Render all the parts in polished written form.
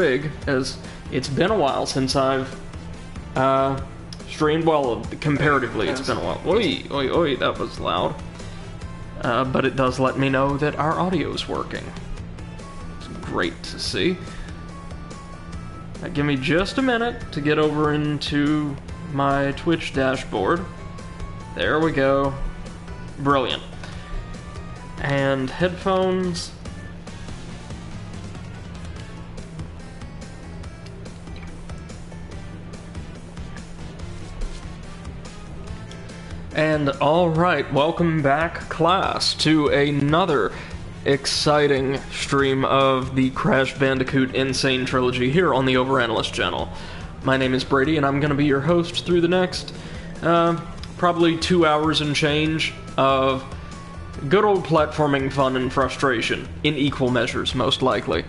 rig, as it's been a while since I've streamed. Well, comparatively, it's been a while. Oi, oi, oi, that was loud. But it does let me know that our audio is working. It's great to see. Give me just a minute to get over into my Twitch dashboard. There we go. Brilliant. And headphones. And alright, welcome back, class, to another exciting stream of the Crash Bandicoot N-Sane Trilogy here on the Overanalyst channel. My name is Brady, and I'm going to be your host through the next, probably 2 hours and change of good old platforming fun and frustration, in equal measures, most likely.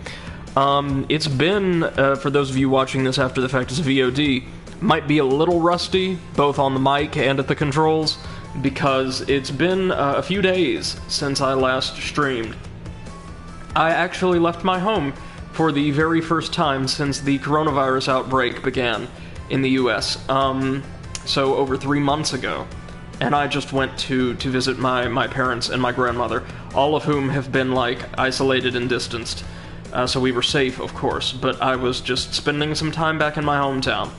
It's been, for those of you watching this after the fact as a VOD, might be a little rusty, both on the mic and at the controls, because it's been a few days since I last streamed. I actually left my home for the very first time since the coronavirus outbreak began in the US, so over 3 months ago. And I just went to visit my parents and my grandmother, all of whom have been, like, isolated and distanced. So we were safe, of course, but I was just spending some time back in my hometown.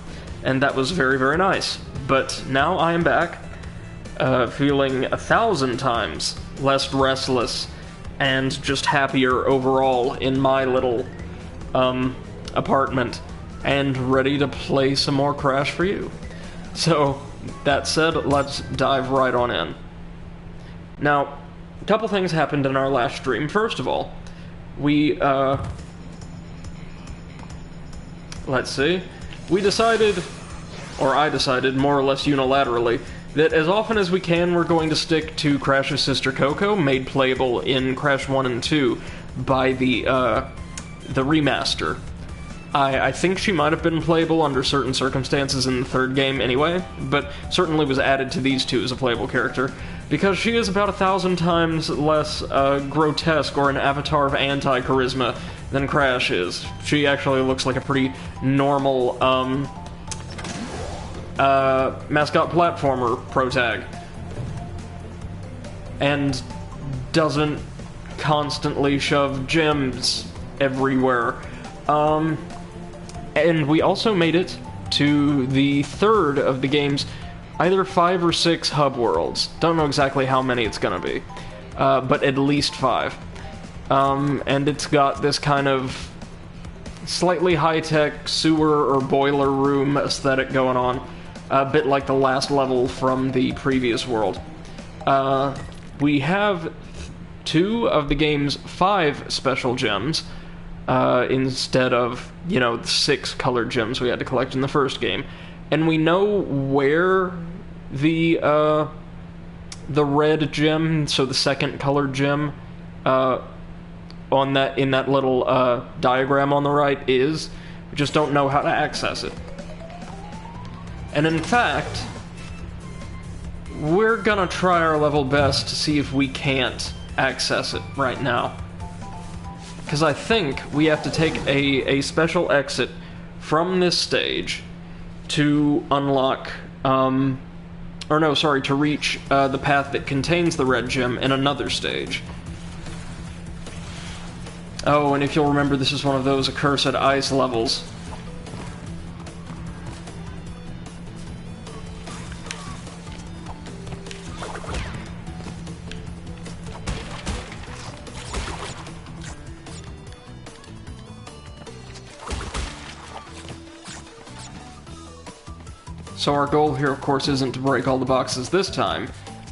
And that was very, very nice. But now I am back, feeling 1,000 times less restless and just happier overall in my little, apartment, and ready to play some more Crash for you. So, that said, let's dive right on in. Now, a couple things happened in our last stream. First of all, we, let's see. We decided, or I decided, more or less unilaterally, that as often as we can, we're going to stick to Crash's sister Coco, made playable in Crash 1 and 2 by the remaster. I think she might have been playable under certain circumstances in the third game anyway, but certainly was added to these two as a playable character, because she is about 1,000 times less grotesque or an avatar of anti-charisma than Crash is. She actually looks like a pretty normal, mascot platformer protag. And doesn't constantly shove gems everywhere. And we also made it to the third of the game's either 5 or 6 hub worlds. Don't know exactly how many it's gonna be, but at least 5. And it's got this kind of slightly high-tech sewer or boiler room aesthetic going on, a bit like the last level from the previous world. We have 2 of the game's 5 special gems, instead of, 6 colored gems we had to collect in the first game. And we know where the red gem, so the second colored gem, in that little diagram on the right is. We just don't know how to access it. And in fact, we're gonna try our level best to see if we can't access it right now. Because I think we have to take a special exit from this stage to unlock, to reach the path that contains the red gem in another stage. Oh, and if you'll remember, this is one of those accursed ice levels. So our goal here, of course, isn't to break all the boxes this time,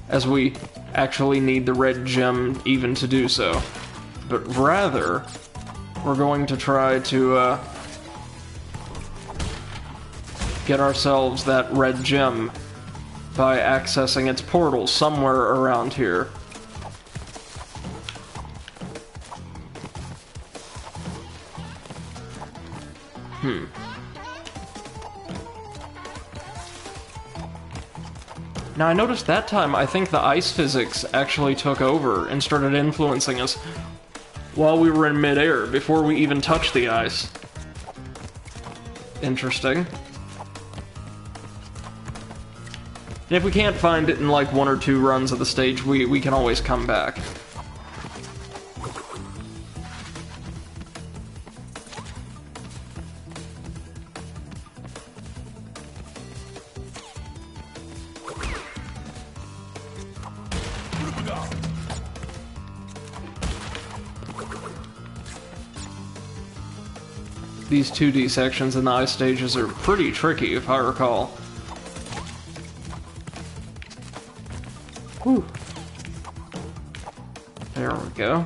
as we actually need the red gem even to do so. But rather, we're going to try to get ourselves that red gem by accessing its portal somewhere around here. Now, I noticed that time, I think the ice physics actually took over and started influencing us while we were in midair, before we even touched the ice. Interesting. If we can't find it in like 1 or 2 runs of the stage, we can always come back. These 2D sections in the ice stages are pretty tricky, if I recall. Whew. There we go.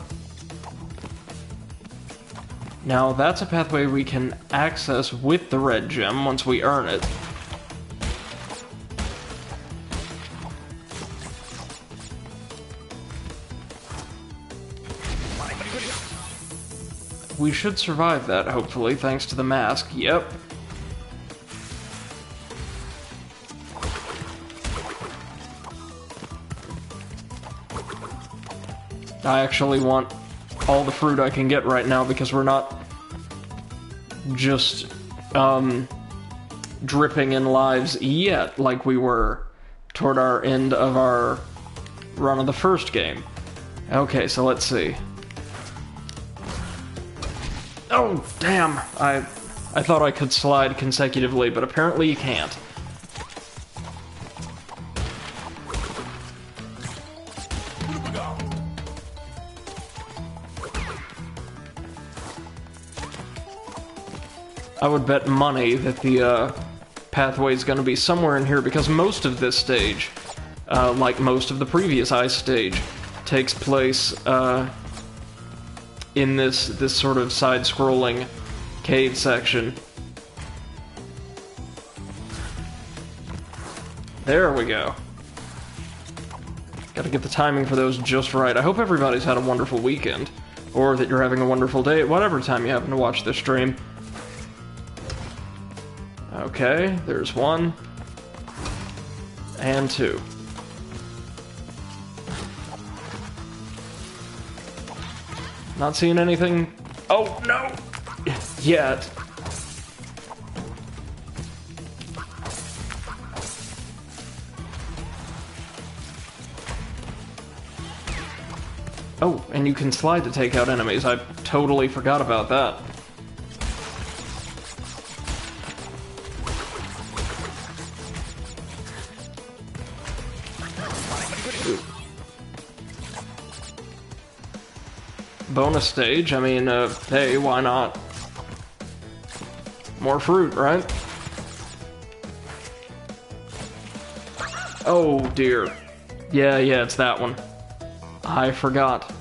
Now, that's a pathway we can access with the red gem once we earn it. We should survive that, hopefully, thanks to the mask. Yep. I actually want all the fruit I can get right now because we're not just, dripping in lives yet like we were toward our end of our run of the first game. Okay, so let's see. Oh, damn! I thought I could slide consecutively, but apparently you can't. I would bet money that the pathway is going to be somewhere in here, because most of this stage, like most of the previous ice stage, takes place in this sort of side-scrolling cave section. There we go. Gotta get the timing for those just right. I hope everybody's had a wonderful weekend, or that you're having a wonderful day at whatever time you happen to watch this stream. Okay, there's 1. And 2. Not seeing anything. Oh, no! Yet. Oh, and you can slide to take out enemies. I totally forgot about that. Bonus stage, I mean, hey, why not? More fruit, right? Oh, dear. Yeah, it's that one. I forgot.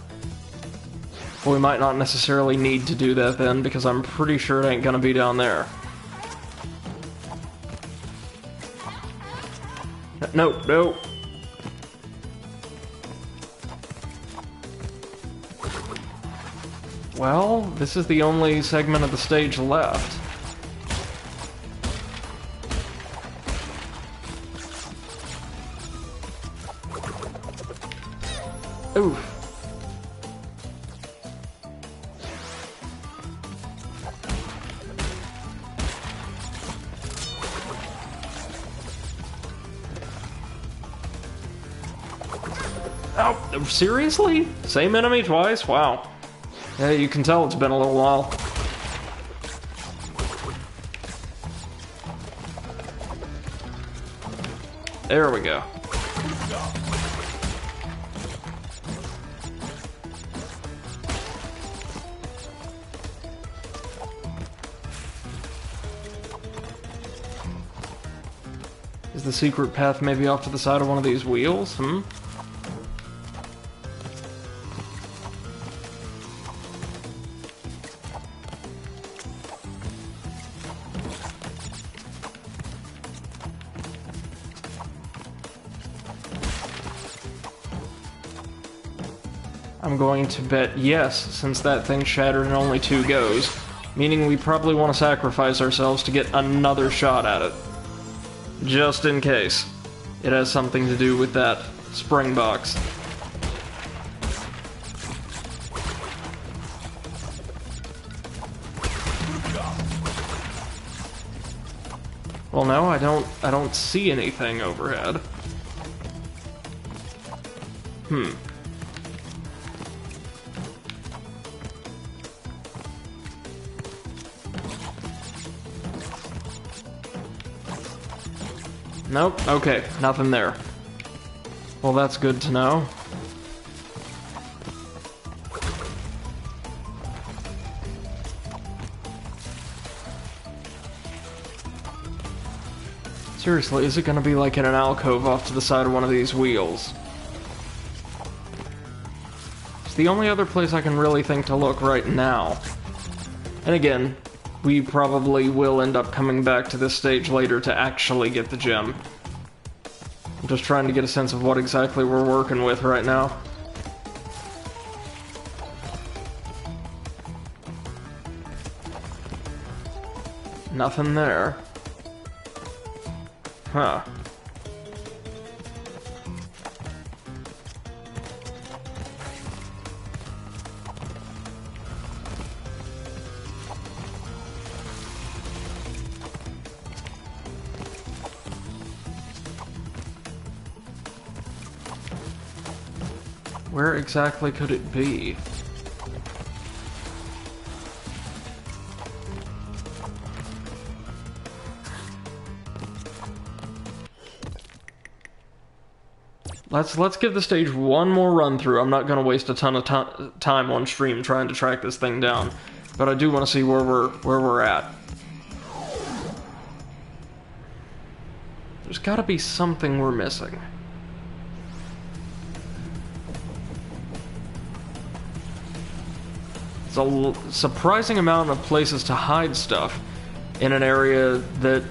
Well, we might not necessarily need to do that then, because I'm pretty sure it ain't gonna be down there. No. Well, this is the only segment of the stage left. Oof. Oh, seriously? Same enemy twice? Wow. Yeah, you can tell it's been a little while. There we go. Is the secret path maybe off to the side of one of these wheels? I'm going to bet yes, since that thing shattered in only 2 goes, meaning we probably want to sacrifice ourselves to get another shot at it. Just in case it has something to do with that spring box. Well, no, I don't see anything overhead. Nope, okay, nothing there. Well, that's good to know. Seriously, is it gonna be like in an alcove off to the side of one of these wheels? It's the only other place I can really think to look right now. And again, we probably will end up coming back to this stage later to actually get the gem. I'm just trying to get a sense of what exactly we're working with right now. Nothing there. Huh. Where exactly could it be? Let's give the stage one more run through. I'm not going to waste a ton of time on stream trying to track this thing down, but I do want to see where we're at. There's got to be something we're missing. It's a surprising amount of places to hide stuff in an area that,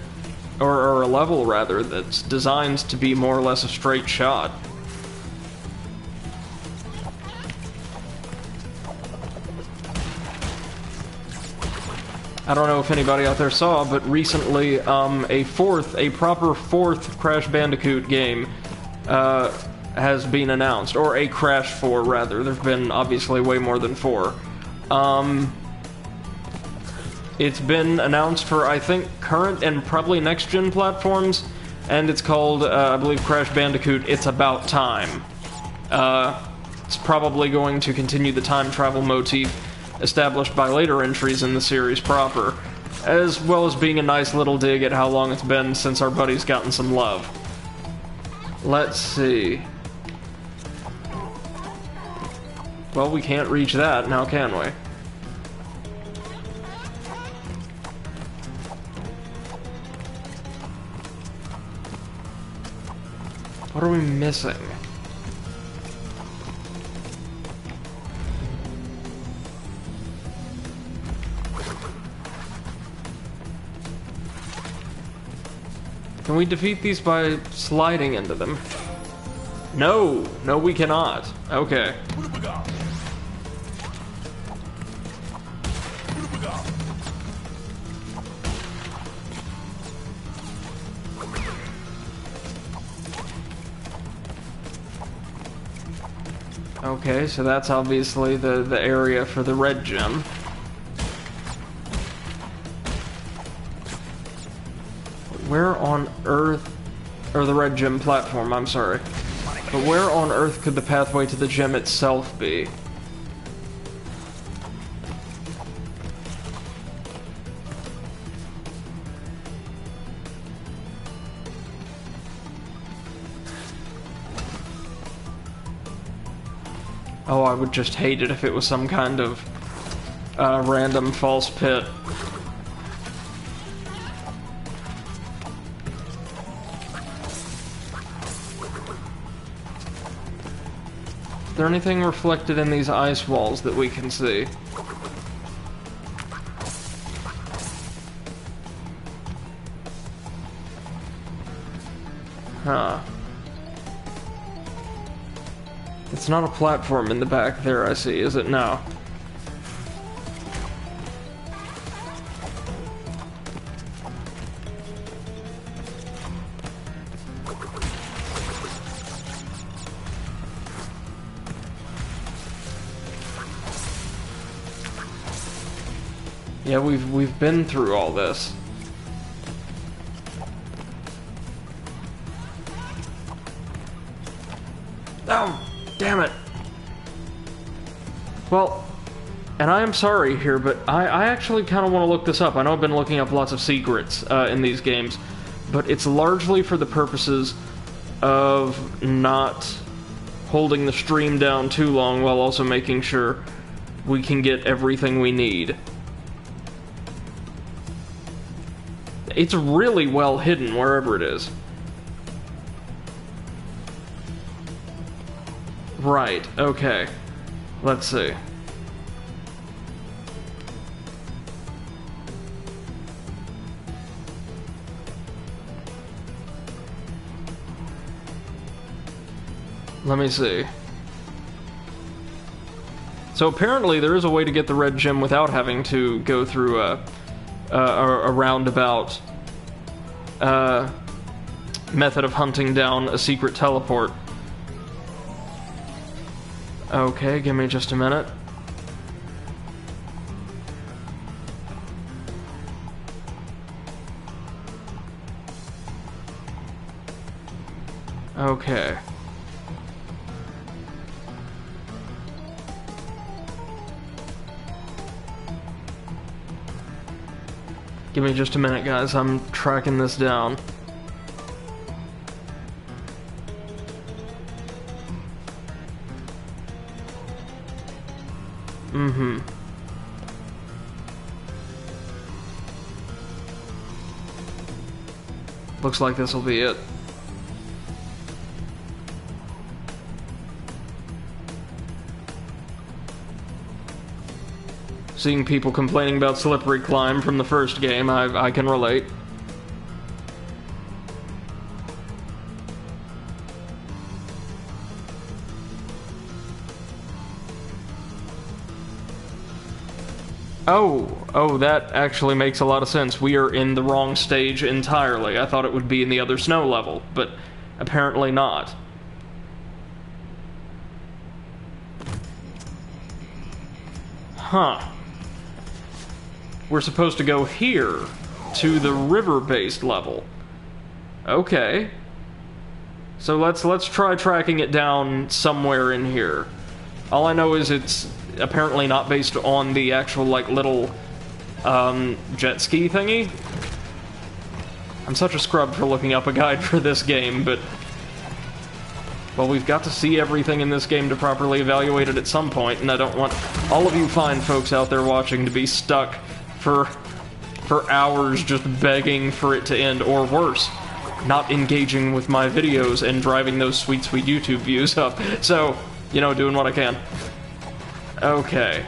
or a level rather, that's designed to be more or less a straight shot. I don't know if anybody out there saw, but recently a proper fourth Crash Bandicoot game has been announced, or a Crash 4 rather. There have been obviously way more than 4. It's been announced for, I think, current and probably next-gen platforms, and it's called, I believe, Crash Bandicoot It's About Time. It's probably going to continue the time travel motif established by later entries in the series proper, as well as being a nice little dig at how long it's been since our buddy's gotten some love. Let's see. Well, we can't reach that, now can we? What are we missing? Can we defeat these by sliding into them? No! No, we cannot. Okay. Okay, so that's obviously the area for the red gem. Where on earth... or the red gem platform, I'm sorry. But where on earth could the pathway to the gem itself be? Oh, I would just hate it if it was some kind of random false pit. Is there anything reflected in these ice walls that we can see? Huh. It's not a platform in the back there, I see, is it? No. Yeah, we've been through all this. No! Damn it! Well, and I am sorry here, but I actually kind of want to look this up. I know I've been looking up lots of secrets in these games, but it's largely for the purposes of not holding the stream down too long while also making sure we can get everything we need. It's really well hidden wherever it is. Right, okay. Let's see. Let me see. So apparently there is a way to get the red gem without having to go through a roundabout method of hunting down a secret teleport. Okay, give me just a minute. Okay. Give me just a minute, guys. I'm tracking this down. Mm-hmm. Looks like this will be it. Seeing people complaining about slippery climb from the first game, I can relate. Oh, that actually makes a lot of sense. We are in the wrong stage entirely. I thought it would be in the other snow level, but apparently not. Huh. We're supposed to go here, to the river-based level. Okay. So let's try tracking it down somewhere in here. All I know is it's apparently not based on the actual, like, little, jet ski thingy. I'm such a scrub for looking up a guide for this game, but... well, we've got to see everything in this game to properly evaluate it at some point, and I don't want all of you fine folks out there watching to be stuck for hours just begging for it to end, or worse, not engaging with my videos and driving those sweet YouTube views up. So, you know, doing what I can. Okay.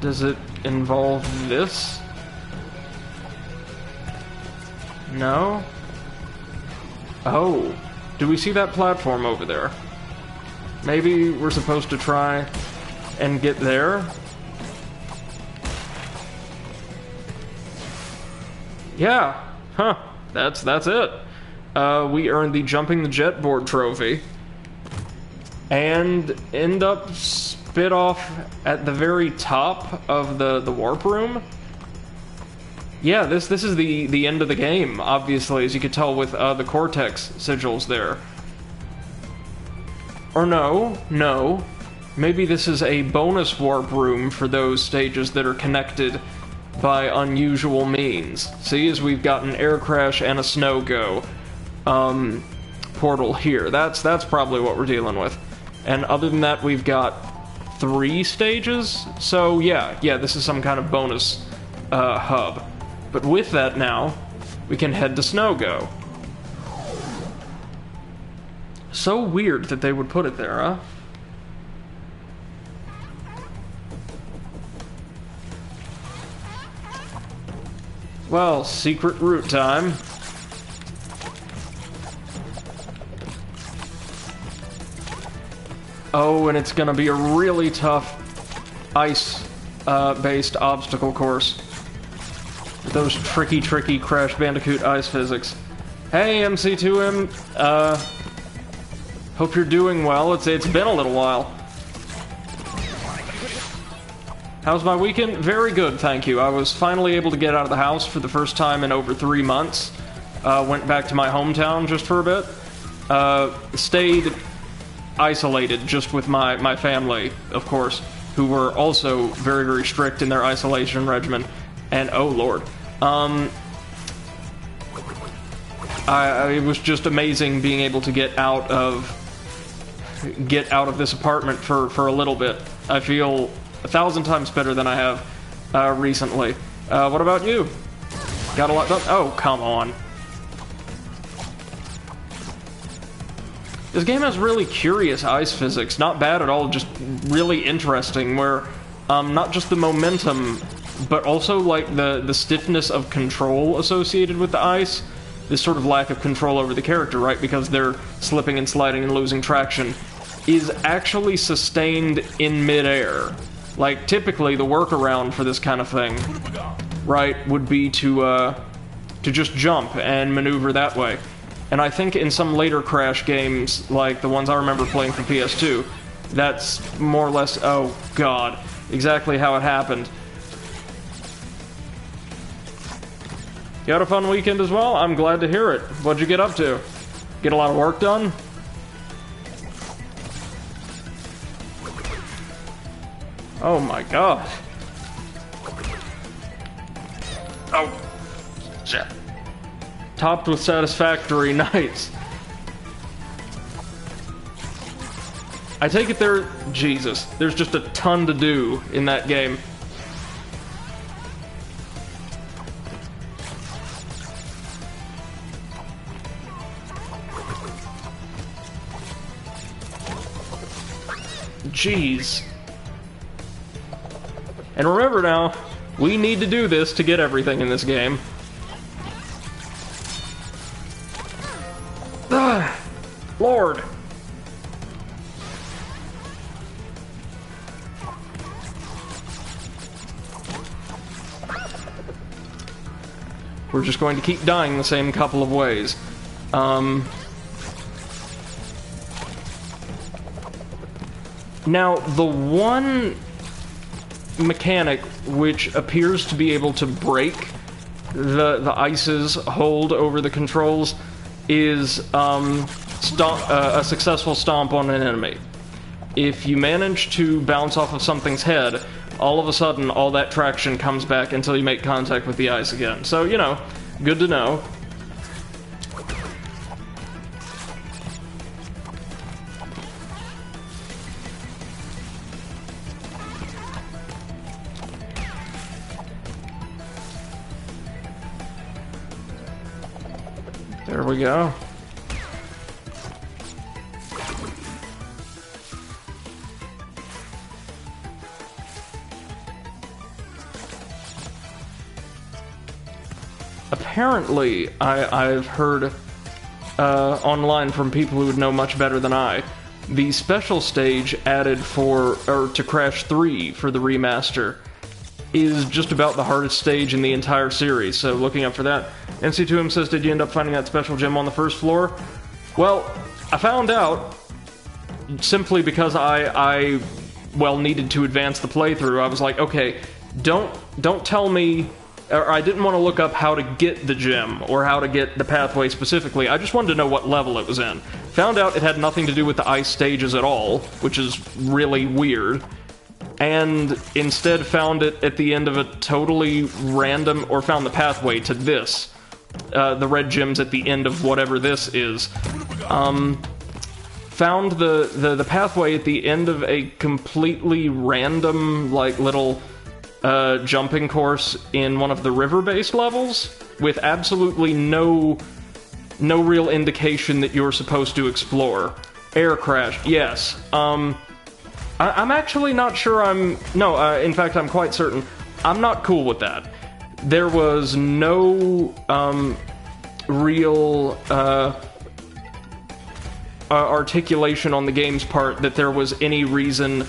Does it involve this? No? Oh. Do we see that platform over there? Maybe we're supposed to try and get there? Yeah. Huh. That's it. We earned the Jumping the Jet Board trophy. And end up spit off at the very top of the warp room. Yeah, this is the end of the game, obviously, as you could tell with the Cortex sigils there. Or no. Maybe this is a bonus warp room for those stages that are connected by unusual means. See, as we've got an air crash and a snow go portal here. That's probably what we're dealing with. And other than that, we've got 3 stages. So yeah, this is some kind of bonus hub. But with that now, we can head to Snow-Go. So weird that they would put it there, huh? Well, secret route time. Oh, and it's gonna be a really tough ice-based obstacle course. Those tricky Crash Bandicoot ice physics. Hey, MC2M, hope you're doing well. It's been a little while. How's my weekend? Very good, thank you. I was finally able to get out of the house for the first time in over 3 months. Went back to my hometown just for a bit. Stayed isolated just with my family, of course, who were also very, very strict in their isolation regimen. And, oh lord. It was just amazing being able to get out of this apartment for a little bit. I feel 1,000 times better than I have recently. What about you? Got a lot done? Oh, come on. This game has really curious ice physics. Not bad at all, just really interesting, where not just the momentum, but also like the stiffness of control associated with the ice. This sort of lack of control over the character, right? Because they're slipping and sliding and losing traction, is actually sustained in midair. Like, typically, the workaround for this kind of thing, right, would be to just jump and maneuver that way. And I think in some later Crash games, like the ones I remember playing for PS2, that's more or less, oh god, exactly how it happened. You had a fun weekend as well? I'm glad to hear it. What'd you get up to? Get a lot of work done? Oh my god. Oh. Shit. Topped with satisfactory nights. I take it there... Jesus. There's just a ton to do in that game. Jeez. And remember now, we need to do this to get everything in this game. Ugh, Lord. We're just going to keep dying the same couple of ways. Now, the one mechanic which appears to be able to break the ice's hold over the controls is a successful stomp on an enemy. If you manage to bounce off of something's head, all of a sudden all that traction comes back until you make contact with the ice again. So, you know, good to know. There we go. Apparently, I've heard online from people who would know much better than I, the special stage added to Crash 3 for the remaster is just about the hardest stage in the entire series, so looking up for that. NC2M says, did you end up finding that special gem on the first floor? Well, I found out simply because I needed to advance the playthrough. I was like, okay, don't tell me, or I didn't want to look up how to get the gem, or how to get the pathway specifically. I just wanted to know what level it was in. Found out it had nothing to do with the ice stages at all, which is really weird. And instead found it at the end of a totally random, or found the pathway to this. The red gems at the end of whatever this is. Found the pathway at the end of a completely random, like, little jumping course in one of the river-based levels, with absolutely no real indication that you're supposed to explore. Air crash, yes. I'm actually not sure in fact, I'm quite certain I'm not cool with that. There was no real articulation on the game's part that there was any reason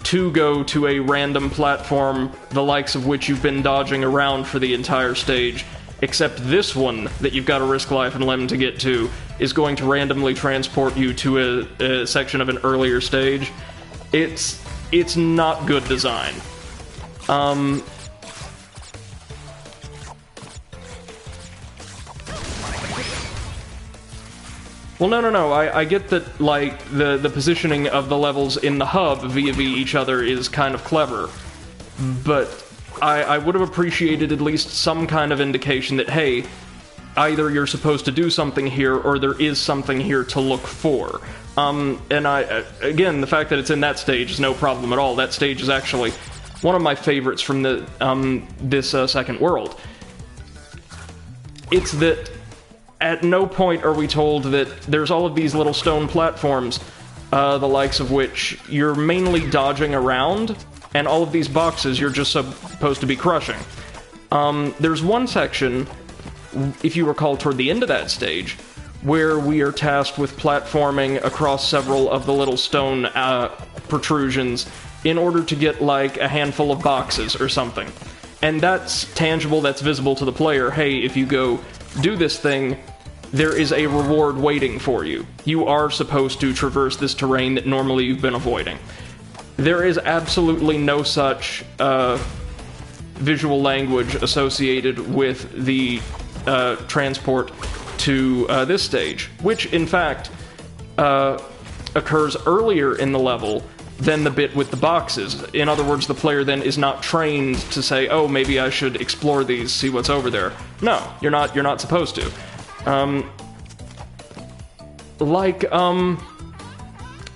to go to a random platform the likes of which you've been dodging around for the entire stage, except this one that you've got to risk life and limb to get to is going to randomly transport you to a section of an earlier stage. It's not good design. Well, no, I get that, like, the positioning of the levels in the hub vis-a-vis each other is kind of clever, but I would have appreciated at least some kind of indication that, hey, either you're supposed to do something here, or there is something here to look for. And again, the fact that it's in that stage is no problem at all. That stage is actually one of my favorites from this second world. It's that at no point are we told that there's all of these little stone platforms, the likes of which you're mainly dodging around, and all of these boxes you're just supposed to be crushing. There's one section, if you recall, toward the end of that stage, where we are tasked with platforming across several of the little stone protrusions in order to get, like, a handful of boxes or something. And that's tangible, that's visible to the player. Hey, if you go do this thing, there is a reward waiting for you. You are supposed to traverse this terrain that normally you've been avoiding. There is absolutely no such visual language associated with the transport to this stage, which in fact occurs earlier in the level than the bit with the boxes. In other words, the player then is not trained to say, oh, maybe I should explore these, see what's over there. No, you're not supposed to.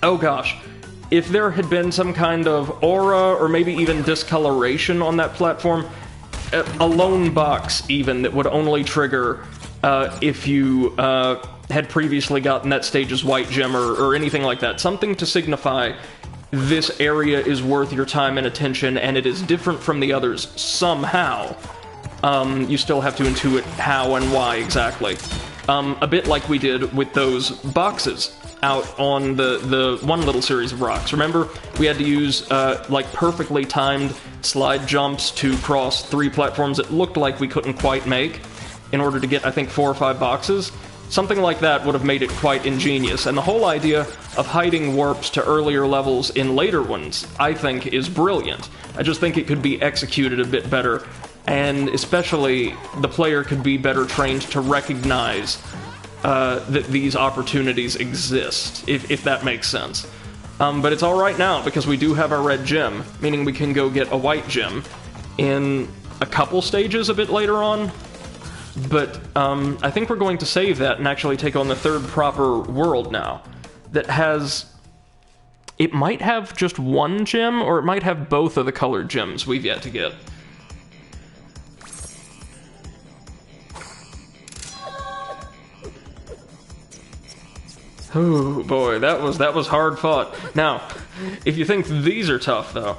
Oh gosh, if there had been some kind of aura or maybe even discoloration on that platform, a lone box even that would only trigger if you had previously gotten that stage's white gem or anything like that. Something to signify this area is worth your time and attention, and it is different from the others somehow. You still have to intuit how and why exactly. A bit like we did with those boxes out on the one little series of rocks. Remember, we had to use, like, perfectly timed slide jumps to cross 3 platforms that looked like we couldn't quite make in order to get, I think, 4 or 5 boxes? Something like that would have made it quite ingenious, and the whole idea of hiding warps to earlier levels in later ones, I think, is brilliant. I just think it could be executed a bit better, and especially the player could be better trained to recognize that these opportunities exist, if that makes sense. But it's alright now, because we do have our red gem, meaning we can go get a white gem in a couple stages a bit later on. But I think we're going to save that and actually take on the third proper world now, that has... It might have just one gem, or it might have both of the colored gems we've yet to get. Oh boy, that was hard fought. Now, if you think these are tough, though...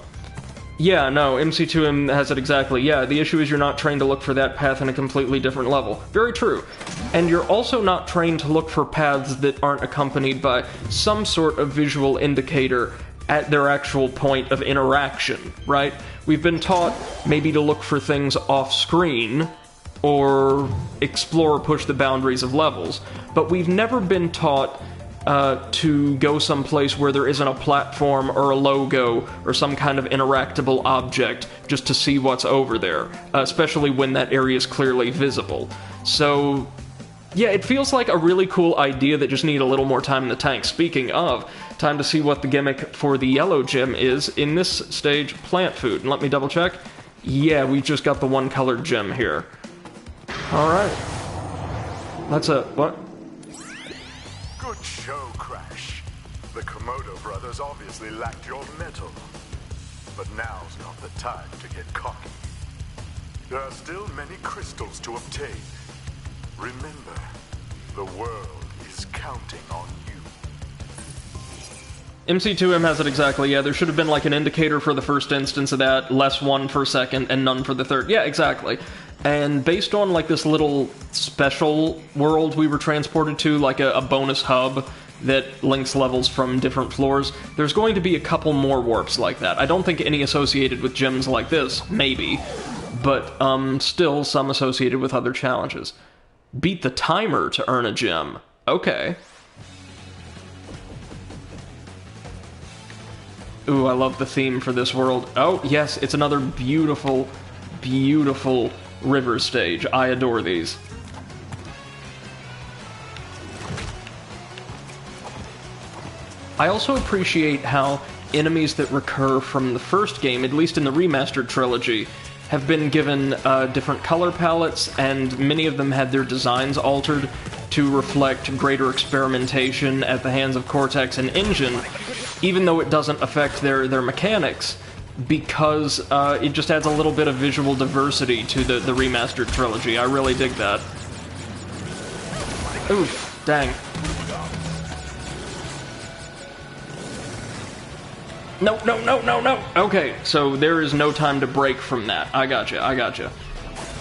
Yeah, no, MC2M has it exactly. Yeah, the issue is you're not trained to look for that path in a completely different level. Very true. And you're also not trained to look for paths that aren't accompanied by some sort of visual indicator at their actual point of interaction, right? We've been taught maybe to look for things off-screen, or explore or push the boundaries of levels, but we've never been taught to go someplace where there isn't a platform or a logo or some kind of interactable object just to see what's over there, especially when that area is clearly visible. So, yeah, it feels like a really cool idea that just need a little more time in the tank. Speaking of, time to see what the gimmick for the yellow gem is in this stage, plant food. And let me double check. Yeah, we just got the one colored gem here. Alright. That's a... what? Good show, Crash. The Komodo brothers obviously lacked your mettle. But now's not the time to get cocky. There are still many crystals to obtain. Remember, the world is counting on you. MC2M has it exactly, yeah. There should have been like an indicator for the first instance of that, less one for second, and none for the third. Yeah, exactly. And based on like this little special world we were transported to, like a bonus hub that links levels from different floors, there's going to be a couple more warps like that. I don't think any associated with gems like this, maybe, but still some associated with other challenges. Beat the timer to earn a gem. Okay. Ooh, I love the theme for this world. Oh, yes, it's another beautiful, beautiful river stage. I adore these. I also appreciate how enemies that recur from the first game, at least in the remastered trilogy, have been given different color palettes, and many of them had their designs altered to reflect greater experimentation at the hands of Cortex and Engine, even though it doesn't affect their mechanics, because it just adds a little bit of visual diversity to the remastered trilogy. I really dig that. Oof, dang. No, no, no, no, no! Okay, so there is no time to break from that. I gotcha, I gotcha.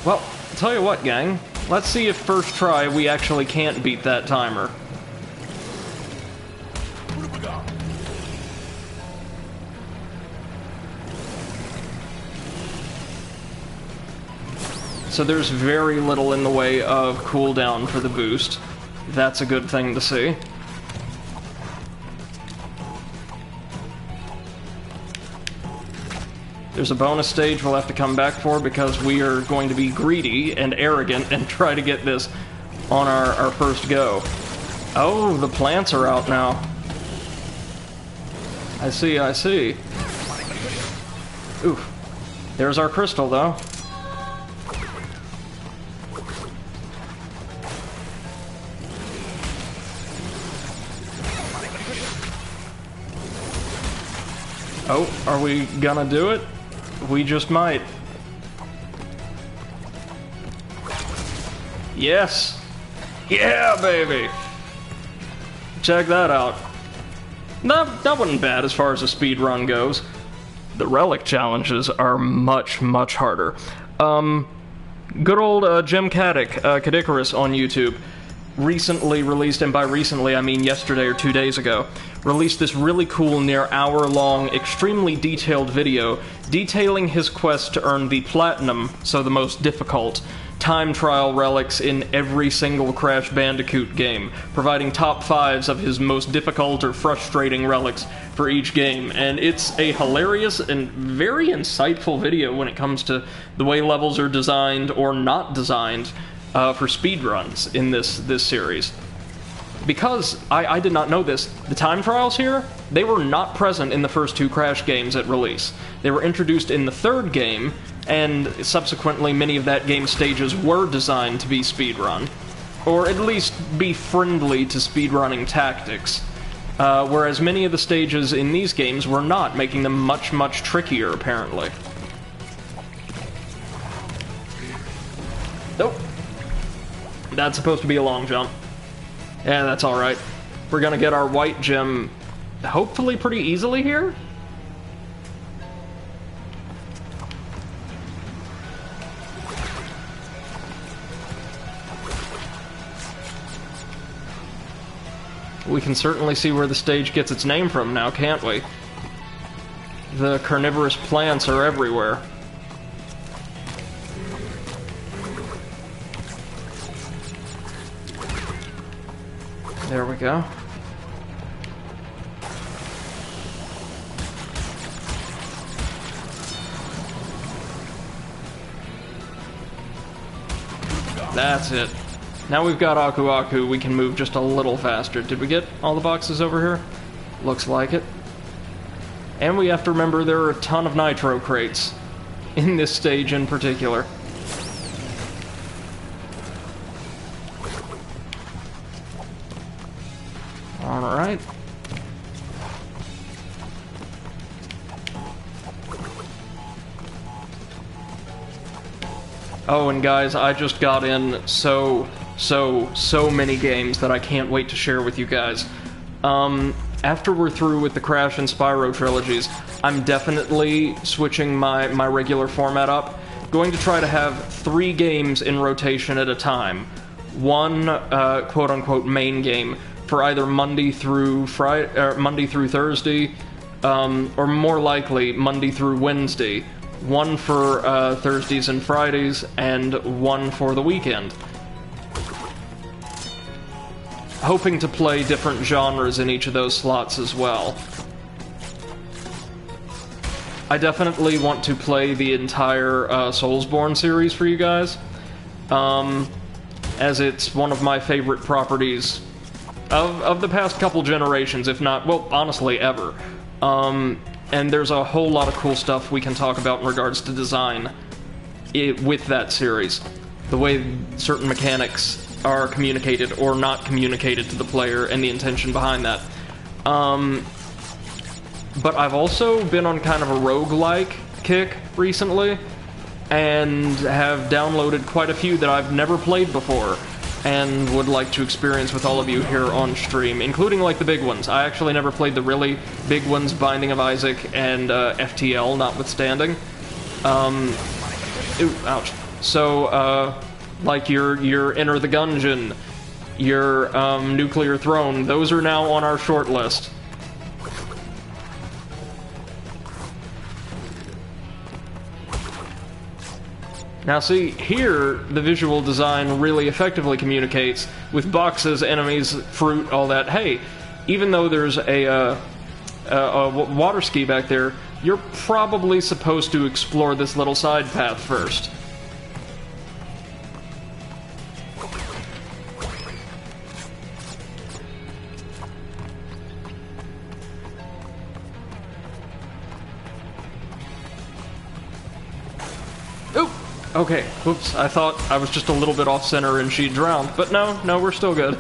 Well, tell you what, gang. Let's see if first try we actually can't beat that timer. So there's very little in the way of cooldown for the boost. That's a good thing to see. There's a bonus stage we'll have to come back for because we are going to be greedy and arrogant and try to get this on our first go. Oh, the plants are out now. I see, I see. Oof. There's our crystal, though. Oh, are we gonna do it? We just might. Yes! Yeah, baby! Check that out. That wasn't bad as far as a speed run goes. The relic challenges are much, much harder. Good old Jim Kadikarus on YouTube recently released, and by recently I mean yesterday or 2 days ago, released this really cool near hour-long, extremely detailed video detailing his quest to earn the Platinum, so the most difficult, time trial relics in every single Crash Bandicoot game, providing top 5s of his most difficult or frustrating relics for each game. And it's a hilarious and very insightful video when it comes to the way levels are designed or not designed for speedruns in this series. Because, I did not know this, the time trials here, they were not present in the first 2 Crash games at release. They were introduced in the 3rd game, and subsequently many of that game's stages were designed to be speedrun, or at least be friendly to speedrunning tactics, whereas many of the stages in these games were not, making them much, much trickier, apparently. Nope. That's supposed to be a long jump. Yeah, that's alright. We're gonna get our white gem, hopefully pretty easily here? We can certainly see where the stage gets its name from now, can't we? The carnivorous plants are everywhere. There we go. That's it. Now we've got Aku Aku, we can move just a little faster. Did we get all the boxes over here? Looks like it. And we have to remember there are a ton of nitro crates in this stage in particular. Alright. Oh, and guys, I just got in so many games that I can't wait to share with you guys. After we're through with the Crash and Spyro trilogies, I'm definitely switching my regular format up. Going to try to have 3 games in rotation at a time. One, quote-unquote, main game for either Monday through Thursday, or more likely Monday through Wednesday. One for Thursdays and Fridays, and one for the weekend. Hoping to play different genres in each of those slots as well. I definitely want to play the entire Soulsborne series for you guys, as it's one of my favorite properties of the past couple generations, if not, well, honestly, ever. And there's a whole lot of cool stuff we can talk about in regards to design with that series. The way certain mechanics are communicated or not communicated to the player, and the intention behind that. But I've also been on kind of a roguelike kick recently, and have downloaded quite a few that I've never played before, and would like to experience with all of you here on stream, including like the big ones. I actually never played the really big ones, Binding of Isaac and FTL notwithstanding. Ooh, ouch. So, like your Enter the Gungeon, your Nuclear Throne, those are now on our short list. Now see, here, the visual design really effectively communicates with boxes, enemies, fruit, all that. Hey, even though there's a water ski back there, you're probably supposed to explore this little side path first. Oop! Okay, whoops, I thought I was just a little bit off-center and she drowned, but no, we're still good.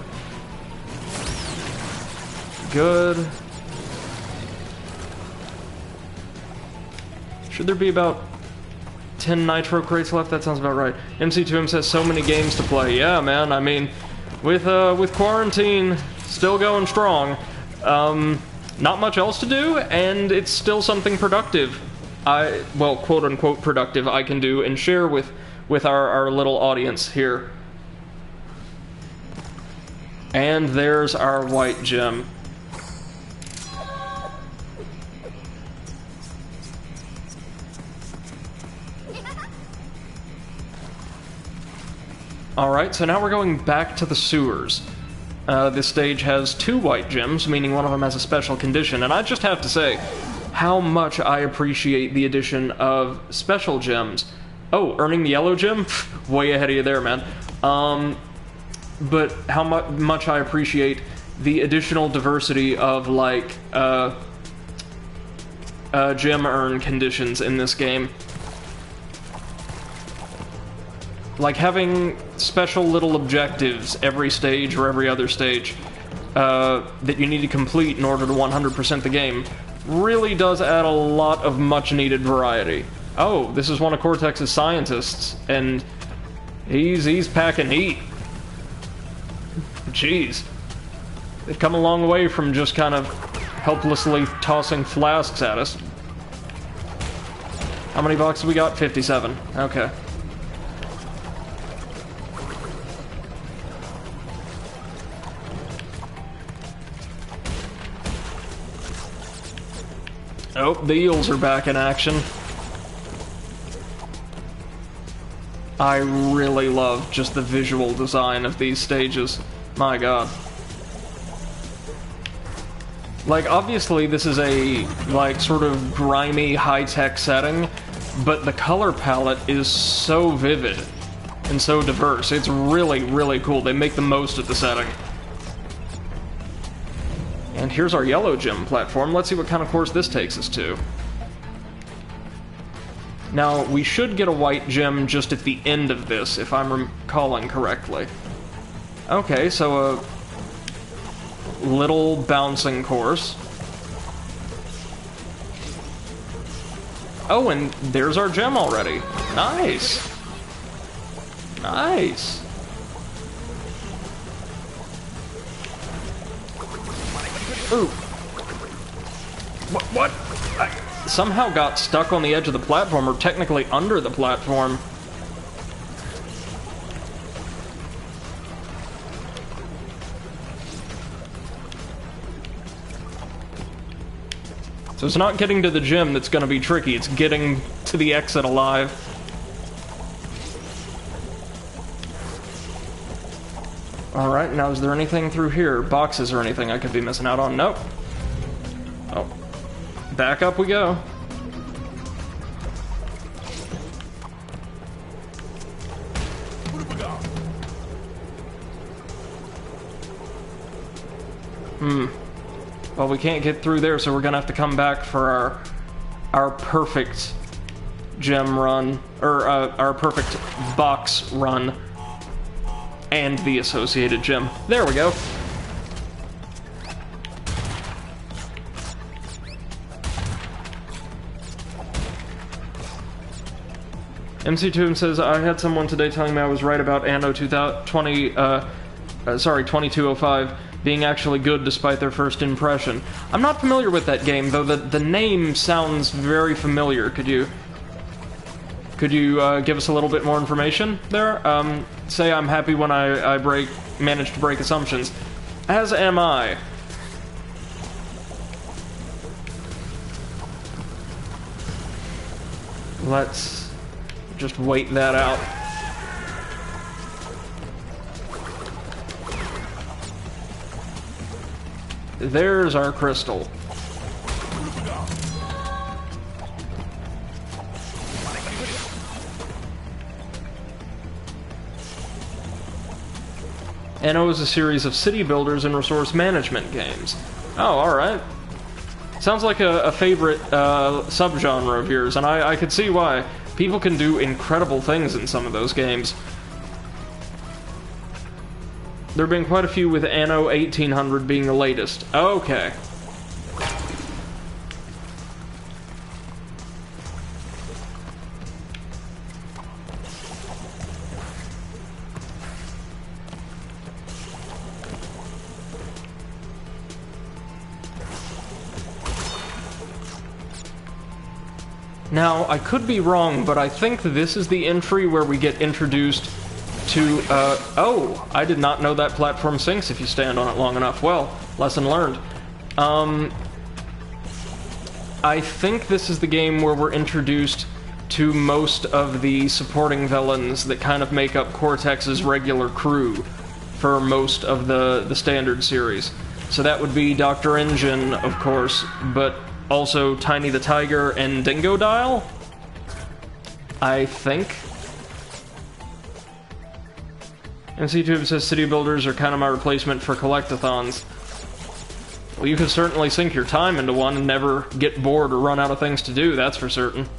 Good. Should there be about 10 Nitro crates left? That sounds about right. MC2M says so many games to play. Yeah, man, I mean, with quarantine still going strong, not much else to do, and it's still something productive. Well, quote-unquote productive, I can do and share with our little audience here. And there's our white gem. Alright, so now we're going back to the sewers. This stage has 2 white gems, meaning one of them has a special condition, and I just have to say how much I appreciate the addition of special gems. Oh, earning the yellow gem? Way ahead of you there, man. But how much I appreciate the additional diversity of, like, gem earn conditions in this game. Like, having special little objectives every stage or every other stage that you need to complete in order to 100% the game really does add a lot of much-needed variety. Oh, this is one of Cortex's scientists, and he's packing heat. Jeez. They've come a long way from just kind of helplessly tossing flasks at us. How many boxes we got? 57. Okay. Oh, the eels are back in action. I really love just the visual design of these stages. My god. Like, obviously this is a, like, sort of grimy, high-tech setting, but the color palette is so vivid and so diverse. It's really, really cool. They make the most of the setting. And here's our yellow gem platform. Let's see what kind of course this takes us to. Now, we should get a white gem just at the end of this, if I'm recalling correctly. Okay, so a little bouncing course. Oh, and there's our gem already. Nice! Nice! Ooh. What? I somehow got stuck on the edge of the platform, or technically under the platform. So it's not getting to the gem that's gonna be tricky, it's getting to the exit alive. Alright, now is there anything through here? Boxes or anything I could be missing out on? Nope. Oh. Back up we go. Well, we can't get through there, so we're gonna have to come back for our perfect gem run, or our perfect box run, and the associated gem. There we go. MC Toom says, I had someone today telling me I was right about Anno 2205 being actually good despite their first impression. I'm not familiar with that game, though the name sounds very familiar. Could you give us a little bit more information there? Say I'm happy when I manage to break assumptions. As am I. Let's just wait that out. There's our crystal. Anno is a series of city builders and resource management games. Oh, alright. Sounds like a favorite subgenre of yours, and I could see why. People can do incredible things in some of those games. There have been quite a few with Anno 1800 being the latest. Okay. Now, I could be wrong, but I think this is the entry where we get introduced to, oh, I did not know that platform sinks if you stand on it long enough. Well, lesson learned. I think this is the game where we're introduced to most of the supporting villains that kind of make up Cortex's regular crew for most of the standard series. So that would be Dr. Engine, of course, but also Tiny the Tiger and Dingo Dial, I think. MC2 says city builders are kind of my replacement for collectathons. Well, you could certainly sink your time into one and never get bored or run out of things to do, that's for certain.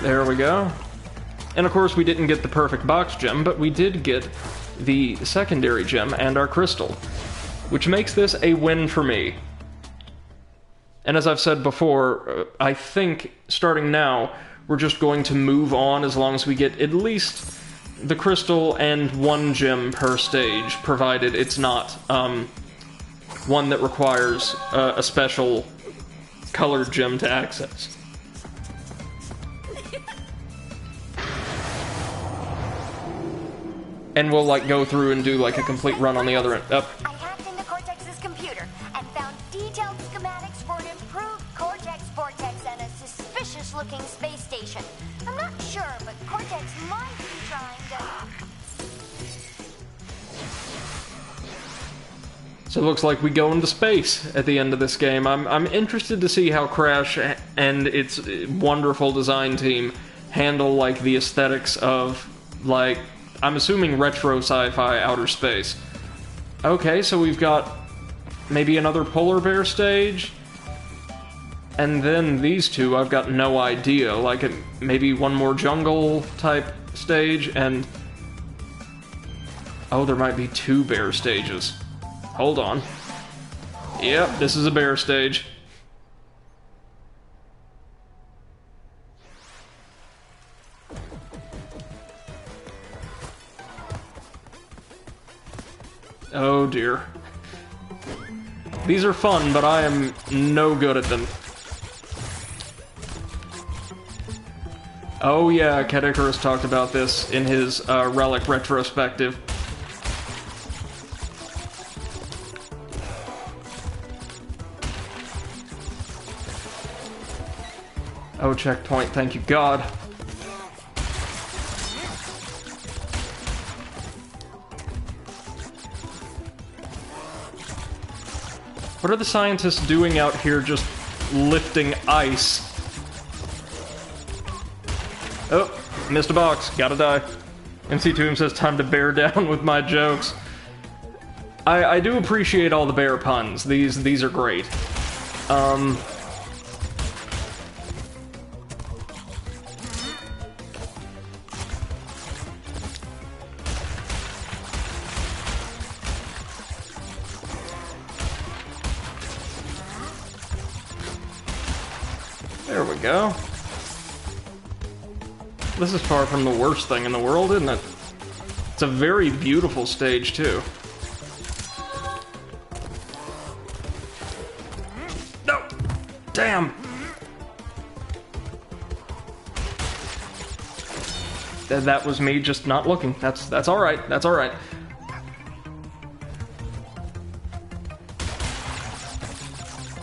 There we go. And of course we didn't get the perfect box gem, but we did get the secondary gem and our crystal, which makes this a win for me. And as I've said before, I think starting now we're just going to move on as long as we get at least the crystal and one gem per stage, provided it's not one that requires a special colored gem to access. And we'll, like, go through and do, like, a complete run on the other end. I hacked into Cortex's computer and found detailed schematics for an improved Cortex Vortex and a suspicious-looking space station. I'm not sure, but Cortex might be trying to... So it looks like we go into space at the end of this game. I'm interested to see how Crash and its wonderful design team handle, like, the aesthetics of, like, I'm assuming retro sci-fi outer space. Okay, so we've got maybe another polar bear stage, and then these two, I've got no idea. Like, maybe one more jungle type stage, and... oh, there might be two bear stages. Hold on. Yep, this is a bear stage. Oh dear. These are fun, but I am no good at them. Oh yeah, Cat Icarus talked about this in his Relic retrospective. Oh, checkpoint, thank you God. What are the scientists doing out here just lifting ice? Oh, Missed a box. Gotta die. MC2M says, time to bear down with my jokes. I do appreciate all the bear puns. These are great. There we go. This is far from the worst thing in the world, isn't it? It's a very beautiful stage, too. No! Damn! That was me just not looking. That's alright. That's alright.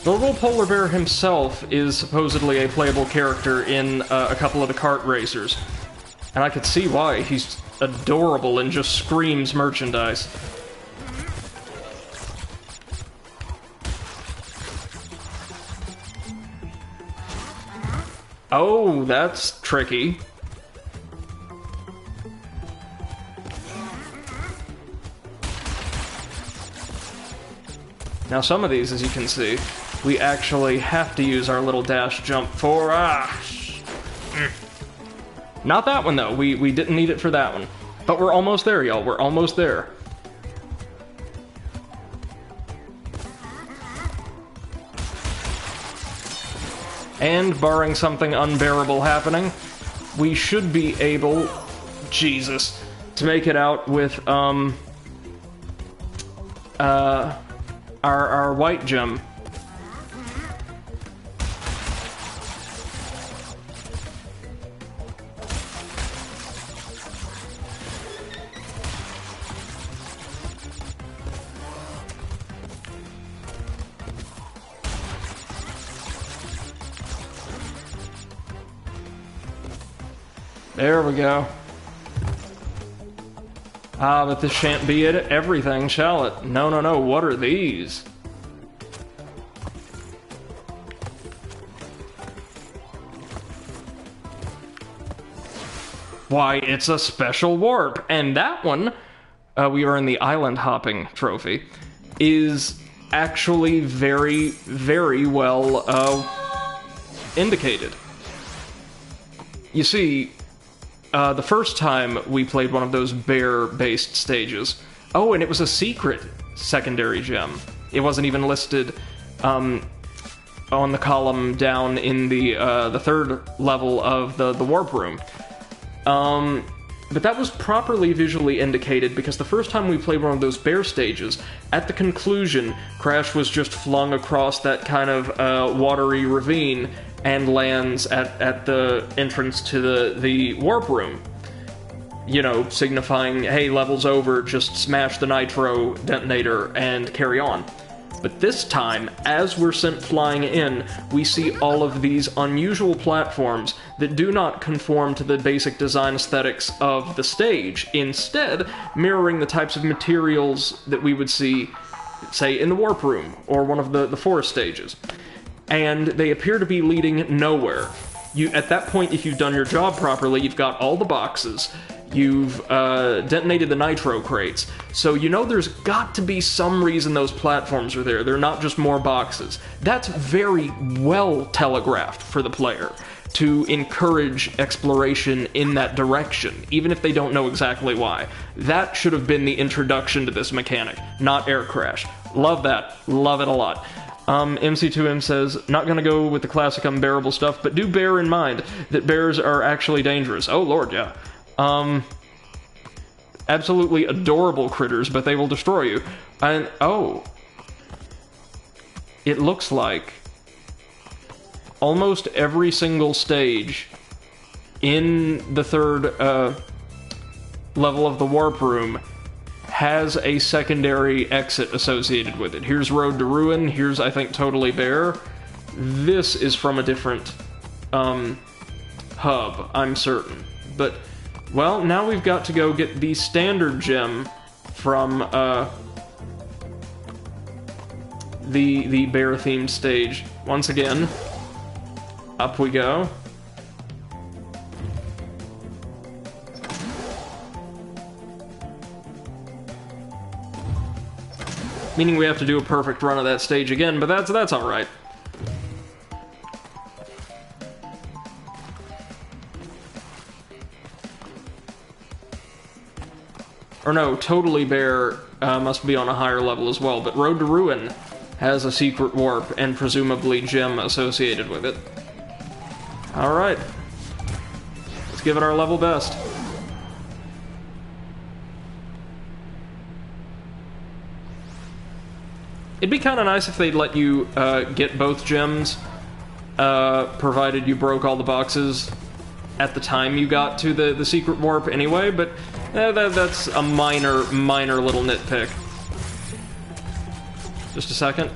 Normal Polar Bear himself is supposedly a playable character in a couple of the kart racers. And I could see why. He's adorable and just screams merchandise. Oh, that's tricky. Now some of these, as you can see, we actually have to use our little dash jump for... Not that one, though. We didn't need it for that one. But we're almost there, y'all. We're almost there. And, barring something unbearable happening, we should be able... Jesus. To make it out with, our white gem. There we go. Ah, but this shan't be it everything, shall it? No, no, no, what are these? Why, it's a special warp, and that one, we are in the island hopping trophy, is actually very, very well, indicated. You see, the first time we played one of those bear-based stages... Oh, and it was a secret secondary gem. It wasn't even listed on the column down in the third level of the warp room. But that was properly visually indicated because the first time we played one of those bear stages, at the conclusion, Crash was just flung across that kind of watery ravine and lands at the entrance to the warp room. You know, signifying, hey, level's over, just smash the nitro detonator and carry on. But this time, as we're sent flying in, we see all of these unusual platforms that do not conform to the basic design aesthetics of the stage, instead mirroring the types of materials that we would see, say, in the warp room, or one of the forest stages. And they appear to be leading nowhere. At that point, if you've done your job properly, you've got all the boxes, you've detonated the nitro crates, so you know there's got to be some reason those platforms are there. They're not just more boxes. That's very well telegraphed for the player to encourage exploration in that direction, even if they don't know exactly why. That should have been the introduction to this mechanic, not air crash. Love that. Love it a lot. MC2M says, not gonna go with the classic unbearable stuff, but do bear in mind that bears are actually dangerous. Oh lord, yeah. Absolutely adorable critters, but they will destroy you. And, oh. It looks like almost every single stage in the third, level of the warp room has a secondary exit associated with it. Here's Road to Ruin, here's, I think, Totally Bare. This is from a different, hub, I'm certain. But... well, now we've got to go get the standard gem from, the bear-themed stage. Once again, up we go. Meaning we have to do a perfect run of that stage again, but that's alright. Or no, Totally Bear must be on a higher level as well, but Road to Ruin has a secret warp and presumably gem associated with it. Alright. Let's give it our level best. It'd be kind of nice if they'd let you get both gems, provided you broke all the boxes at the time you got to the secret warp anyway, but that's a minor little nitpick. Just a second.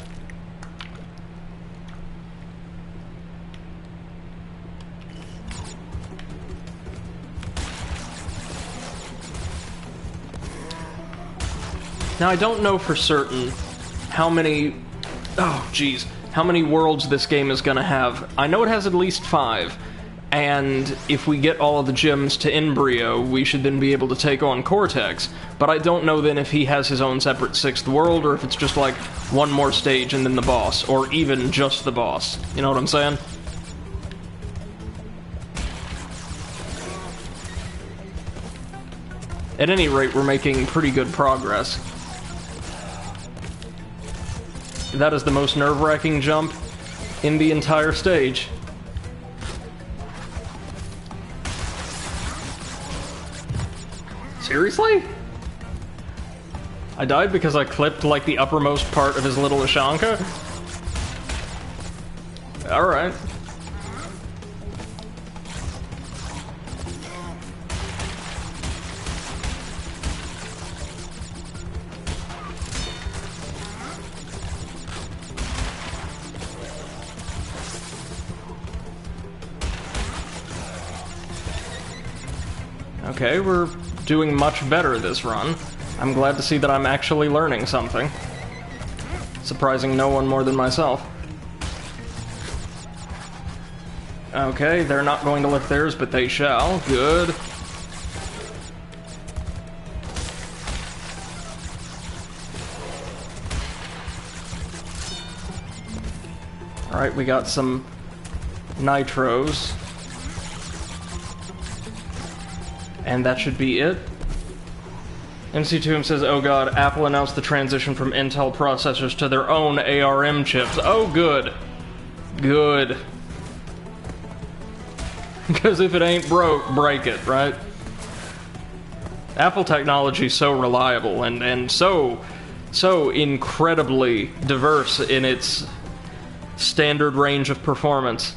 Now, I don't know for certain how many... Oh, jeez. How many worlds this game is gonna have. I know it has at least 5, and if we get all of the gems to Embryo, we should then be able to take on Cortex, but I don't know then if he has his own separate 6th world, or if it's just like one more stage and then the boss, or even just the boss. You know what I'm saying? At any rate, we're making pretty good progress. That is the most nerve-wracking jump in the entire stage. Seriously? I died because I clipped, like, the uppermost part of his little Ashanka? Alright. Okay, we're doing much better this run. I'm glad to see that I'm actually learning something. Surprising no one more than myself. Okay, they're not going to lift theirs, but they shall. Good. Alright, we got some nitros. And that should be it. MC2M says, oh god, Apple announced the transition from Intel processors to their own ARM chips. Oh, good. Good. Because if it ain't broke, break it, right? Apple technology's so reliable and so incredibly diverse in its standard range of performance.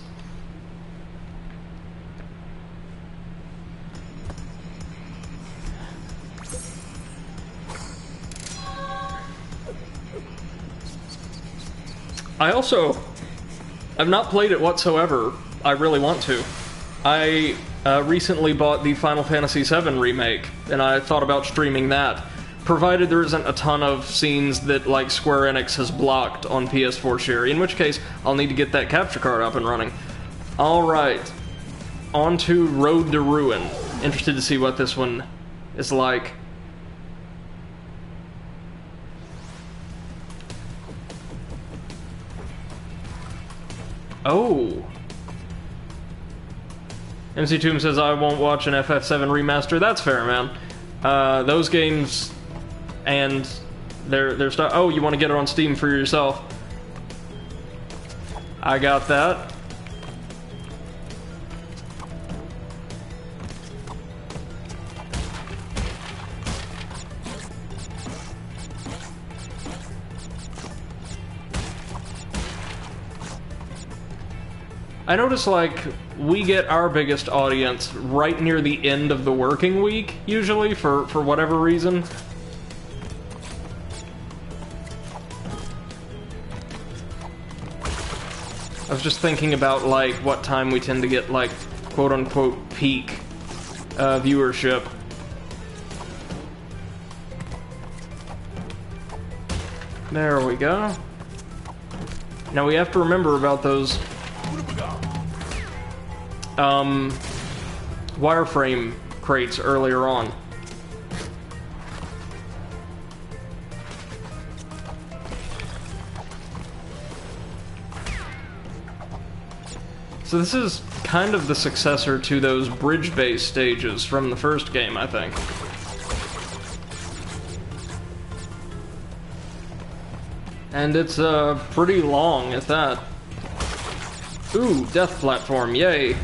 I've not played it whatsoever. I really want to. I recently bought the Final Fantasy VII Remake, and I thought about streaming that, provided there isn't a ton of scenes that, like, Square Enix has blocked on PS4 share, in which case I'll need to get that capture card up and running. Alright. On to Road to Ruin. Interested to see what this one is like. Oh. MC Tomb says, I won't watch an FF7 remaster. That's fair, man. Those games and their stuff. Oh, you want to get it on Steam for yourself? I got that. I notice, like, we get our biggest audience right near the end of the working week, usually, for whatever reason. I was just thinking about, like, what time we tend to get, like, quote-unquote peak viewership. There we go. Now we have to remember about those wireframe crates earlier on. So this is kind of the successor to those bridge-based stages from the first game, I think. And it's pretty long at that. Ooh, death platform, yay!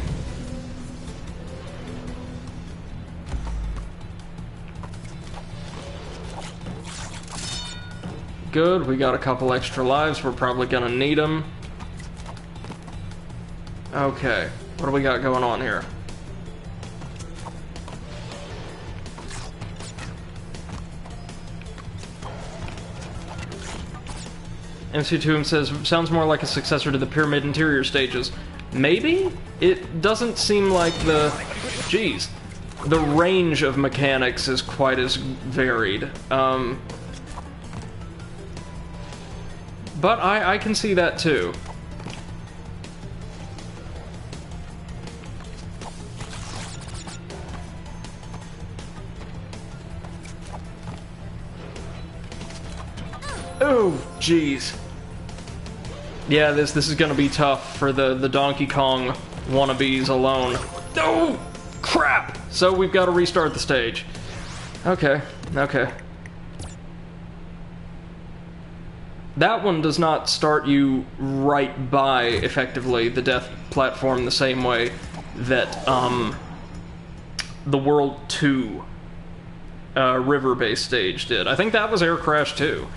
Good, we got a couple extra lives, we're probably gonna need them. Okay, what do we got going on here? MC2M says, sounds more like a successor to the Pyramid Interior stages. Maybe? It doesn't seem like the... Jeez. The range of mechanics is quite as varied. But I can see that too. Oh, jeez. Yeah, this is gonna be tough for the Donkey Kong wannabes alone. Oh, crap! So we've got to restart the stage. Okay, okay. That one does not start you right by, effectively, the death platform the same way that, the World 2 river-based stage did. I think that was Air Crash 2.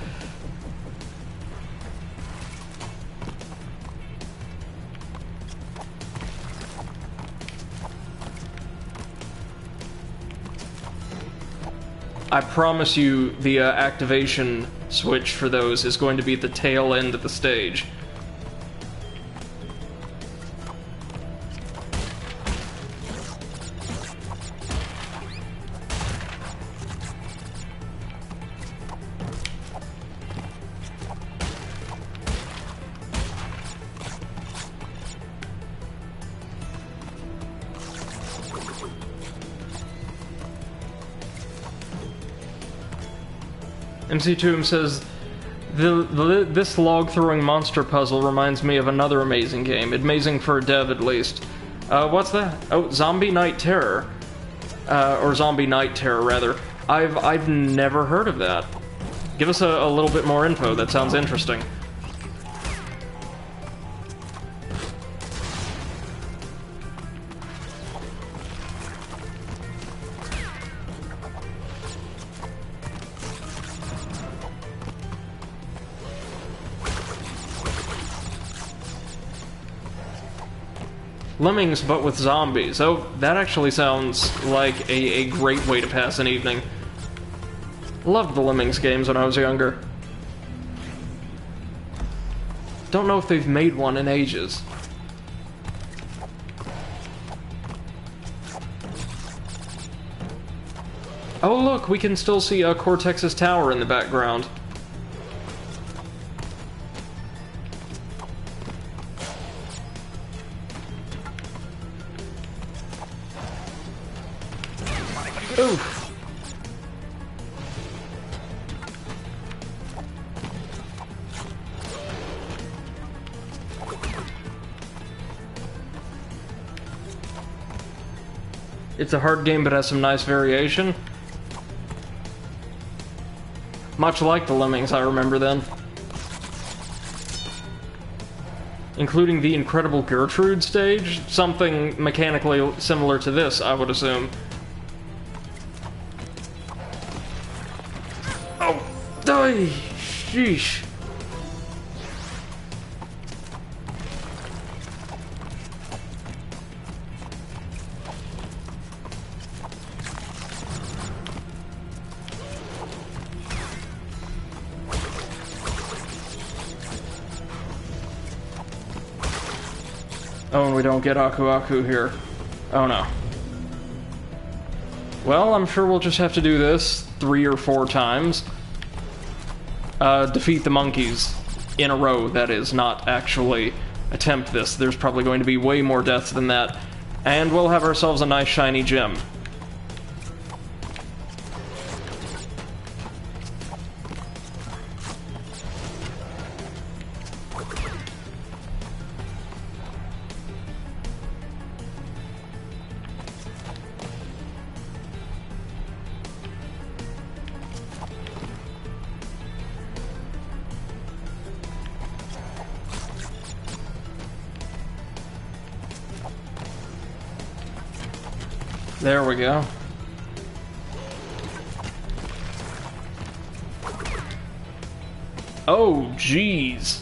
I promise you the activation switch for those is going to be at the tail end of the stage. MC2M says, this log-throwing monster puzzle reminds me of another amazing game. Amazing for a dev, at least. What's that? Oh, Zombie Night Terror. Or Zombie Night Terror, rather. I've never heard of that. Give us a little bit more info. That sounds interesting. Lemmings, but with zombies. Oh, that actually sounds like a great way to pass an evening. Loved the Lemmings games when I was younger. Don't know if they've made one in ages. Oh look, we can still see Cortex's tower in the background. Oof. It's a hard game but has some nice variation. Much like the Lemmings, I remember then. Including the incredible Gertrude stage, something mechanically similar to this, I would assume. Oh, die! Sheesh. Oh, and we don't get Aku Aku here. Oh no. Well, I'm sure we'll just have to do this 3 or 4 times. Defeat the monkeys in a row, that is, not actually attempt this. There's probably going to be way more deaths than that. And we'll have ourselves a nice shiny gem. There we go. Oh, jeez.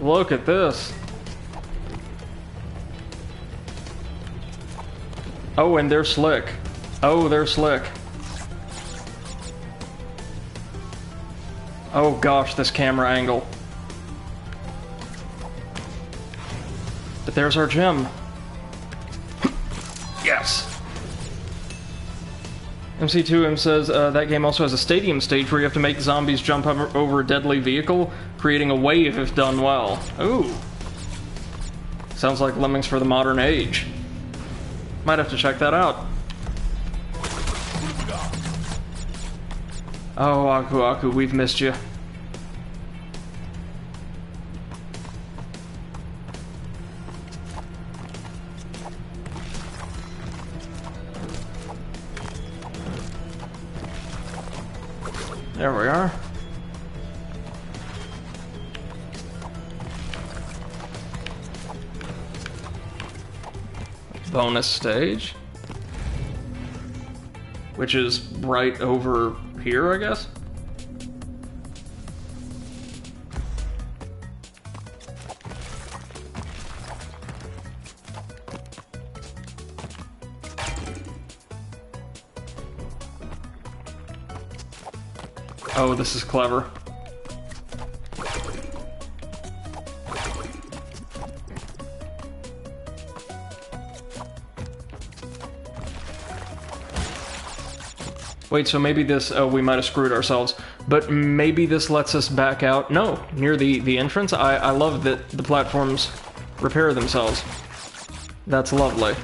Look at this. Oh, and they're slick. Oh, they're slick. Oh gosh, this camera angle. But there's our gem. Yes! MC2M says, that game also has a stadium stage where you have to make zombies jump over a deadly vehicle, creating a wave if done well. Ooh. Sounds like Lemmings for the modern age. Might have to check that out. Oh, Aku Aku, we've missed you. There we are. Bonus stage. Which is right over here, I guess? Oh, this is clever. Wait, so maybe this... Oh, we might have screwed ourselves. But maybe this lets us back out... No, near the entrance. I love that the platforms repair themselves. That's lovely.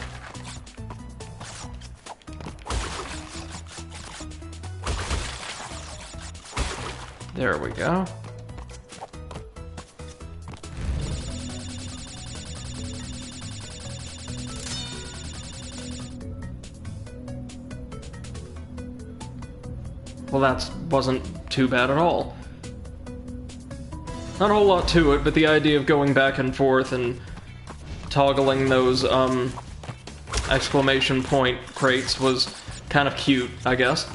There we go. Well, that wasn't too bad at all. Not a whole lot to it, but the idea of going back and forth and toggling those, exclamation point crates was kind of cute, I guess.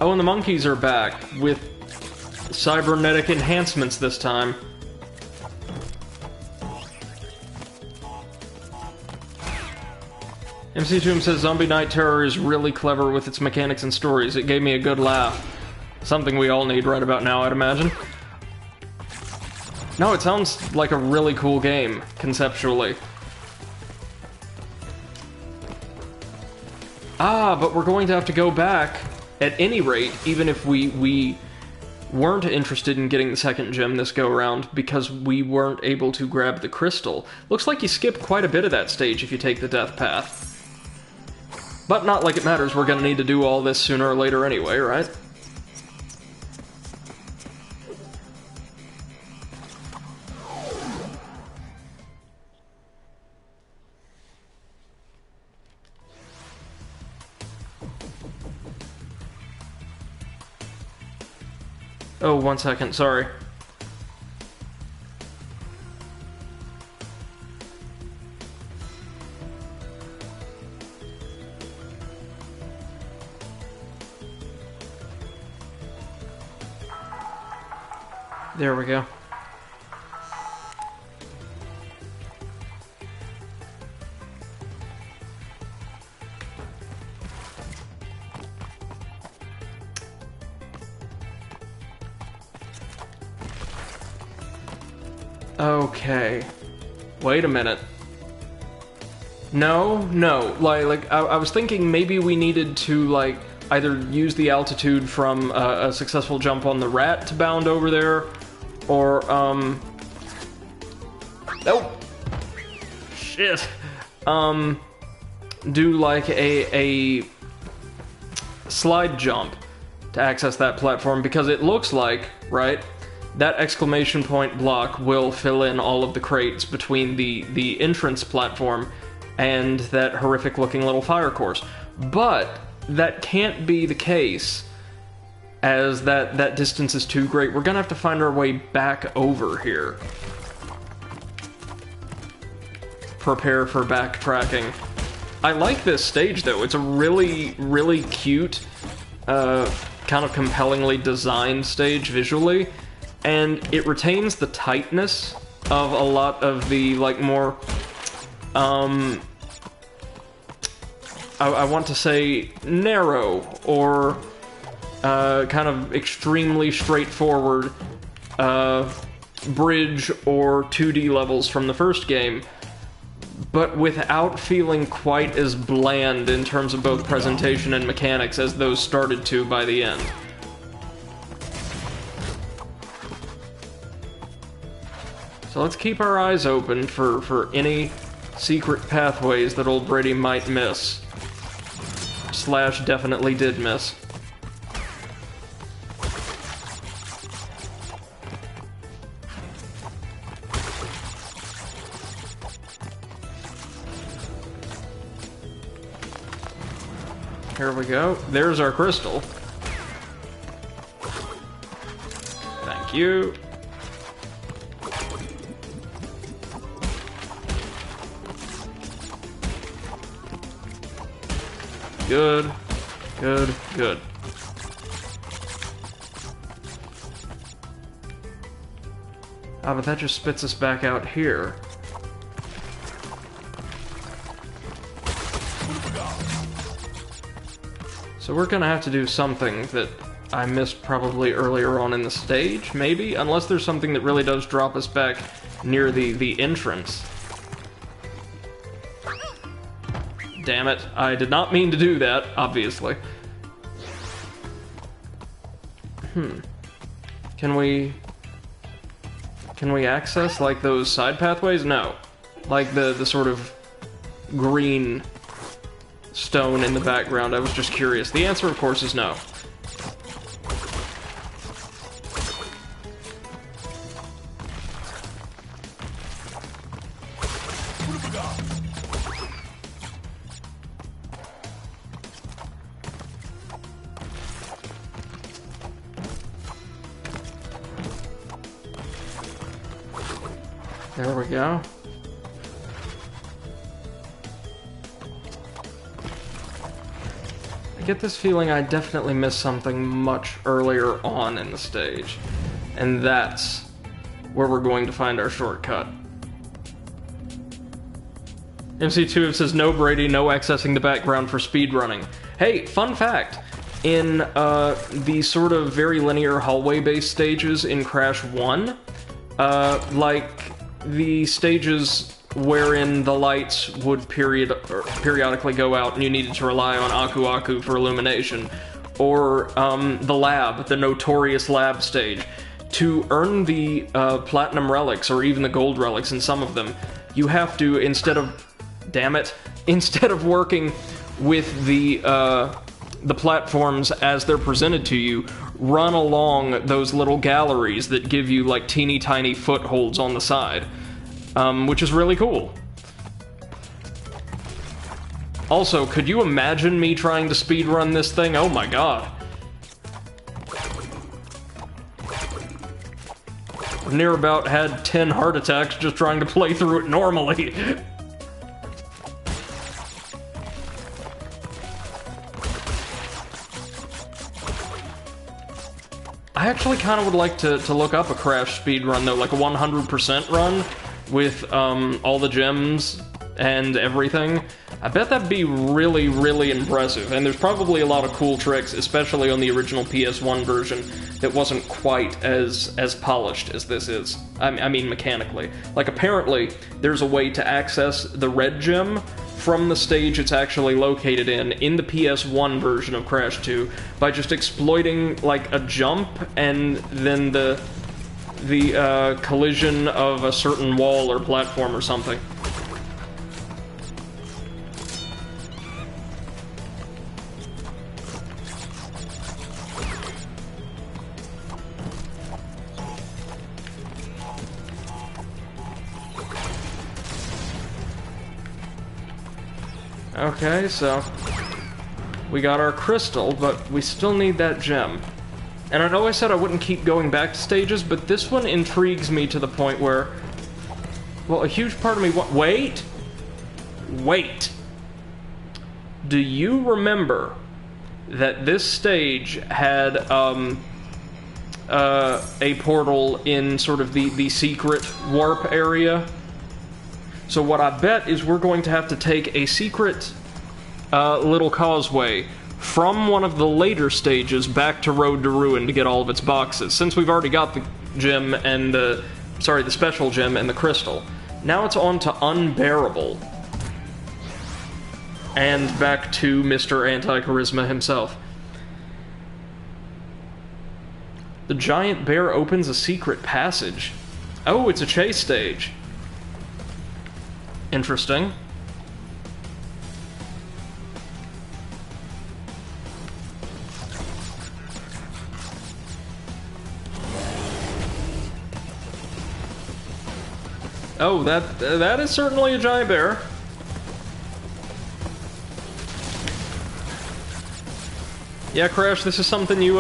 Oh, and the monkeys are back, with cybernetic enhancements this time. MC2M says, Zombie Night Terror is really clever with its mechanics and stories. It gave me a good laugh. Something we all need right about now, I'd imagine. No, it sounds like a really cool game, conceptually. Ah, but we're going to have to go back, at any rate, even if we weren't interested in getting the second gem this go-around, because we weren't able to grab the crystal. Looks like you skip quite a bit of that stage if you take the death path. But not like it matters, we're gonna need to do all this sooner or later anyway, right? Oh, 1 second, sorry. There we go. Okay. Wait a minute. No. Like I was thinking maybe we needed to, like, either use the altitude from a successful jump on the rat to bound over there, or, oh! Shit! Do, like, a slide jump to access that platform, because it looks like, right, that exclamation point block will fill in all of the crates between the entrance platform and that horrific-looking little fire course. But that can't be the case, as that distance is too great. We're gonna have to find our way back over here. prepare for backtracking. I like this stage, though. It's a really, really cute, kind of compellingly designed stage visually, and it retains the tightness of a lot of the, like, more, I want to say narrow, or, kind of extremely straightforward, bridge or 2D levels from the first game, but without feeling quite as bland in terms of both presentation and mechanics as those started to by the end. So let's keep our eyes open for any secret pathways that old Brady might miss. Slash definitely did miss. Here we go. There's our crystal. Thank you. Good. Good. Good. Ah, but that just spits us back out here. So we're gonna have to do something that I missed probably earlier on in the stage, maybe? Unless there's something that really does drop us back near the entrance. Damn it, I did not mean to do that, obviously. Can we access, like, those side pathways? No. Like the sort of green stone in the background. I was just curious. The answer, of course, is no. There we go. I get this feeling I definitely missed something much earlier on in the stage. And that's where we're going to find our shortcut. MC2 says, no Brady, no accessing the background for speedrunning. Hey, fun fact. In the sort of very linear hallway-based stages in Crash 1, like the stages wherein the lights would periodically go out and you needed to rely on Aku Aku for illumination, or the lab, the notorious lab stage. To earn the platinum relics, or even the gold relics in some of them, you have to, instead of working with the platforms as they're presented to you, run along those little galleries that give you, like, teeny tiny footholds on the side. Which is really cool. Also, could you imagine me trying to speedrun this thing? Oh my god. I've near about had 10 heart attacks just trying to play through it normally. I actually kind of would like to look up a Crash speedrun, though, like a 100% run with all the gems and everything. I bet that'd be really, really impressive, and there's probably a lot of cool tricks, especially on the original PS1 version, that wasn't quite as polished as this is. I mean, mechanically. Like, apparently, there's a way to access the red gem from the stage it's actually located in the PS1 version of Crash 2 by just exploiting, like, a jump and then the collision of a certain wall or platform or something. Okay, so we got our crystal, but we still need that gem. And I know I said I wouldn't keep going back to stages, but this one intrigues me to the point where, well, a huge part of me wait? Wait. Do you remember that this stage had a portal in sort of the secret warp area? So what I bet is we're going to have to take a secret little causeway from one of the later stages back to Road to Ruin to get all of its boxes. Since we've already got the gem and the special gem and the crystal. Now it's on to Unbearable. And back to Mr. Anti-Charisma himself. The giant bear opens a secret passage. Oh, it's a chase stage. Interesting. Oh, that is certainly a giant bear. Yeah, Crash, this is something you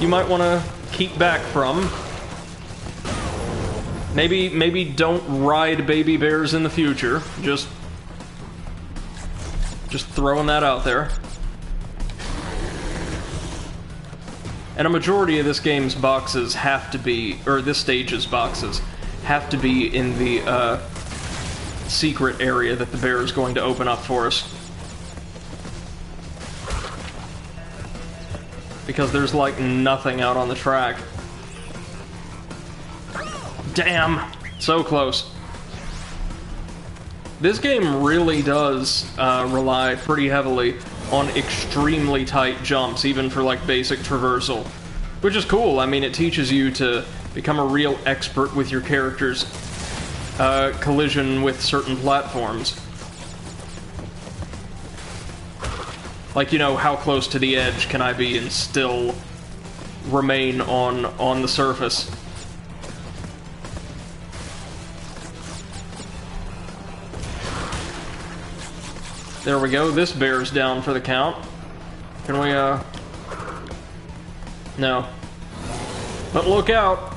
might want to keep back from. Maybe don't ride baby bears in the future. Just throwing that out there. And a majority of this game's boxes have to be, or this stage's boxes, have to be in the secret area that the bear is going to open up for us. Because there's like nothing out on the track. Damn! So close. This game really does rely pretty heavily on extremely tight jumps, even for like basic traversal. Which is cool. I mean, it teaches you to become a real expert with your character's collision with certain platforms. Like, you know, how close to the edge can I be and still remain on the surface? There we go, this bear's down for the count. Can we, no. But look out!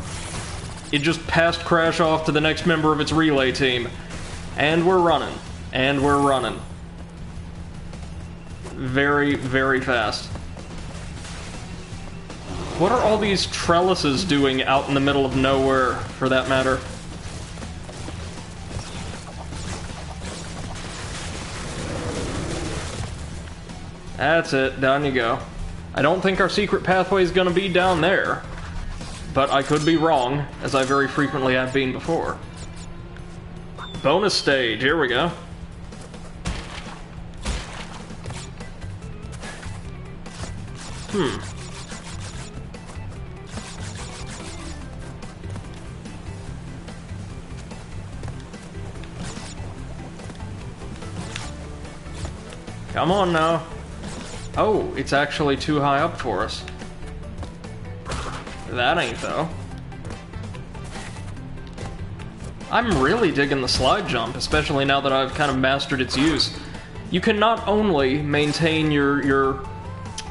It just passed Crash off to the next member of its relay team. And we're running. And we're running. Very, very fast. What are all these trellises doing out in the middle of nowhere, for that matter? That's it, down you go. I don't think our secret pathway is gonna be down there. But I could be wrong, as I very frequently have been before. Bonus stage, here we go. Come on now. Oh, it's actually too high up for us. That ain't though. I'm really digging the slide jump, especially now that I've kind of mastered its use. You can not only maintain your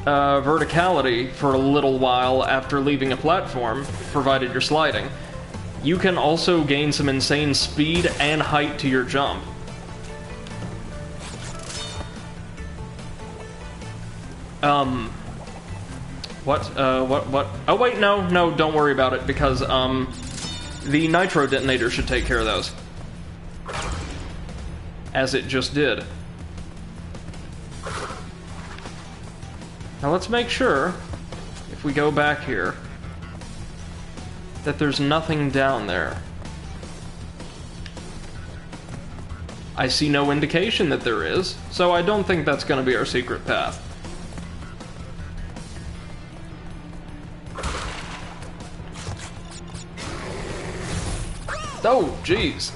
verticality for a little while after leaving a platform, provided you're sliding, you can also gain some insane speed and height to your jump. What? Oh wait, no, don't worry about it, because, the nitro detonator should take care of those. As it just did. Now let's make sure, if we go back here, that there's nothing down there. I see no indication that there is, so I don't think that's going to be our secret path. Oh, jeez.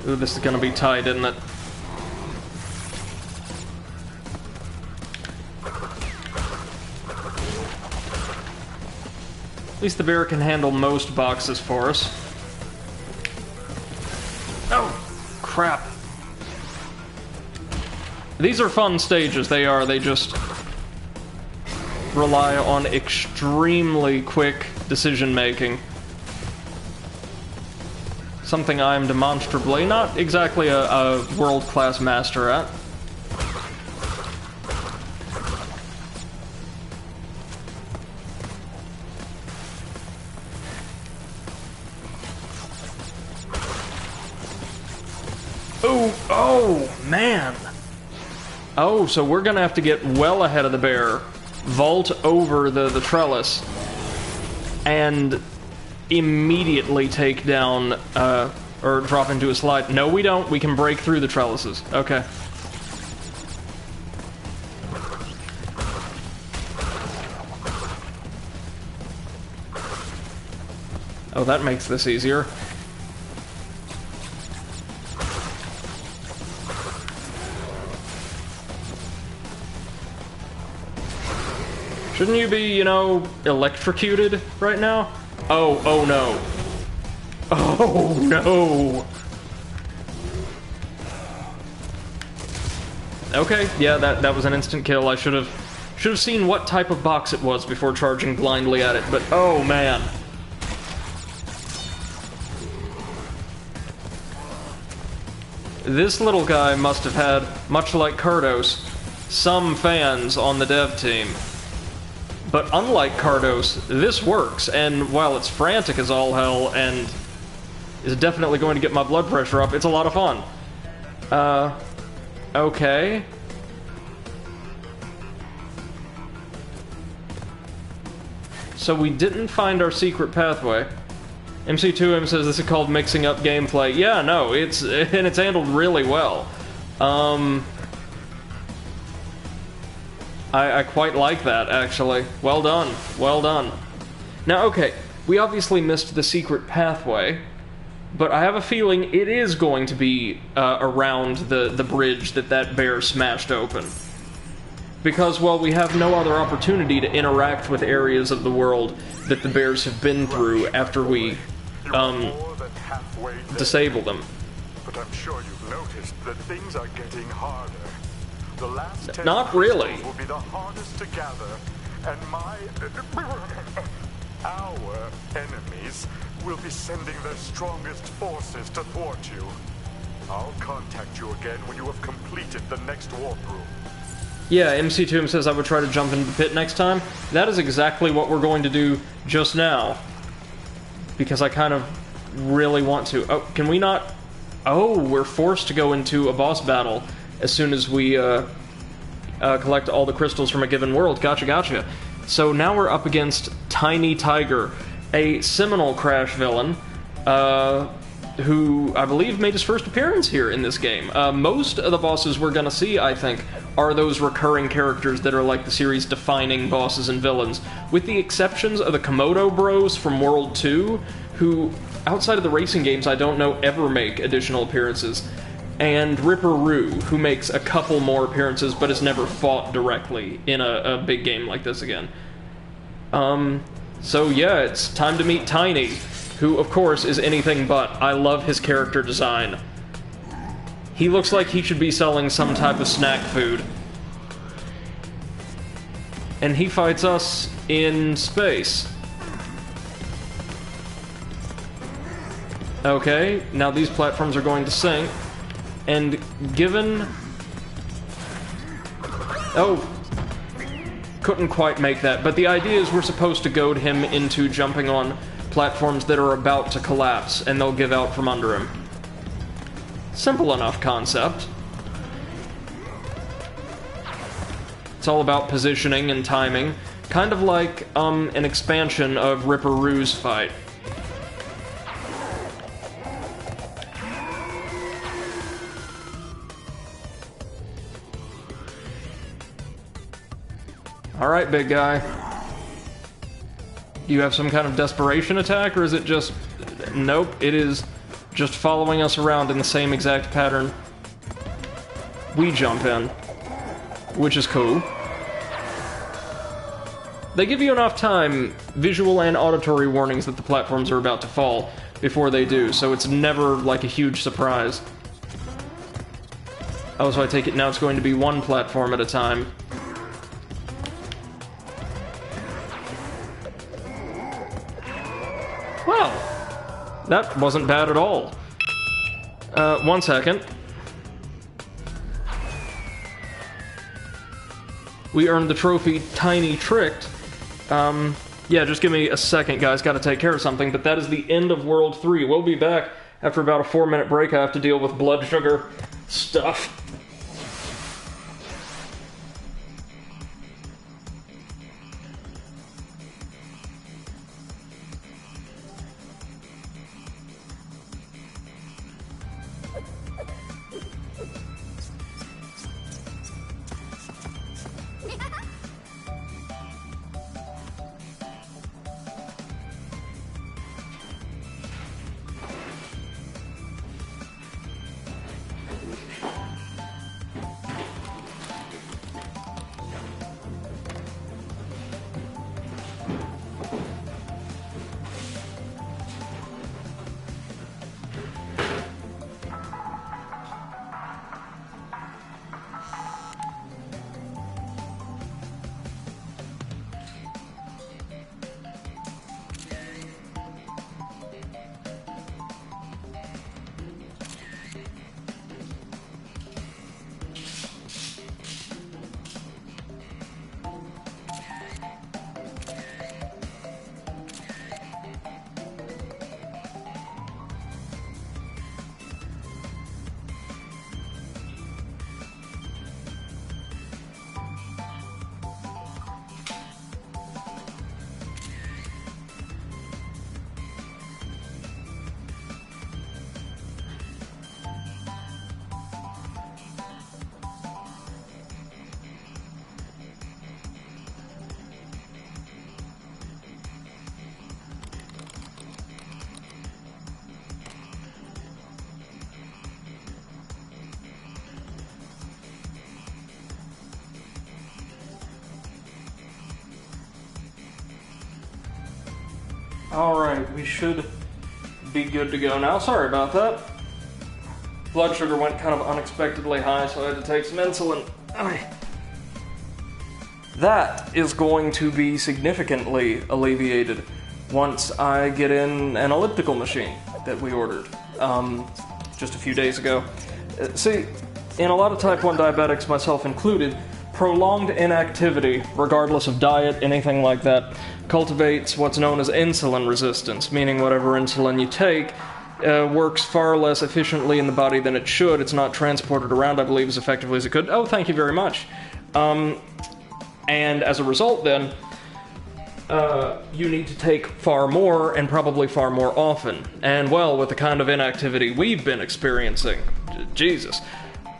Ooh, this is gonna be tight, isn't it? At least the bear can handle most boxes for us. Oh, crap. These are fun stages, they are, they just rely on extremely quick decision-making. Something I am demonstrably not exactly a world-class master at. Oh, man. Oh, so we're gonna have to get well ahead of the bear, vault over the trellis, and immediately take down, or drop into a slide. No, we don't. We can break through the trellises. Okay. Oh, that makes this easier. Shouldn't you be, you know, electrocuted right now? Oh no. Oh no! Okay, yeah, that was an instant kill. I should have seen what type of box it was before charging blindly at it, but oh man. This little guy must have had, much like Kardos, some fans on the dev team. But unlike Kardos, this works, and while it's frantic as all hell and is definitely going to get my blood pressure up, it's a lot of fun. Okay. So we didn't find our secret pathway. MC2M says this is called mixing up gameplay. Yeah, no, it's handled really well. I quite like that, actually. Well done. Well done. Now, okay, we obviously missed the secret pathway, but I have a feeling it is going to be around the bridge that bear smashed open. Because, well, we have no other opportunity to interact with areas of the world that the bears have been through after we, disable them. But I'm sure you've noticed that things are getting harder. The last 10 Not really. will be the hardest to gather, and our enemies will be sending their strongest forces to thwart you. I'll contact you again when you have completed the next warp room. Yeah, MC2M says I would try to jump into the pit next time. That is exactly what we're going to do just now. Because I kind of really want to. Oh, can we not? Oh, we're forced to go into a boss battle as soon as we collect all the crystals from a given world. Gotcha, gotcha. So now we're up against Tiny Tiger, a seminal Crash villain, who I believe made his first appearance here in this game. Most of the bosses we're gonna see, I think, are those recurring characters that are like the series' defining bosses and villains, with the exceptions of the Komodo Bros from World 2, who, outside of the racing games, I don't know ever make additional appearances, and Ripper Roo, who makes a couple more appearances but has never fought directly in a big game like this again. So yeah, it's time to meet Tiny, who, of course, is anything but. I love his character design. He looks like he should be selling some type of snack food. And he fights us in space. Okay, now these platforms are going to sink. And given... Oh, couldn't quite make that. But the idea is we're supposed to goad him into jumping on platforms that are about to collapse, and they'll give out from under him. Simple enough concept. It's all about positioning and timing, kind of like an expansion of Ripper Roo's fight. Alright, big guy. Do you have some kind of desperation attack, or is it just... Nope, it is just following us around in the same exact pattern we jump in, which is cool. They give you enough time, visual and auditory warnings that the platforms are about to fall before they do, so it's never like a huge surprise. Oh, so I take it now it's going to be one platform at a time. that wasn't bad at all. 1 second. We earned the trophy Tiny Tricked. Yeah, just give me a second, guys. Gotta take care of something, but that is the end of World 3. We'll be back after about a 4-minute break. I have to deal with blood sugar stuff. Alright, we should be good to go now. Sorry about that. Blood sugar went kind of unexpectedly high, so I had to take some insulin. That is going to be significantly alleviated once I get in an elliptical machine that we ordered just a few days ago. See, in a lot of type 1 diabetics, myself included, prolonged inactivity, regardless of diet, anything like that, cultivates what's known as insulin resistance, meaning whatever insulin you take works far less efficiently in the body than it should. It's not transported around, I believe, as effectively as it could. Oh, thank you very much. And as a result, then, you need to take far more, and probably far more often. And, well, with the kind of inactivity we've been experiencing, Jesus,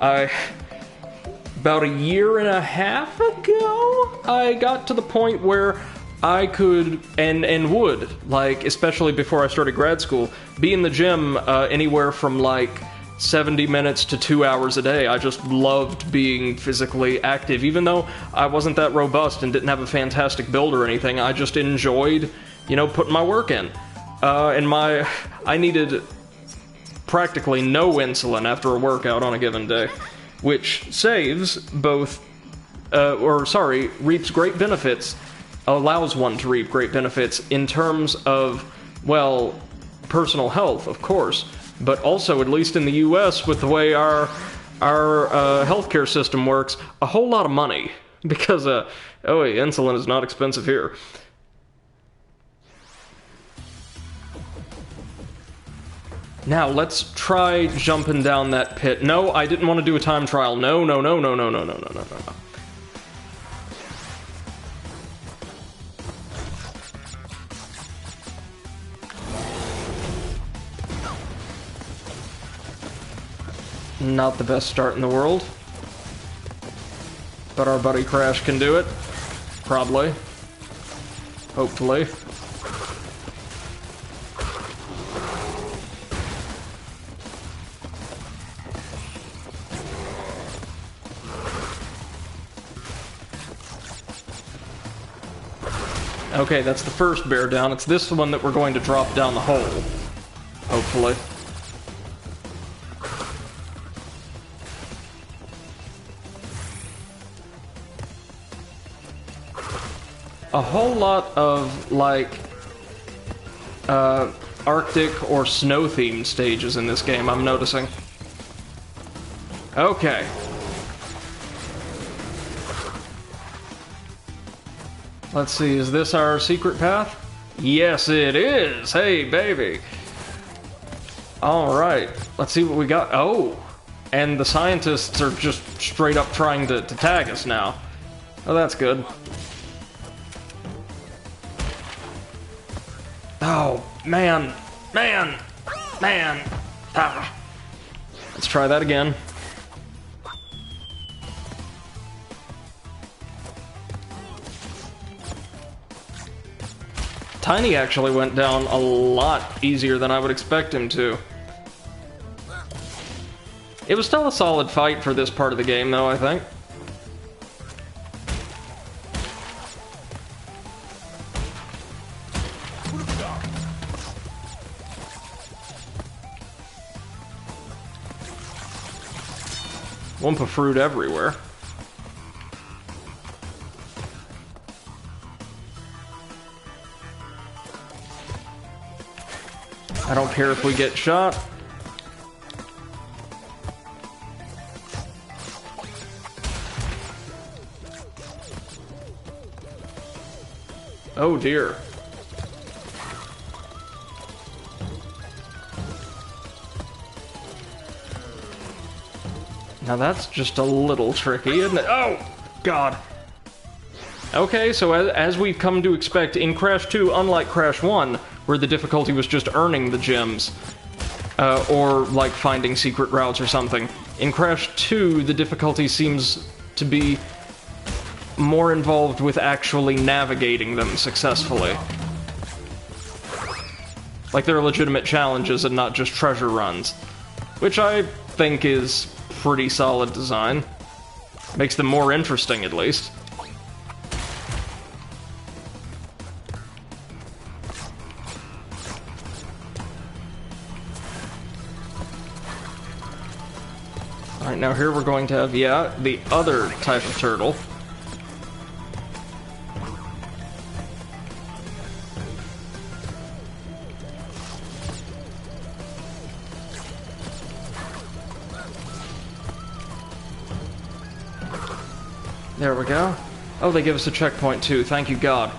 about a year and a half ago, I got to the point where I could, and would, like, especially before I started grad school, be in the gym anywhere from, like, 70 minutes to 2 hours a day. I just loved being physically active. Even though I wasn't that robust and didn't have a fantastic build or anything, I just enjoyed, you know, putting my work in. I needed practically no insulin after a workout on a given day, which saves both, reaps great benefits, allows one to reap great benefits in terms of, well, personal health, of course, but also, at least in the US, with the way our healthcare system works, a whole lot of money, because, insulin is not expensive here. Now, let's try jumping down that pit. No, I didn't want to do a time trial. No. Not the best start in the world. But our buddy Crash can do it. Probably. Hopefully. Okay, that's the first bear down. It's this one that we're going to drop down the hole. Hopefully. A whole lot of, like, Arctic or snow-themed stages in this game, I'm noticing. Okay. Let's see, is this our secret path? Yes, it is! Hey, baby! Alright, let's see what we got. Oh! And the scientists are just straight up trying to tag us now. Oh, that's good. Oh, man! Man! Man! Ah. Let's try that again. Tiny actually went down a lot easier than I would expect him to. It was still a solid fight for this part of the game, though, I think. Wumpa fruit everywhere. I don't care if we get shot. Oh dear. Now that's just a little tricky, isn't it? Oh, God. Okay, so as we've come to expect, in Crash 2, unlike Crash 1, where the difficulty was just earning the gems, or, like, finding secret routes or something, in Crash 2, the difficulty seems to be more involved with actually navigating them successfully. Like, they're legitimate challenges and not just treasure runs, which I think is pretty solid design. Makes them more interesting, at least. Alright, now here we're going to have, yeah, the other type of turtle. There we go. Oh, they give us a checkpoint too, thank you God.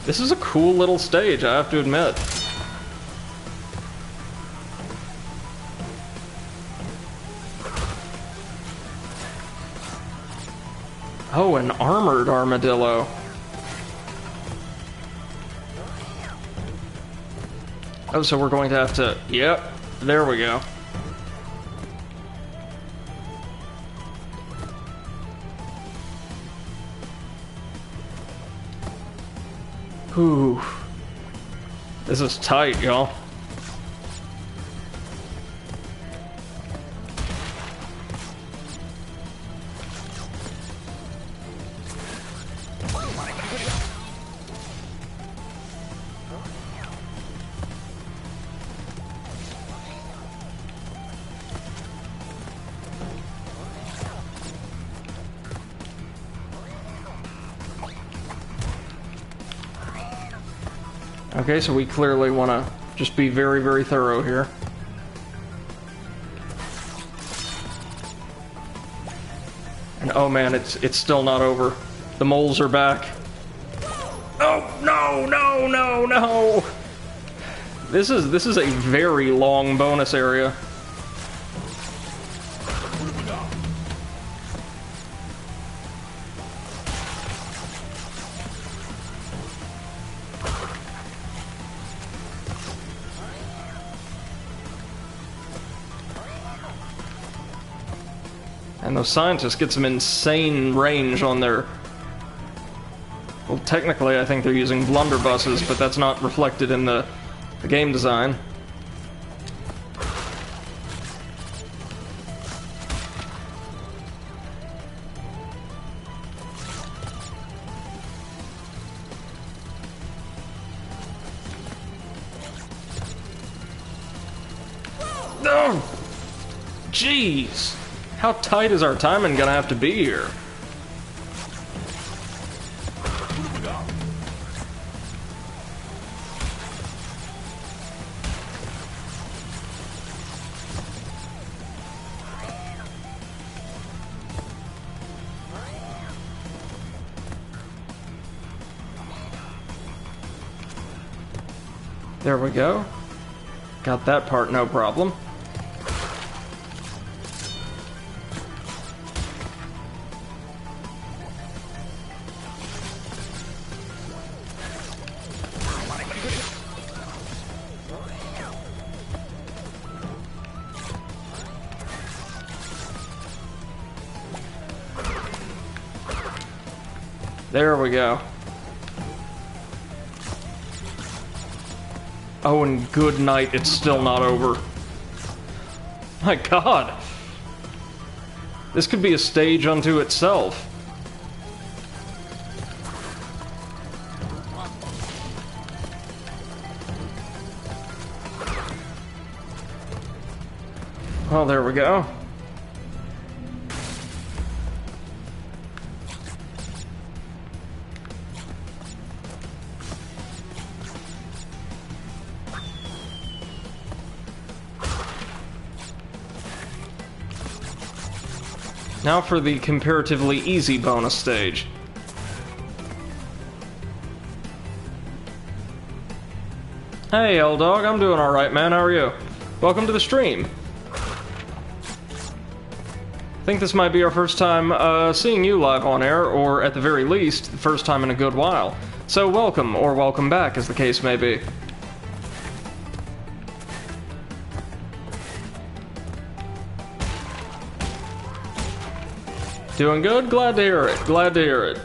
This is a cool little stage, I have to admit. Oh, an armored armadillo. Oh, so we're going to have to... Yep, there we go. Whew. This is tight, y'all. Okay, so we clearly want to just be very, very thorough here. And oh man, it's still not over. The moles are back. Oh no, no, no, no! This is a very long bonus area. And those scientists get some insane range on their... Well, technically I think they're using blunderbusses, but that's not reflected in the game design. No! Jeez! How tight is our timing gonna have to be here? There we go. Got that part, no problem. There we go. Oh, and good night, it's still not over. My god! This could be a stage unto itself. Well, there we go. Now for the comparatively easy bonus stage. Hey, L-Dog, I'm doing alright, man. How are you? Welcome to the stream. I think this might be our first time seeing you live on air, or at the very least, the first time in a good while. So welcome, or welcome back, as the case may be. Doing good? Glad to hear it. Glad to hear it.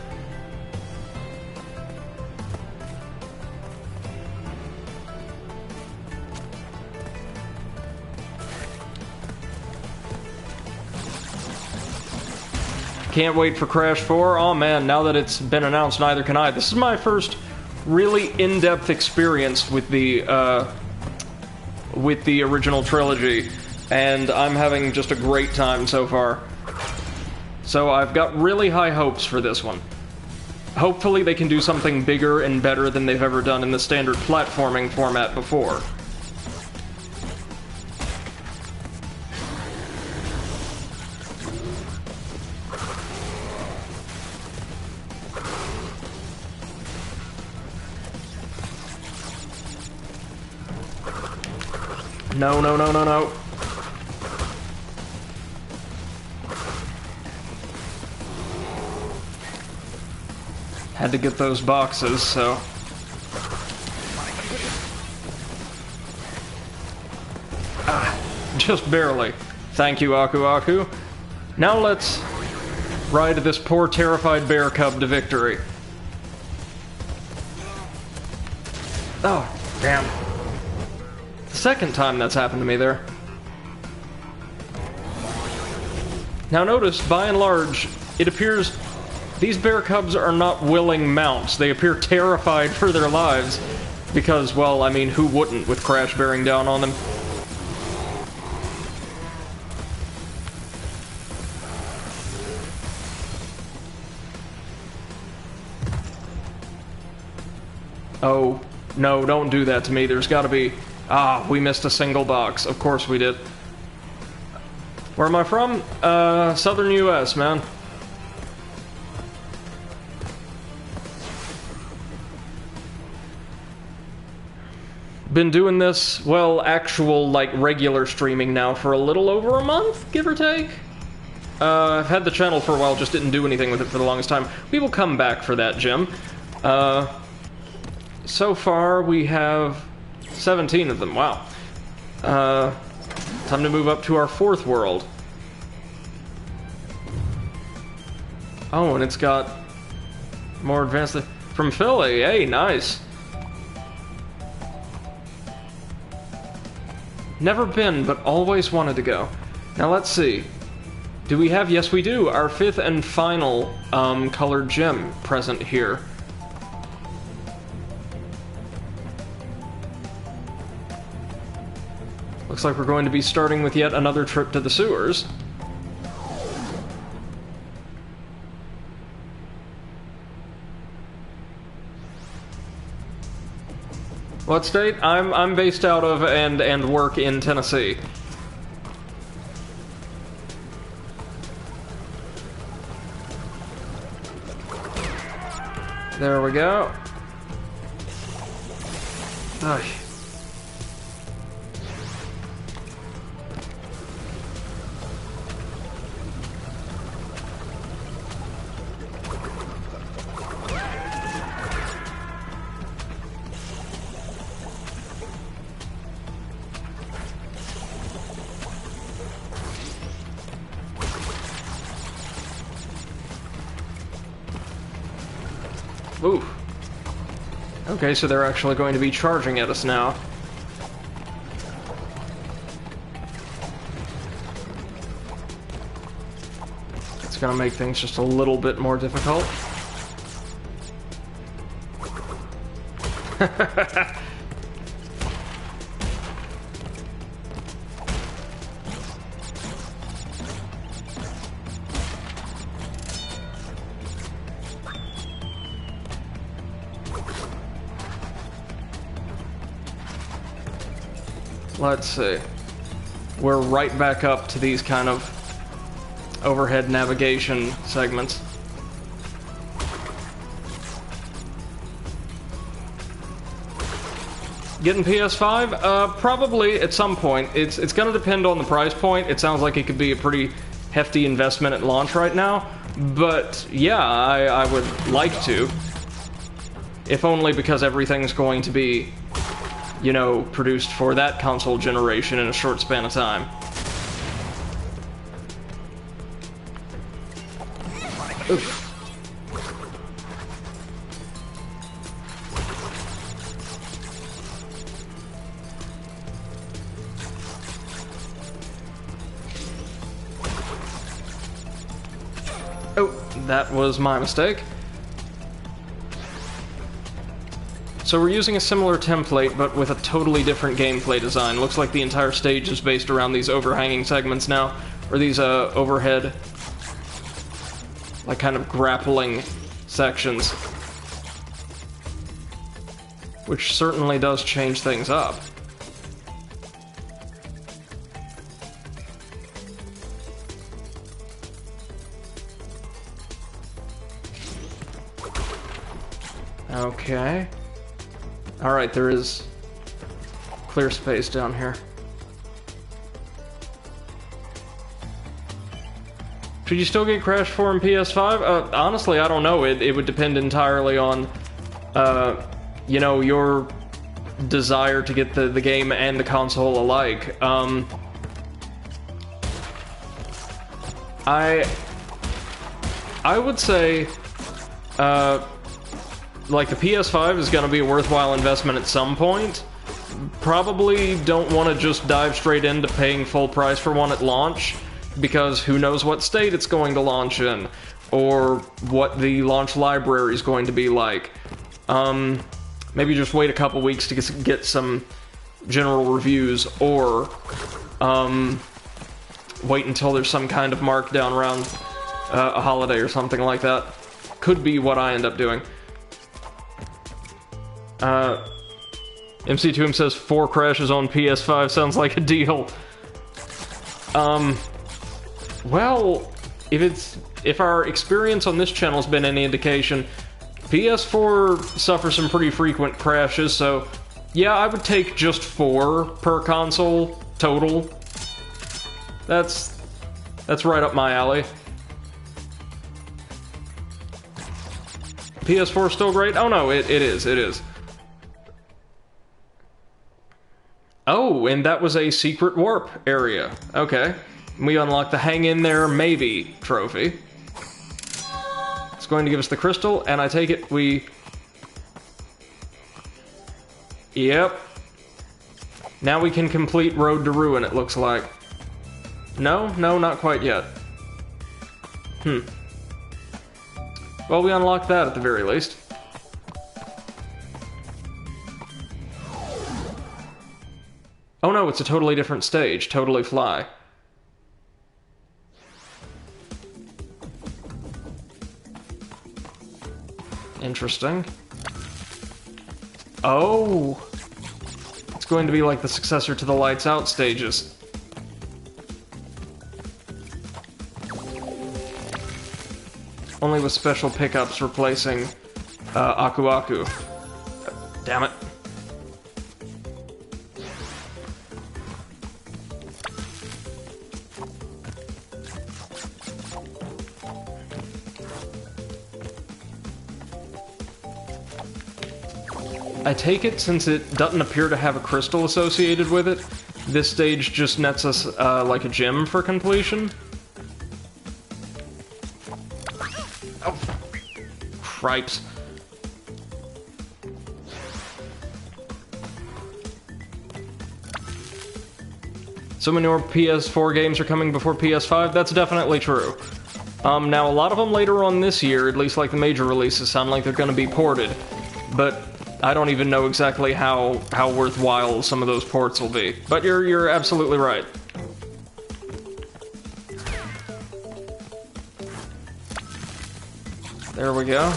Can't wait for Crash 4. Oh man, now that it's been announced, neither can I. This is my first really in-depth experience with the original trilogy, and I'm having just a great time so far. So I've got really high hopes for this one. Hopefully they can do something bigger and better than they've ever done in the standard platforming format before. No, no, no, no, no. Had to get those boxes, so... just barely. Thank you, Aku Aku. Now let's ride this poor terrified bear cub to victory. Oh, damn. The second time that's happened to me there. Now notice, by and large, it appears these bear cubs are not willing mounts. They appear terrified for their lives because, well, I mean, who wouldn't with Crash bearing down on them? Oh, no, don't do that to me. There's gotta be... Ah, we missed a single box. Of course we did. Where am I from? Southern US, man. Been doing this, well, actual, like, regular streaming now for a little over a month, give or take. I've had the channel for a while, just didn't do anything with it for the longest time. We will come back for that, Jim. So far, we have 17 of them, wow. Time to move up to our 4th world. Oh, and it's got more advanced... From Philly, hey, nice. Never been, but always wanted to go. Now let's see. Do we have... Yes, we do. Our 5th and final colored gem present here. Looks like we're going to be starting with yet another trip to the sewers. What state? I'm based out of and work in Tennessee. There we go. Ugh. Ooh. Okay, so they're actually going to be charging at us now. It's gonna make things just a little bit more difficult. Let's see. We're right back up to these kind of overhead navigation segments. Getting PS5? Probably at some point. It's gonna depend on the price point. It sounds like it could be a pretty hefty investment at launch right now. But yeah, I would like to. If only because everything's going to be, you know, produced for that console generation in a short span of time. Oof. Oh, that was my mistake. So we're using a similar template, but with a totally different gameplay design. Looks like the entire stage is based around these overhanging segments now, or these overhead, like kind of grappling sections. Which certainly does change things up. Okay. Alright, there is clear space down here. Should you still get Crash 4 and PS5? Honestly, I don't know. It would depend entirely on, you know, your desire to get the game and the console alike. I would say, like, the PS5 is going to be a worthwhile investment at some point. Probably don't want to just dive straight into paying full price for one at launch, because who knows what state it's going to launch in, or what the launch library is going to be like. Maybe just wait a couple weeks to get some general reviews, or wait until there's some kind of markdown around a holiday or something like that. Could be what I end up doing. MC2M says 4 crashes on PS5 sounds like a deal. Well, if our experience on this channel has been any indication, PS4 suffers some pretty frequent crashes, so yeah, I would take just 4 per console total. That's right up my alley. PS4 still great? Oh no, it is. Oh, and that was a secret warp area. Okay. We unlocked the Hang In There Maybe trophy. It's going to give us the crystal, and I take it we... Yep. Now we can complete Road to Ruin, it looks like. No, not quite yet. Well, we unlocked that at the very least. Oh no, it's a totally different stage. Totally Fly. Interesting. Oh! It's going to be like the successor to the Lights Out stages. Only with special pickups replacing Aku Aku. Damn it. I take it, since it doesn't appear to have a crystal associated with it, this stage just nets us, like a gem for completion? Oh, cripes. so many more PS4 games are coming before PS5. That's definitely true. Now, a lot of them later on this year, at least like the major releases, sound like they're going to be ported. But I don't even know exactly how worthwhile some of those ports will be. But you're absolutely right. There we go.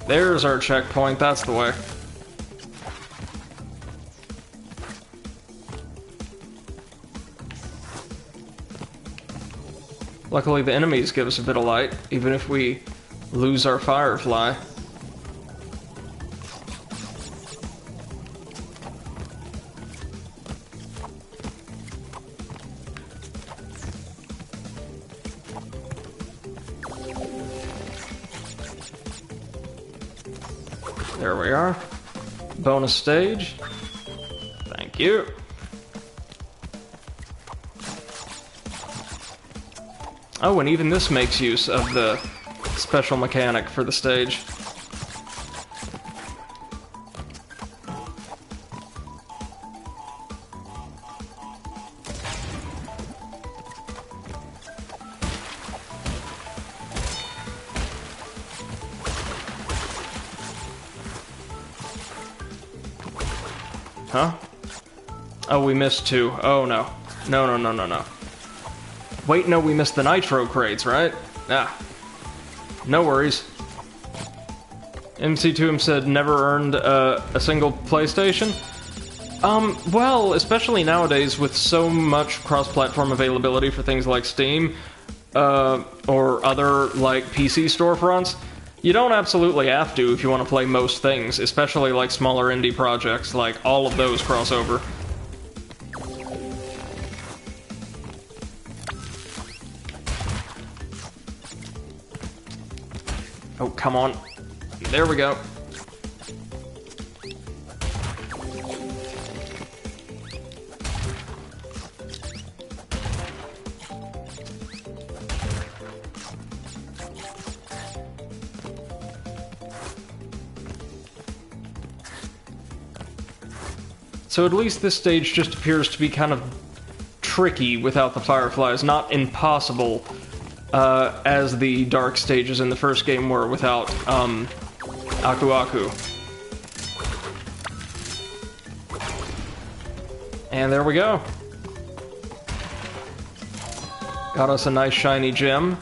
There's our checkpoint, that's the way. Luckily the enemies give us a bit of light, even if we lose our firefly. There we are. Bonus stage. Thank you. Oh, and even this makes use of the special mechanic for the stage. Huh? Oh, we missed two. Oh, no. No. Wait, no, we missed the nitro crates, right? Ah. No worries. MC2M said never earned a single PlayStation? Well, especially nowadays with so much cross-platform availability for things like Steam, or other, like, PC storefronts, you don't absolutely have to if you want to play most things, especially like smaller indie projects, like all of those crossover. Oh, come on. There we go. So at least this stage just appears to be kind of tricky without the fireflies, not impossible, as the dark stages in the first game were without, Aku Aku. And there we go. Got us a nice shiny gem.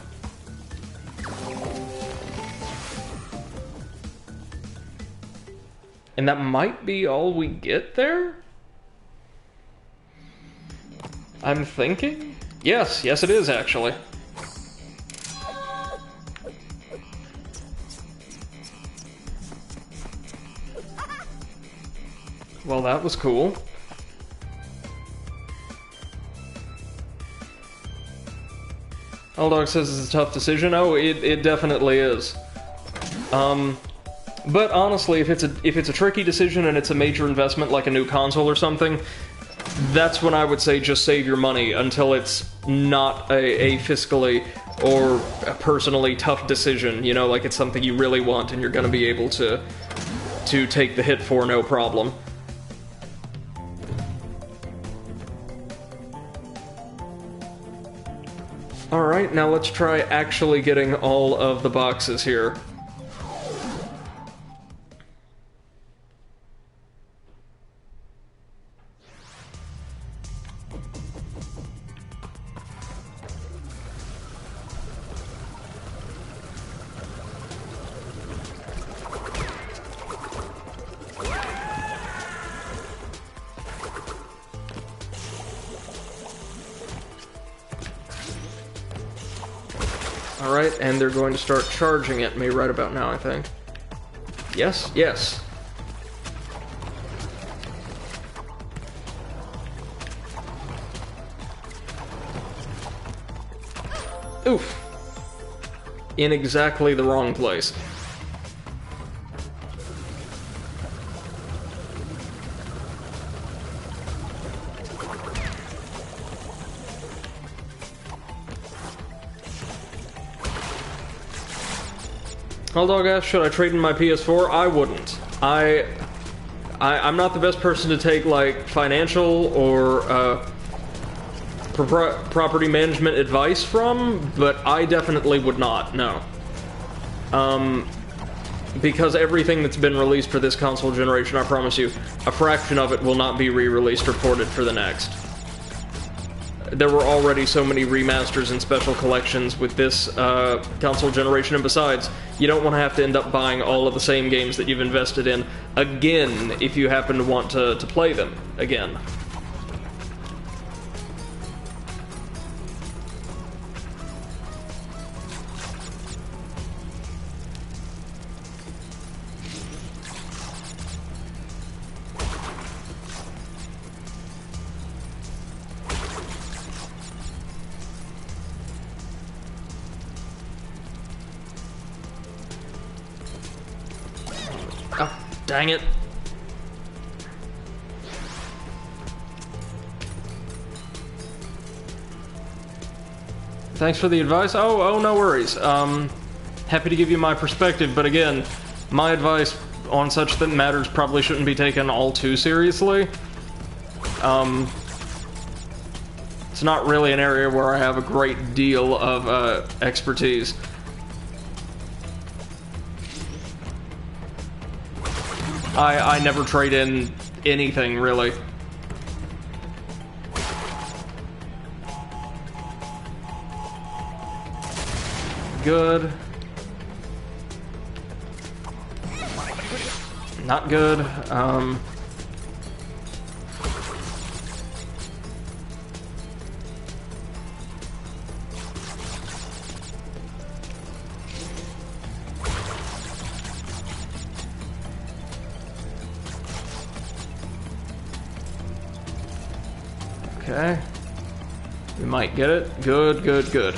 And that might be all we get there? I'm thinking? Yes, it is actually. Well, that was cool. Dog says it's a tough decision. Oh, it definitely is. But honestly, if it's a tricky decision and it's a major investment like a new console or something, that's when I would say just save your money until it's not a fiscally or a personally tough decision, you know, like it's something you really want and you're going to be able to take the hit for no problem. Alright, now let's try actually getting all of the boxes here. Alright, and they're going to start charging at me right about now, I think. Yes? Yes. Oof. In exactly the wrong place. Helldog asks, should I trade in my PS4? I wouldn't. I'm not the best person to take, like, financial or, property management advice from, but I definitely would not, no. Because everything that's been released for this console generation, I promise you, a fraction of it will not be re-released or ported for the next. There were already so many remasters and special collections with this console generation, and besides, you don't want to have to end up buying all of the same games that you've invested in again if you happen to want to play them again. Dang it. Thanks for the advice. Oh, no worries. Happy to give you my perspective, but again, my advice on such matters probably shouldn't be taken all too seriously. It's not really an area where I have a great deal of expertise. I never trade in anything, really. Good. Not good. Okay. We might get it. Good, good, good.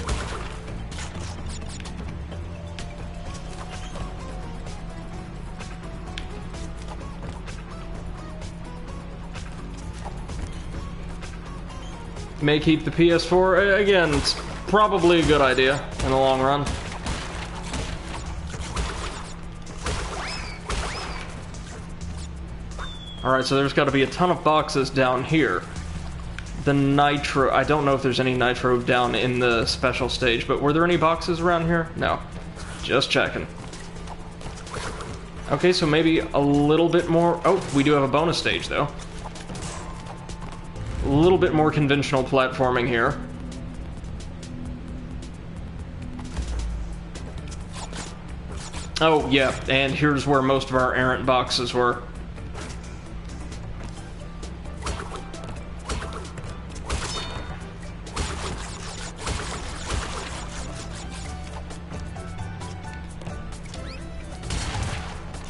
May keep the PS4. Again, it's probably a good idea in the long run. Alright, so there's got to be a ton of boxes down here. The nitro... I don't know if there's any nitro down in the special stage, but were there any boxes around here? No. Just checking. Okay, so maybe a little bit more... Oh, we do have a bonus stage, though. A little bit more conventional platforming here. Oh, yeah, and here's where most of our errant boxes were.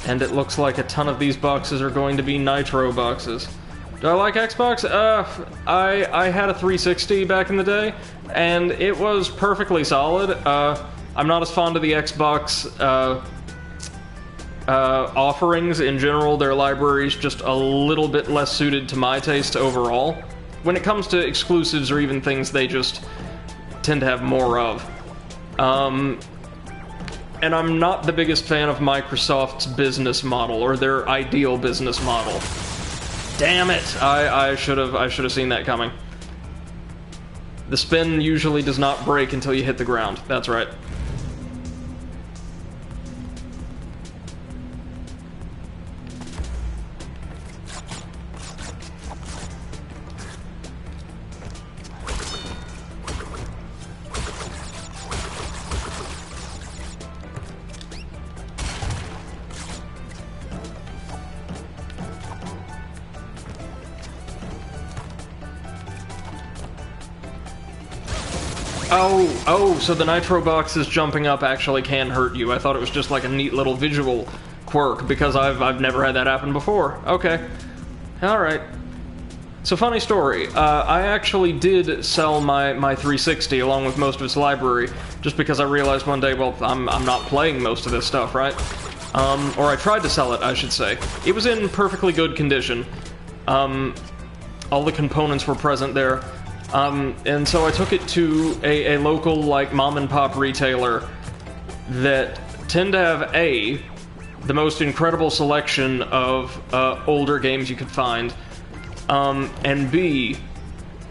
And it looks like a ton of these boxes are going to be Nitro boxes. Do I like Xbox? I had a 360 back in the day, and it was perfectly solid. I'm not as fond of the Xbox offerings in general. Their library's just a little bit less suited to my taste overall. When it comes to exclusives or even things they just tend to have more of. And I'm not the biggest fan of Microsoft's business model, or their ideal business model. Damn it! I should have seen that coming. The spin usually does not break until you hit the ground. That's right. Oh, so the Nitro boxes jumping up actually can hurt you. I thought it was just like a neat little visual quirk, because I've never had that happen before. Okay. Alright. So, funny story. I actually did sell my 360 along with most of its library, just because I realized one day, well, I'm not playing most of this stuff, right? Or I tried to sell it, I should say. It was in perfectly good condition. All the components were present there. And so I took it to a local, like, mom-and-pop retailer that tend to have A, the most incredible selection of older games you could find, and B,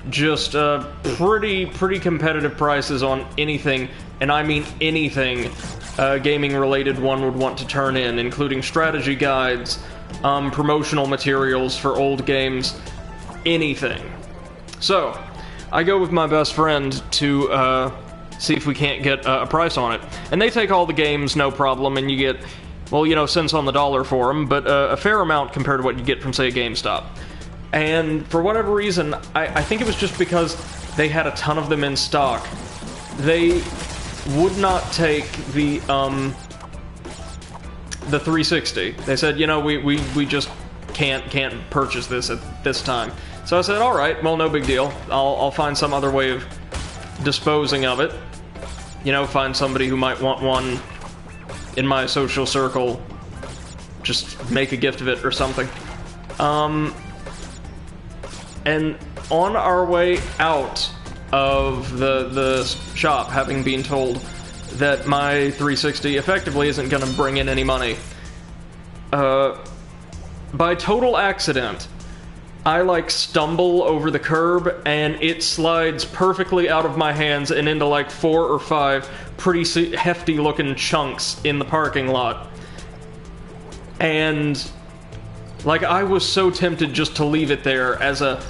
just pretty competitive prices on anything, and I mean anything gaming related one would want to turn in, including strategy guides, promotional materials for old games, anything. So, I go with my best friend to see if we can't get a price on it. And they take all the games, no problem, and you get, well, you know, cents on the dollar for them, but a fair amount compared to what you get from, say, a GameStop. And for whatever reason, I think it was just because they had a ton of them in stock. They would not take the 360. They said, you know, we just can't purchase this at this time. So I said, all right, well, no big deal. I'll find some other way of disposing of it. You know, find somebody who might want one in my social circle. Just make a gift of it or something. And on our way out of the shop, having been told that my 360 effectively isn't going to bring in any money, by total accident, I, like, stumble over the curb, and it slides perfectly out of my hands and into, like, 4 or 5 pretty hefty-looking chunks in the parking lot. And, like, I was so tempted just to leave it there as a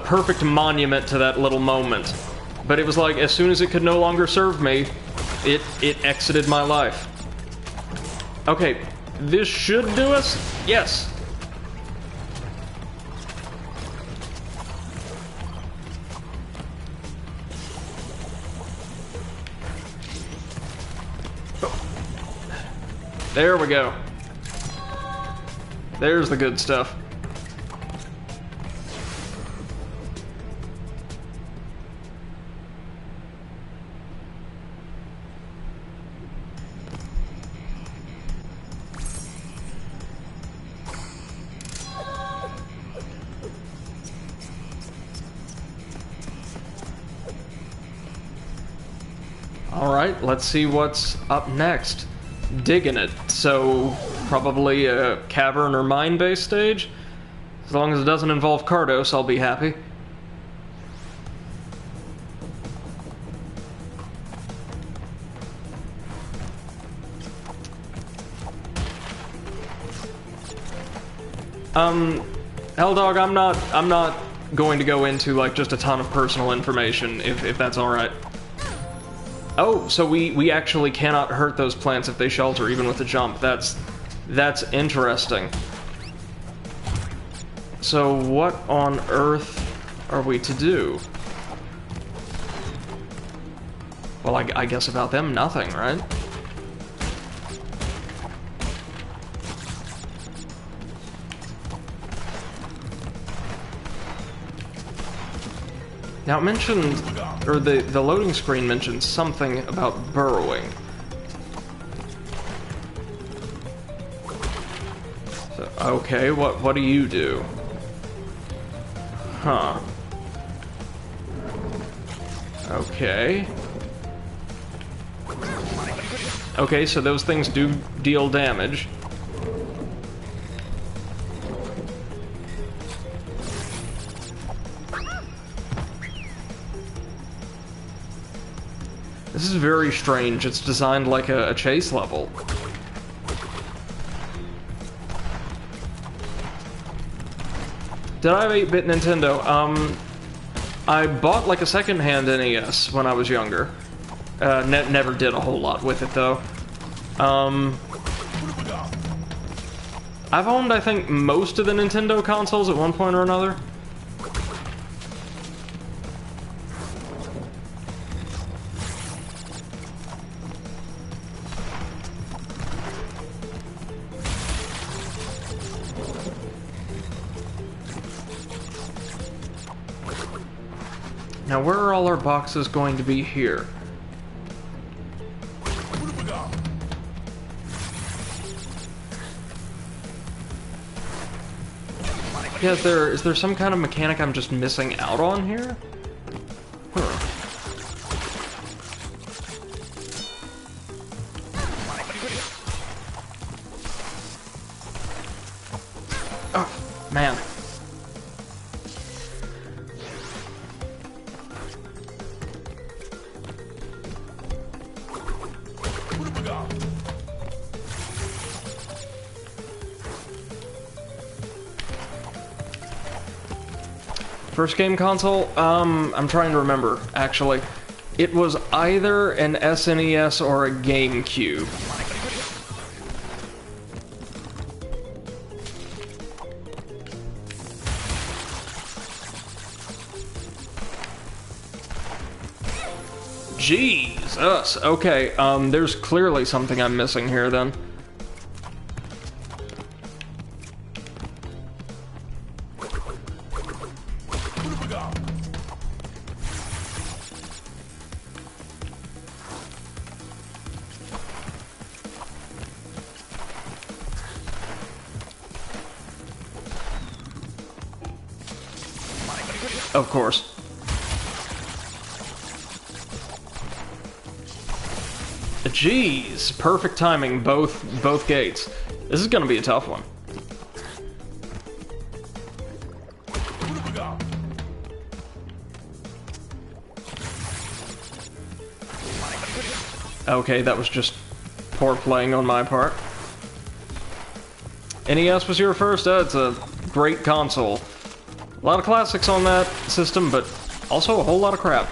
perfect monument to that little moment. But it was like, as soon as it could no longer serve me, it exited my life. Okay, this should do us? Yes. There we go. There's the good stuff. Alright, let's see what's up next. Digging it. So, probably a cavern or mine-based stage? As long as it doesn't involve Cardos, I'll be happy. Helldog, I'm not going to go into, like, just a ton of personal information, if that's alright. Oh, so we actually cannot hurt those plants if they shelter, even with a jump. That's interesting. So what on earth are we to do? Well, I guess about them, nothing, right? Now it mentioned, or the loading screen mentioned something about burrowing. So, okay, what do you do? Huh. Okay. Okay, so those things do deal damage. This is very strange. It's designed like a chase level. Did I have 8-bit Nintendo? I bought like a second-hand NES when I was younger. Never did a whole lot with it though. I've owned, I think, most of the Nintendo consoles at one point or another. Now, where are all our boxes going to be here? Yeah, is there some kind of mechanic I'm just missing out on here? Huh. first game console? I'm trying to remember, actually. It was either an SNES or a GameCube. Jesus, okay, there's clearly something I'm missing here, then. Of course. Jeez, perfect timing, both gates. This is gonna be a tough one. Okay, that was just poor playing on my part. NES was your first? It's a great console. A lot of classics on that system, but also a whole lot of crap.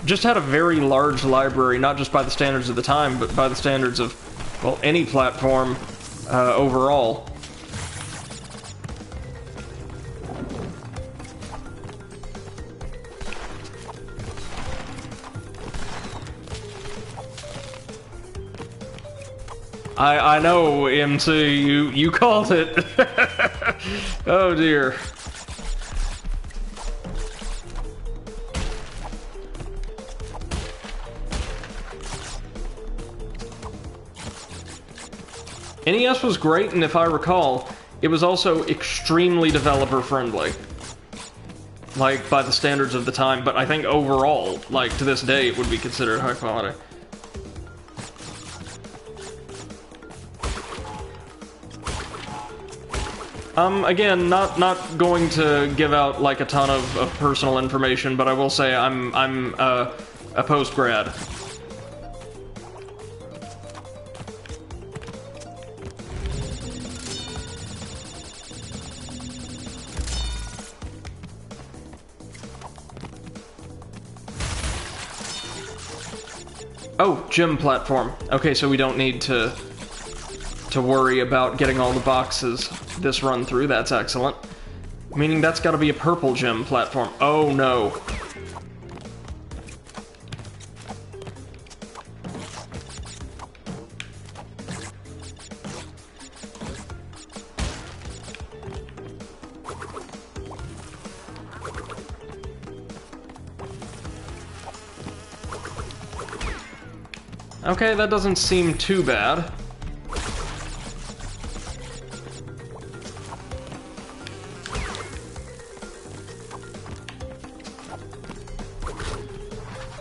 Just had a very large library, not just by the standards of the time, but by the standards of, well, any platform overall. I know, MC, you called it. Oh dear. NES was great, and if I recall, it was also extremely developer-friendly. Like, by the standards of the time, but I think overall, like, to this day, it would be considered high quality. Again, not going to give out, like, a ton of personal information, but I will say I'm a post-grad. Oh, gym platform. Okay, so we don't need to worry about getting all the boxes this run through. That's excellent. Meaning that's gotta be a purple gym platform. Oh no. Okay, that doesn't seem too bad.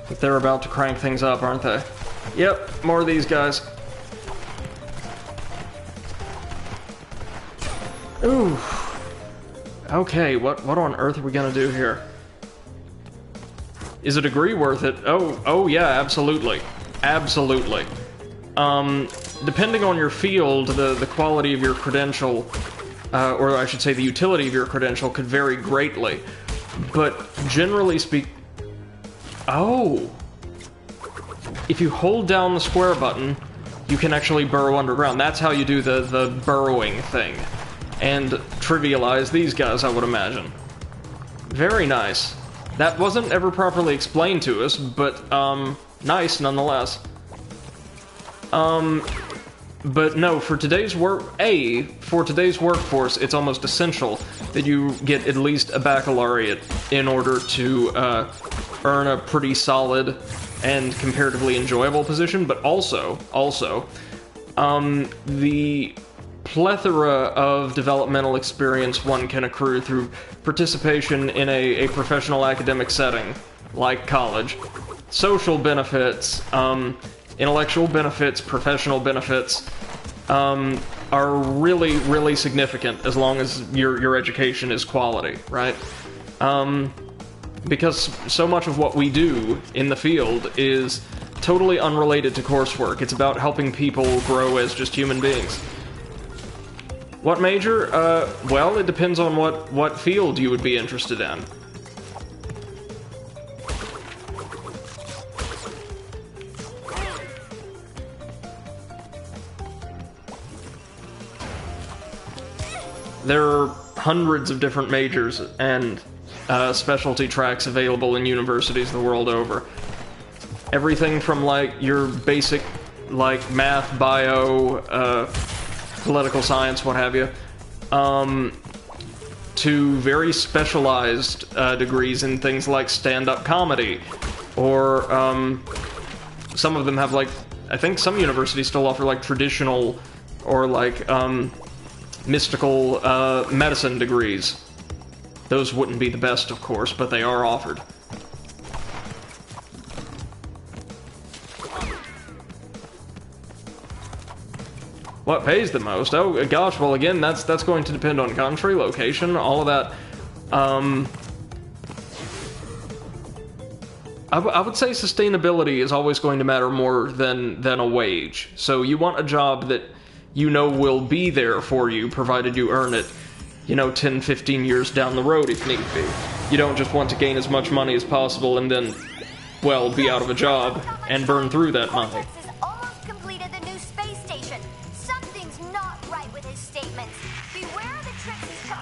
But they're about to crank things up, aren't they? Yep, more of these guys. Ooh. Okay, what on earth are we gonna do here? Is a degree worth it? Oh yeah, absolutely. Absolutely. Depending on your field, the quality of your credential, or I should say the utility of your credential, could vary greatly. But generally speaking... Oh! If you hold down the square button, you can actually burrow underground. That's how you do the burrowing thing. And trivialize these guys, I would imagine. Very nice. That wasn't ever properly explained to us, but, nice nonetheless. But no, for today's workforce, it's almost essential that you get at least a baccalaureate in order to, earn a pretty solid and comparatively enjoyable position, but also, the plethora of developmental experience one can accrue through participation in a professional academic setting, like college. Social benefits, intellectual benefits, professional benefits, are really, really significant as long as your education is quality, right? Because so much of what we do in the field is totally unrelated to coursework. It's about helping people grow as just human beings. What major? Well, it depends on what field you would be interested in. There are hundreds of different majors and specialty tracks available in universities the world over. Everything from, like, your basic, like, math, bio, political science, what have you, to very specialized degrees in things like stand-up comedy, or some of them have, like, I think some universities still offer, like, traditional or, like, mystical medicine degrees. Those wouldn't be the best, of course, but they are offered. What pays the most? Oh gosh, well again, that's going to depend on country, location, all of that. I would say sustainability is always going to matter more than a wage. So you want a job that you know will be there for you, provided you earn it, you know, 10, 15 years down the road if need be. You don't just want to gain as much money as possible and then, well, be out of a job and burn through that money. Cortex has almost completed the new space station. Something's not right with his statements. Beware the tricks he's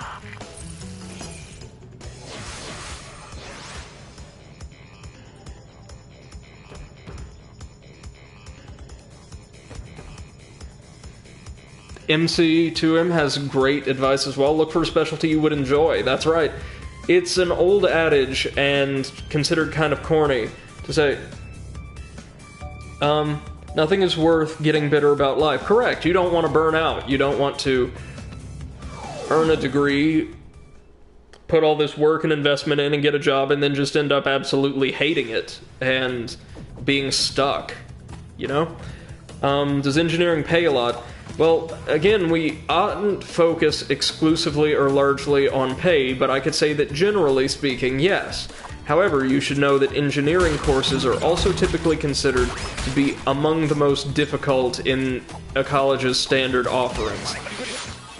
MC to him has great advice as well. Look for a specialty you would enjoy. That's right. It's an old adage and considered kind of corny to say, nothing is worth getting bitter about life. Correct. You don't want to burn out. You don't want to earn a degree, put all this work and investment in and get a job and then just end up absolutely hating it and being stuck, you know? Does engineering pay a lot? Well, again, we oughtn't focus exclusively or largely on pay, but I could say that generally speaking, yes. However, you should know that engineering courses are also typically considered to be among the most difficult in a college's standard offerings.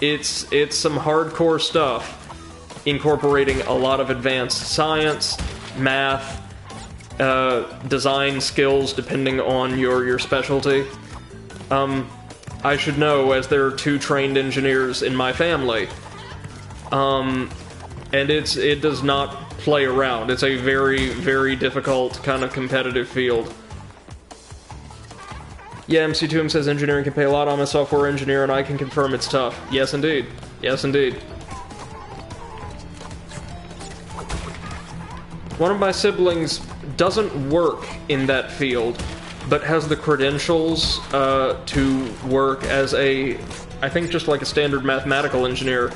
It's some hardcore stuff, incorporating a lot of advanced science, math, design skills depending on your specialty. I should know, as there are 2 trained engineers in my family. And it does not play around. It's a very, very difficult kind of competitive field. Yeah, MC2M says engineering can pay a lot. I'm a software engineer and I can confirm it's tough. Yes, indeed. Yes, indeed. One of my siblings doesn't work in that field, but has the credentials to work as a, I think just like a standard mathematical engineer.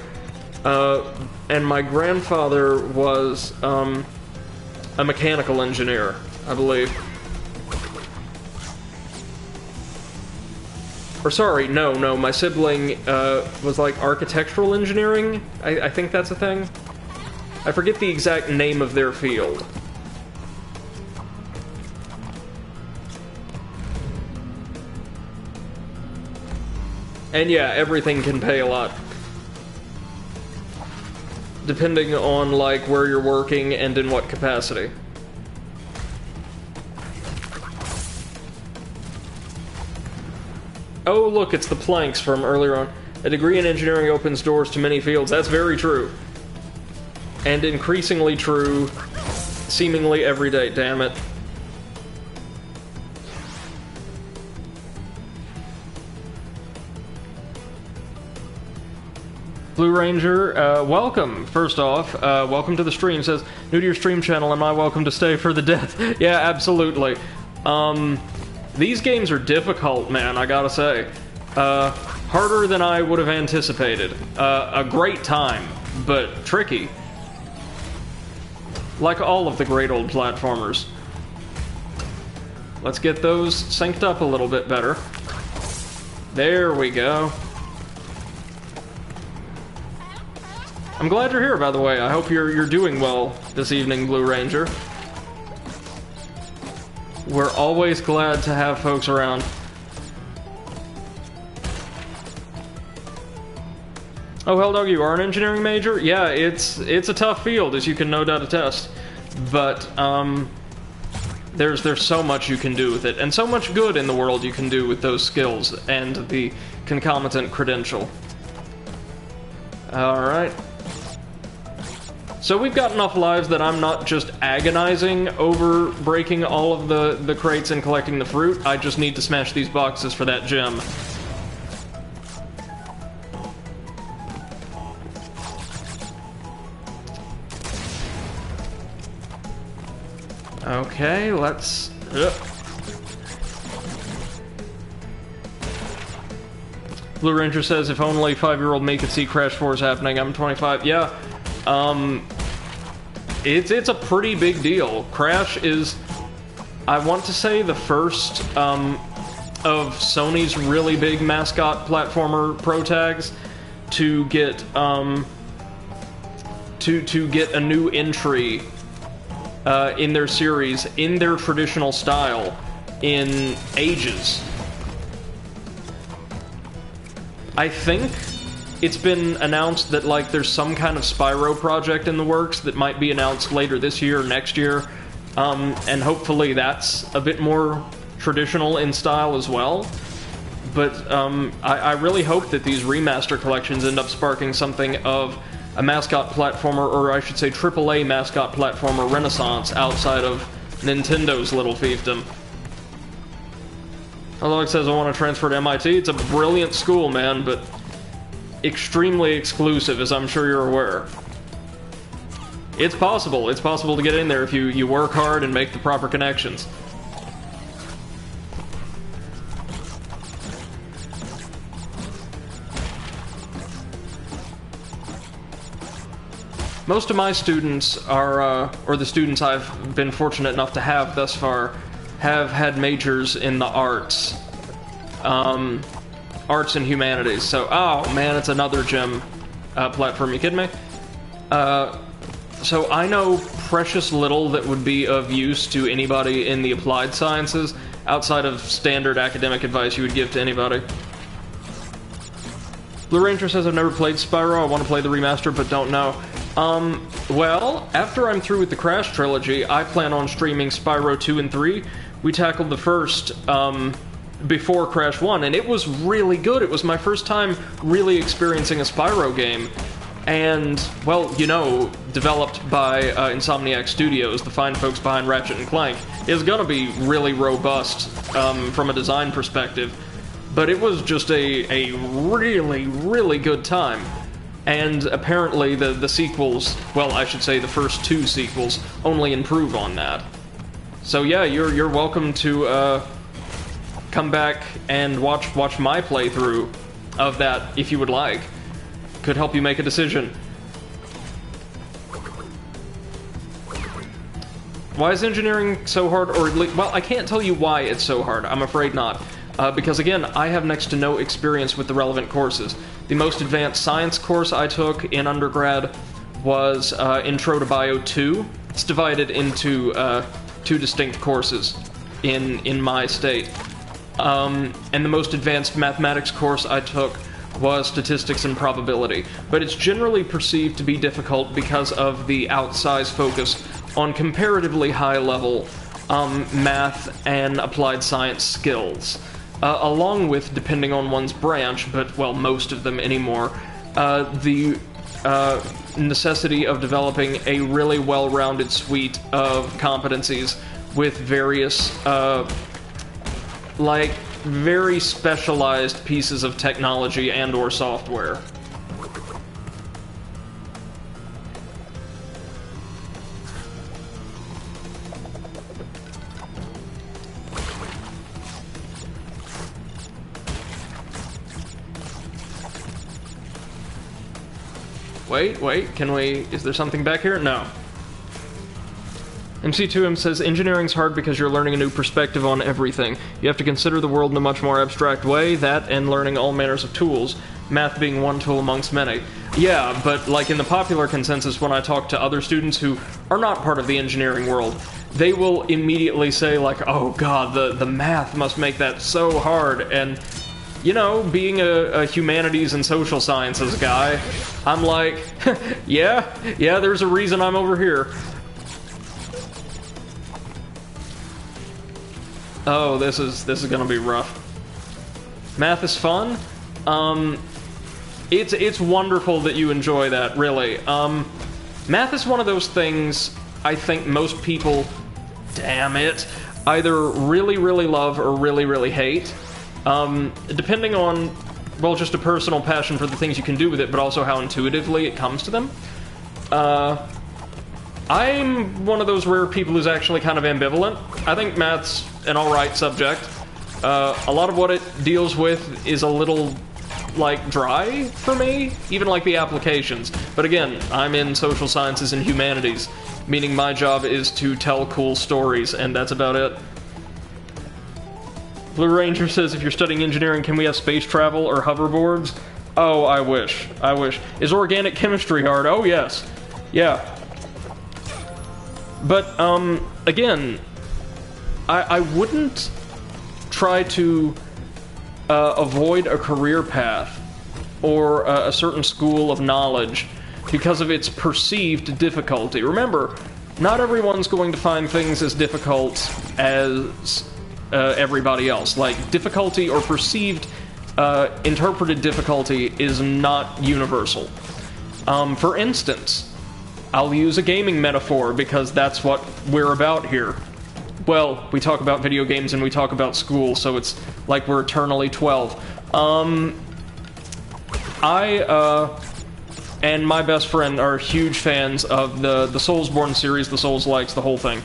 And my grandfather was a mechanical engineer, I believe. Or sorry, no, my sibling was like architectural engineering? I think that's a thing. I forget the exact name of their field. And yeah, everything can pay a lot. Depending on, like, where you're working and in what capacity. Oh, look, it's the planks from earlier on. A degree in engineering opens doors to many fields. That's very true. And increasingly true, seemingly every day, damn it. Blue Ranger, welcome, first off. Welcome to the stream. Says, new to your stream channel, am I welcome to stay for the death? Yeah, absolutely. These games are difficult, man, I gotta say. Harder than I would have anticipated. A great time, but tricky. Like all of the great old platformers. Let's get those synced up a little bit better. There we go. I'm glad you're here, by the way. I hope you're doing well this evening, Blue Ranger. We're always glad to have folks around. Oh, hell dog, you are an engineering major? Yeah, it's a tough field, as you can no doubt attest. But, there's so much you can do with it, and so much good in the world you can do with those skills and the concomitant credential. Alright. So we've got enough lives that I'm not just agonizing over breaking all of the crates and collecting the fruit. I just need to smash these boxes for that gem. Okay, let's... Blue Ranger says, if only 5-year-old me could see Crash 4's happening. I'm 25. Yeah, it's a pretty big deal. Crash is, I want to say, the first of Sony's really big mascot platformer pro tags to get to get a new entry in their series in their traditional style in ages. I think it's been announced that, like, there's some kind of Spyro project in the works that might be announced later this year or next year, and hopefully that's a bit more traditional in style as well. But I really hope that these remaster collections end up sparking something of a mascot platformer, or I should say AAA mascot platformer renaissance outside of Nintendo's little fiefdom. Alex says, I want to transfer to MIT. It's a brilliant school, man, but extremely exclusive, as I'm sure you're aware. It's possible. It's possible to get in there if you work hard and make the proper connections. Most of my students are, or the students I've been fortunate enough to have thus far, have had majors in the arts. Arts and humanities. So, oh man, it's another gem platform. You kidding me? So I know precious little that would be of use to anybody in the applied sciences, outside of standard academic advice you would give to anybody. Blue Ranger says, I've never played Spyro. I want to play the remaster, but don't know. Well, after I'm through with the Crash Trilogy, I plan on streaming Spyro 2 and 3. We tackled the first, before Crash 1, and it was really good. It was my first time really experiencing a Spyro game. And, well, you know, developed by Insomniac Studios, the fine folks behind Ratchet and Clank, is gonna be really robust from a design perspective. But it was just a really, really good time. And apparently the sequels, well, I should say the first two sequels, only improve on that. So yeah, you're welcome to come back and watch my playthrough of that if you would like. Could help you make a decision. Why is engineering so hard? Or, well, I can't tell you why it's so hard. I'm afraid not. Because again, I have next to no experience with the relevant courses. The most advanced science course I took in undergrad was Intro to Bio 2. It's divided into two distinct courses in my state. And the most advanced mathematics course I took was Statistics and Probability. But it's generally perceived to be difficult because of the outsized focus on comparatively high-level math and applied science skills. Along with, depending on one's branch, but, well, most of them anymore, the necessity of developing a really well-rounded suite of competencies with various, like, very specialized pieces of technology and or software. Wait, can we... Is there something back here? No. MC2M says, engineering's hard because you're learning a new perspective on everything. You have to consider the world in a much more abstract way, that and learning all manners of tools, math being one tool amongst many. Yeah, but like in the popular consensus when I talk to other students who are not part of the engineering world, they will immediately say like, oh god, the math must make that so hard, and you know, being a humanities and social sciences guy, I'm like, yeah, there's a reason I'm over here. Oh, this is gonna be rough. Math is fun. It's wonderful that you enjoy that, really. Math is one of those things I think most people, damn it, either really, really love or really, really hate. Depending on, well, just a personal passion for the things you can do with it, but also how intuitively it comes to them. I'm one of those rare people who's actually kind of ambivalent. I think math's an alright subject. A lot of what it deals with is a little, like, dry for me, even like the applications. But again, I'm in social sciences and humanities, meaning my job is to tell cool stories, and that's about it. Blue Ranger says, if you're studying engineering, can we have space travel or hoverboards? Oh, I wish. I wish. Is organic chemistry hard? Oh, yes. Yeah. But, again, I wouldn't try to avoid a career path or a certain school of knowledge because of its perceived difficulty. Remember, not everyone's going to find things as difficult as everybody else. Like, difficulty or perceived interpreted difficulty is not universal. For instance, I'll use a gaming metaphor because that's what we're about here. Well, we talk about video games and we talk about school, so it's like we're eternally 12. I and my best friend are huge fans of the Soulsborne series, the Souls-likes, the whole thing.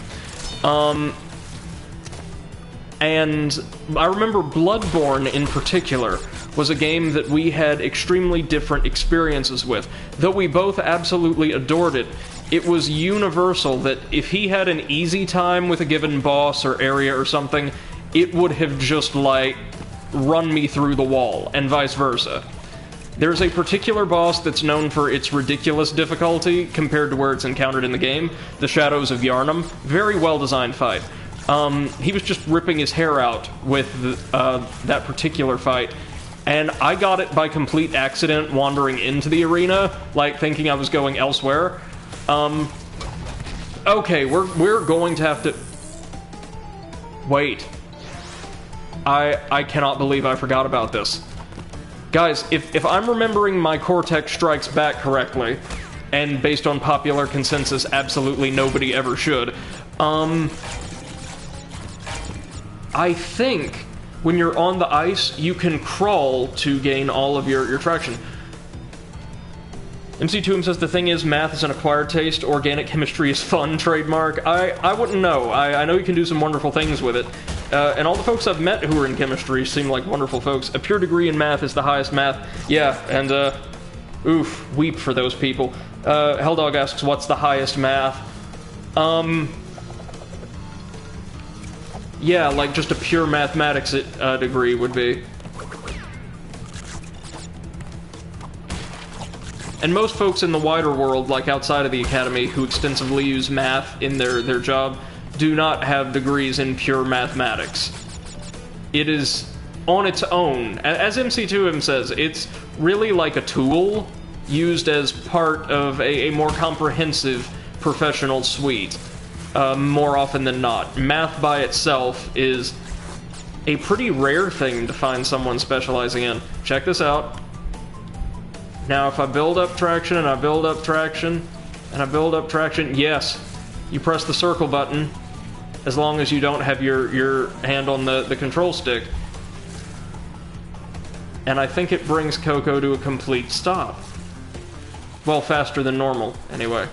And I remember Bloodborne in particular was a game that we had extremely different experiences with. Though we both absolutely adored it, it was universal that if he had an easy time with a given boss or area or something, it would have just, like, run me through the wall, and vice versa. There's a particular boss that's known for its ridiculous difficulty compared to where it's encountered in the game, the Shadows of Yharnam. Very well-designed fight. He was just ripping his hair out with that particular fight, and I got it by complete accident wandering into the arena, like thinking I was going elsewhere. Okay, we're going to have to... Wait. I cannot believe I forgot about this. Guys, if I'm remembering my Cortex Strikes Back correctly, and based on popular consensus, absolutely nobody ever should, I think when you're on the ice, you can crawl to gain all of your traction. MC2M says, the thing is, math is an acquired taste, organic chemistry is fun, trademark. I wouldn't know. I know you can do some wonderful things with it. And all the folks I've met who are in chemistry seem like wonderful folks. A pure degree in math is the highest math. Yeah, and, oof, weep for those people. Helldog asks, what's the highest math? Yeah, like just a pure mathematics degree would be. And most folks in the wider world, like outside of the academy, who extensively use math in their job, do not have degrees in pure mathematics. It is on its own. As MC2M says, it's really like a tool used as part of a more comprehensive professional suite. More often than not. Math by itself is a pretty rare thing to find someone specializing in. Check this out. Now, if I build up traction, and I build up traction, and I build up traction, yes, you press the circle button, as long as you don't have your hand on the control stick. And I think it brings Coco to a complete stop. Well, faster than normal, anyway.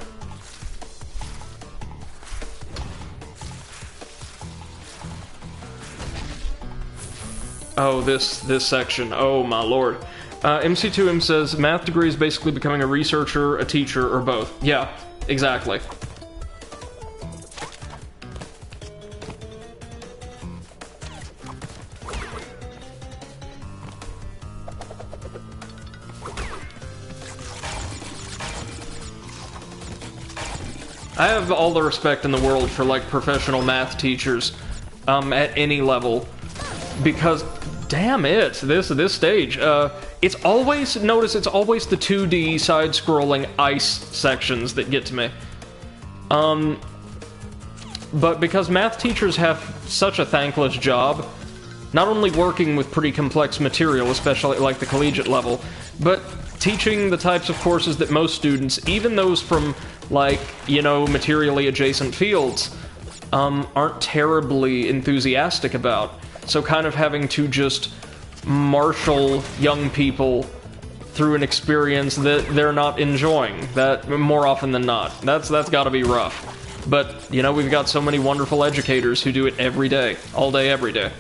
Oh, this section. Oh, my lord. MC2M says, math degree is basically becoming a researcher, a teacher, or both. Yeah, exactly. I have all the respect in the world for, like, professional math teachers at any level, because damn it, this stage. It's always, notice it's always the 2D side-scrolling ice sections that get to me. But because math teachers have such a thankless job, not only working with pretty complex material, especially at like the collegiate level, but teaching the types of courses that most students, even those from like, you know, materially adjacent fields, aren't terribly enthusiastic about. So kind of having to just marshal young people through an experience that they're not enjoying, that more often than not. That's gotta be rough. But, you know, we've got so many wonderful educators who do it every day, all day, every day.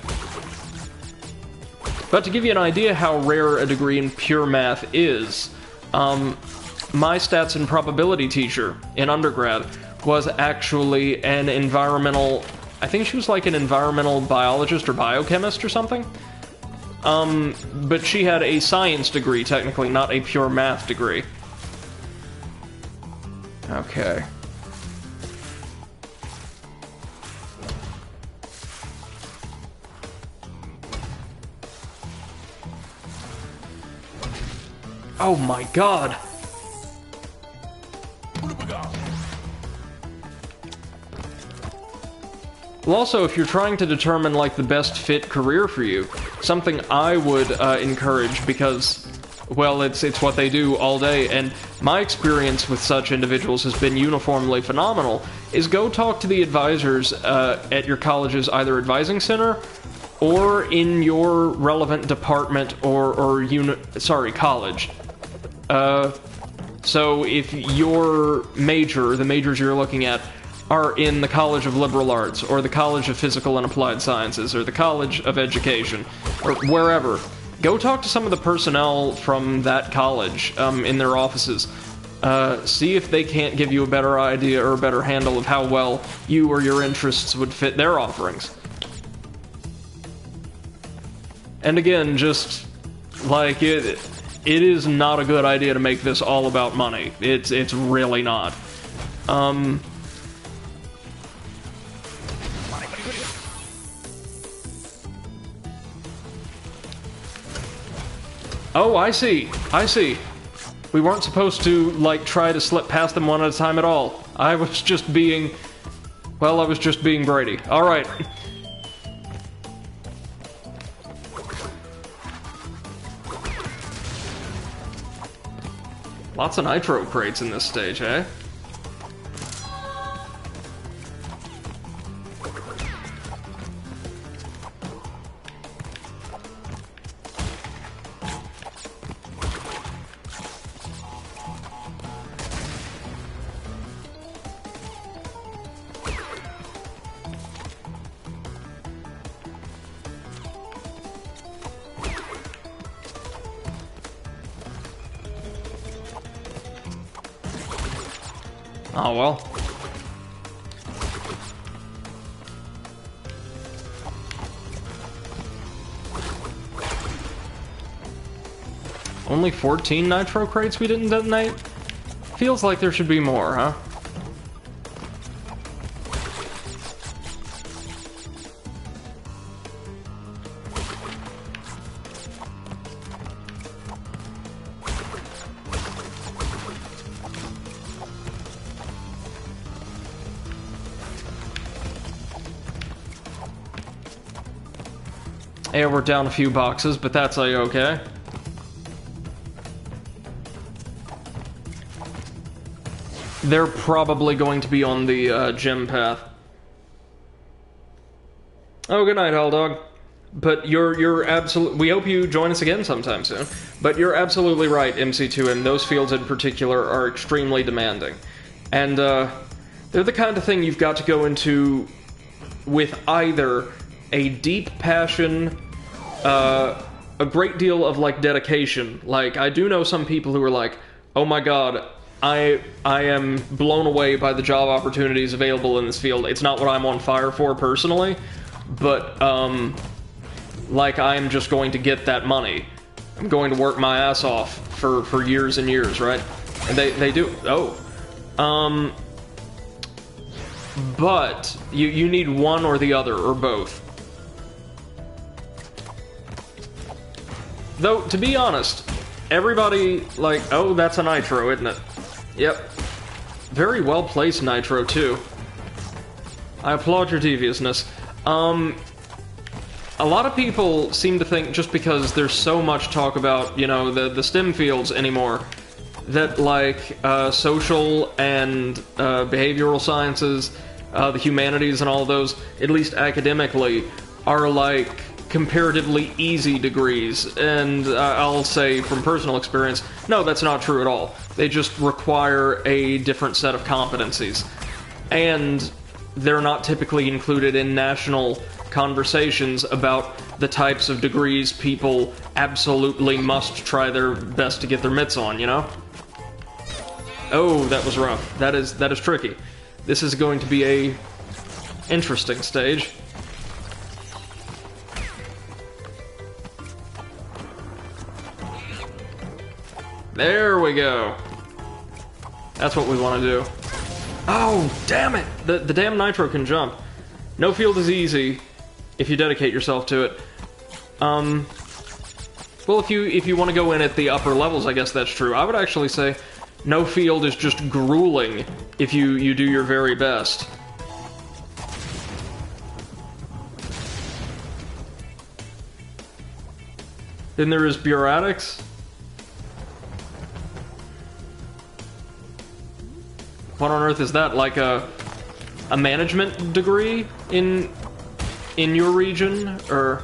But to give you an idea how rare a degree in pure math is, my stats and probability teacher in undergrad was actually an environmental, I think she was like an environmental biologist or biochemist or something. But she had a science degree, technically, not a pure math degree. Okay. Oh my god! Well, also, if you're trying to determine, like, the best fit career for you, something I would encourage, because, well, it's what they do all day, and my experience with such individuals has been uniformly phenomenal, is go talk to the advisors at your college's either advising center or in your relevant department or college. So if your major, the majors you're looking at, are in the College of Liberal Arts, or the College of Physical and Applied Sciences, or the College of Education, or wherever, go talk to some of the personnel from that college in their offices. See if they can't give you a better idea or a better handle of how well you or your interests would fit their offerings. And again, just, like, it is not a good idea to make this all about money. It's really not. Oh, I see. We weren't supposed to, like, try to slip past them one at a time at all. I was just being... well, I was just being Brady. Alright. Lots of nitro crates in this stage, eh? Oh well. Only 14 nitro crates we didn't detonate? Feels like there should be more, huh? Yeah, we're down a few boxes, but that's a-okay. They're probably going to be on the gym path. Oh, good night, Helldog. But you're absolutely... we hope you join us again sometime soon. But you're absolutely right, MC2M. Those fields in particular are extremely demanding. And they're the kind of thing you've got to go into with either a deep passion, a great deal of, like, dedication. Like, I do know some people who are like, oh my god, I am blown away by the job opportunities available in this field. It's not what I'm on fire for personally, but, like, I'm just going to get that money. I'm going to work my ass off for years and years, right? And they do. Oh. But you need one or the other, or both. Though, to be honest, everybody, like, oh, that's a nitro, isn't it? Yep. Very well-placed nitro, too. I applaud your deviousness. A lot of people seem to think just because there's so much talk about, you know, the STEM fields anymore, that, like, social and behavioral sciences, the humanities and all of those, at least academically, are, like, comparatively easy degrees. And I'll say from personal experience, no, that's not true at all. They just require a different set of competencies. And they're not typically included in national conversations about the types of degrees people absolutely must try their best to get their mitts on, you know? Oh, that was rough. That is tricky. This is going to be a interesting stage. There we go. That's what we want to do. Oh, damn it! The damn nitro can jump. No field is easy if you dedicate yourself to it. Well, if you want to go in at the upper levels, I guess that's true. I would actually say no field is just grueling if you do your very best. Then there is bureautics. What on earth is that? Like a management degree in your region, or?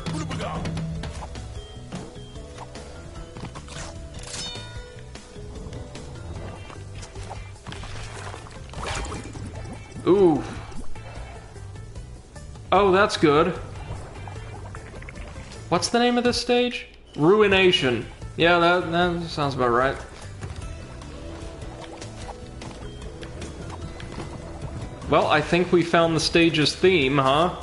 Ooh. Oh, that's good. What's the name of this stage? Ruination. Yeah, that sounds about right. Well, I think we found the stage's theme, huh?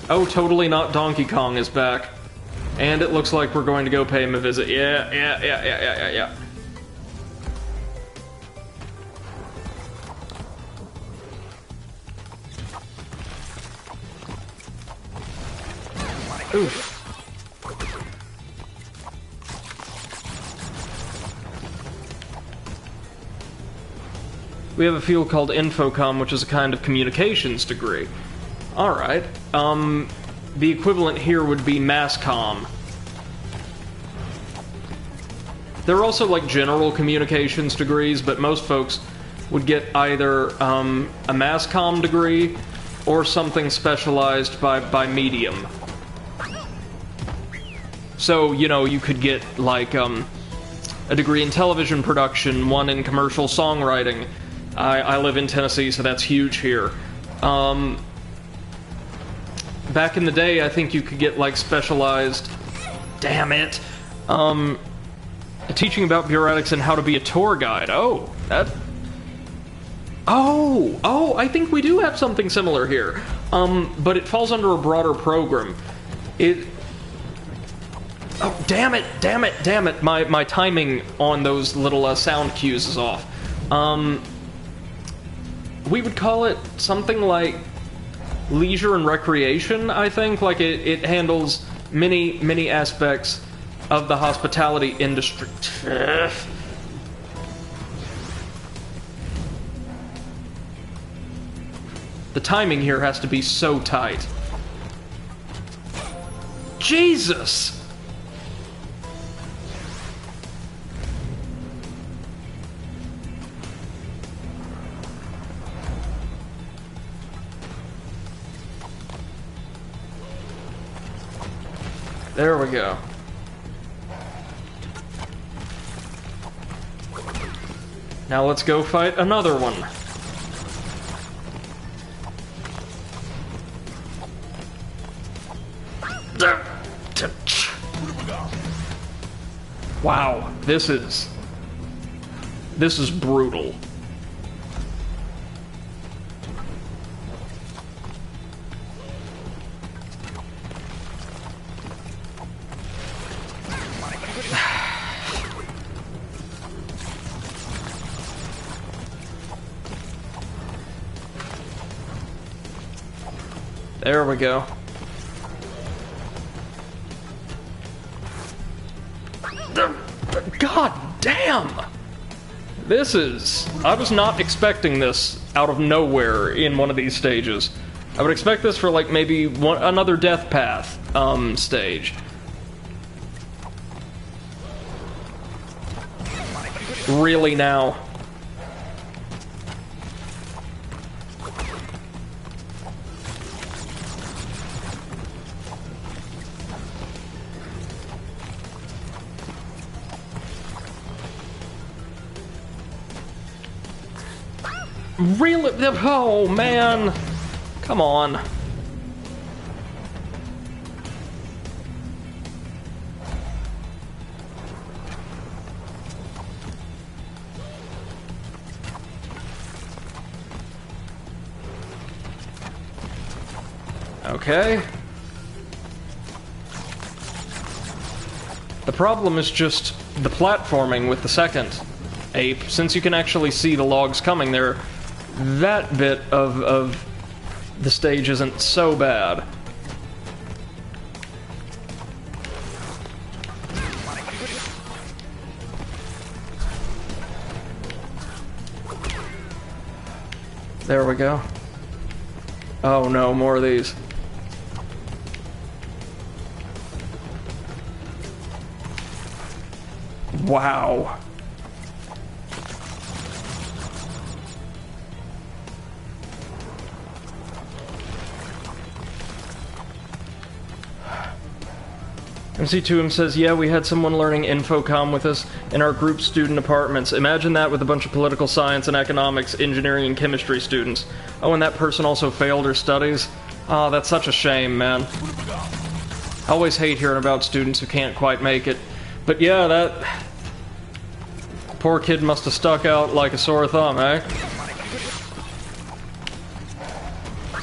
Oh, totally not Donkey Kong is back. And it looks like we're going to go pay him a visit. Yeah. Oof. We have a field called Infocom, which is a kind of communications degree. Alright. The equivalent here would be Masscom. There are also, like, general communications degrees, but most folks would get either a Masscom degree or something specialized by medium. So, you know, you could get, like, a degree in television production, one in commercial songwriting. I live in Tennessee, so that's huge here. Back in the day, I think you could get, like, specialized... Damn it! Teaching about bureautics and how to be a tour guide. Oh, that... Oh, I think we do have something similar here. But it falls under a broader program. Oh, damn it. My timing on those little sound cues is off. We would call it something like leisure and recreation, I think. Like, it handles many aspects of the hospitality industry. The timing here has to be so tight. Jesus! There we go. Now let's go fight another one. Wow, this is brutal. There we go. God damn! This is... I was not expecting this out of nowhere in one of these stages. I would expect this for, like, maybe another Death Path, stage. Really now? Really? Oh, man. Come on. Okay. The problem is just the platforming with the second ape. Since you can actually see the logs coming there, that bit of the stage isn't so bad. There we go. Oh no, more of these. Wow. MC2M says, yeah, we had someone learning infocom with us in our group student apartments. Imagine that with a bunch of political science and economics, engineering, and chemistry students. Oh, and that person also failed her studies? Oh, that's such a shame, man. I always hate hearing about students who can't quite make it. But yeah, that... poor kid must have stuck out like a sore thumb, eh?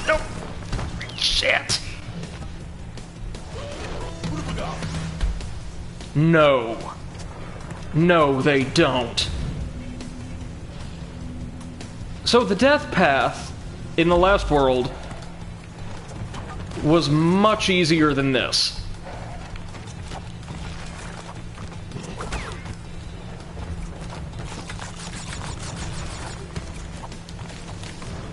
Nope. Shit. No. No, they don't. So the death path in the last world was much easier than this.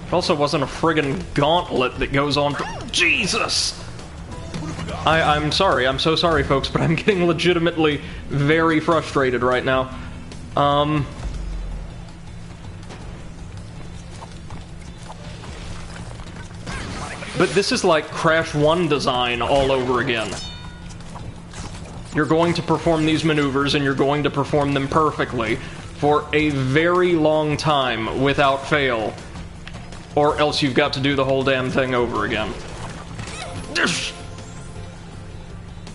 It also wasn't a friggin' gauntlet that goes on for... Jesus! I'm sorry, I'm so sorry, folks, but I'm getting legitimately very frustrated right now. But this is like Crash 1 design all over again. You're going to perform these maneuvers, and you're going to perform them perfectly for a very long time without fail, or else you've got to do the whole damn thing over again.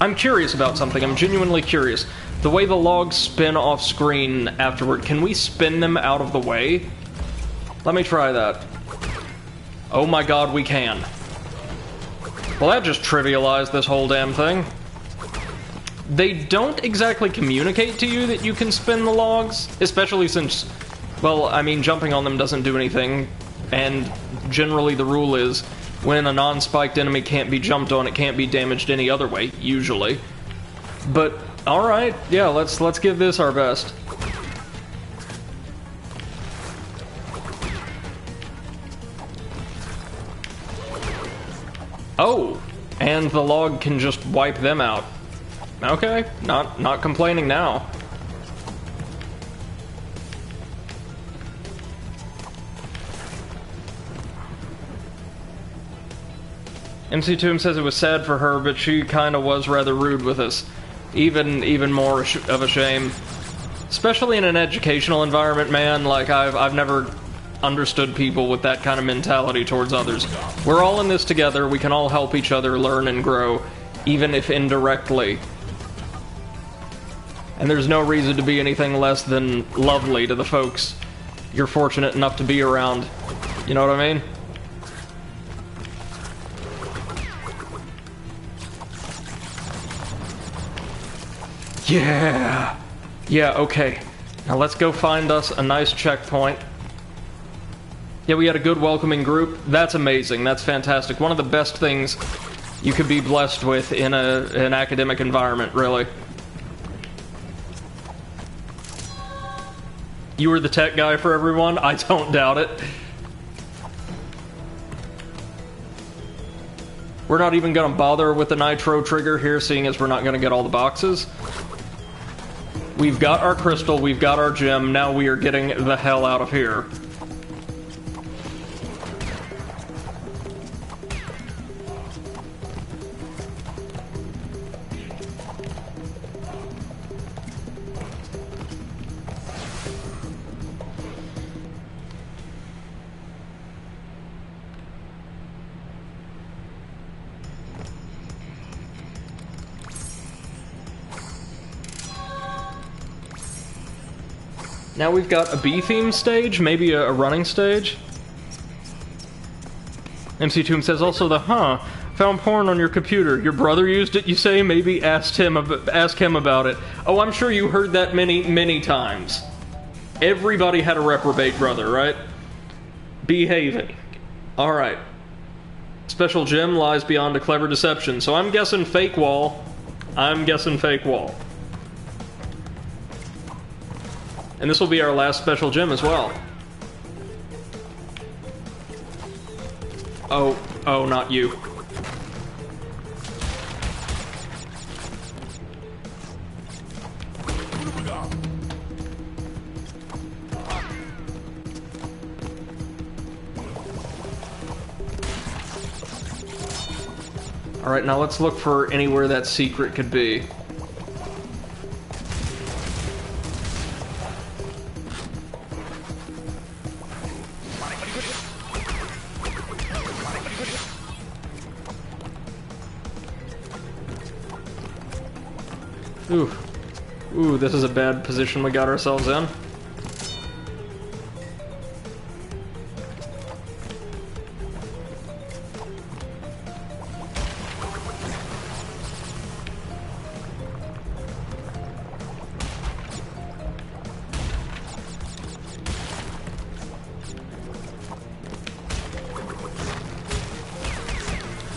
I'm curious about something. I'm genuinely curious. The way the logs spin off screen afterward, can we spin them out of the way? Let me try that. Oh my god, we can. Well, that just trivialized this whole damn thing. They don't exactly communicate to you that you can spin the logs, especially since, well, I mean, jumping on them doesn't do anything, and generally the rule is when a non-spiked enemy can't be jumped on, it can't be damaged any other way, usually. But, alright, yeah, let's give this our best. Oh, and the log can just wipe them out. Okay, not complaining now. MC2M says it was sad for her, but she kinda was rather rude with us. Even more of a shame. Especially in an educational environment, man, like, I've never understood people with that kind of mentality towards others. We're all in this together, we can all help each other learn and grow, even if indirectly. And there's no reason to be anything less than lovely to the folks you're fortunate enough to be around. You know what I mean? Yeah! Yeah, okay. Now let's go find us a nice checkpoint. Yeah, we had a good welcoming group. That's amazing. That's fantastic. One of the best things you could be blessed with in an academic environment, really. You were the tech guy for everyone? I don't doubt it. We're not even going to bother with the nitro trigger here, seeing as we're not going to get all the boxes. We've got our crystal, we've got our gem, now we are getting the hell out of here. Now we've got a B-theme stage, maybe a running stage. MC Tomb says also found porn on your computer. Your brother used it, you say? Maybe ask him about it. Oh, I'm sure you heard that many times. Everybody had a reprobate brother, right? Behaving. Alright. Special gem lies beyond a clever deception. So I'm guessing fake wall. And this will be our last special gem as well. Oh, not you. Alright, now let's look for anywhere that secret could be. Ooh, this is a bad position we got ourselves in.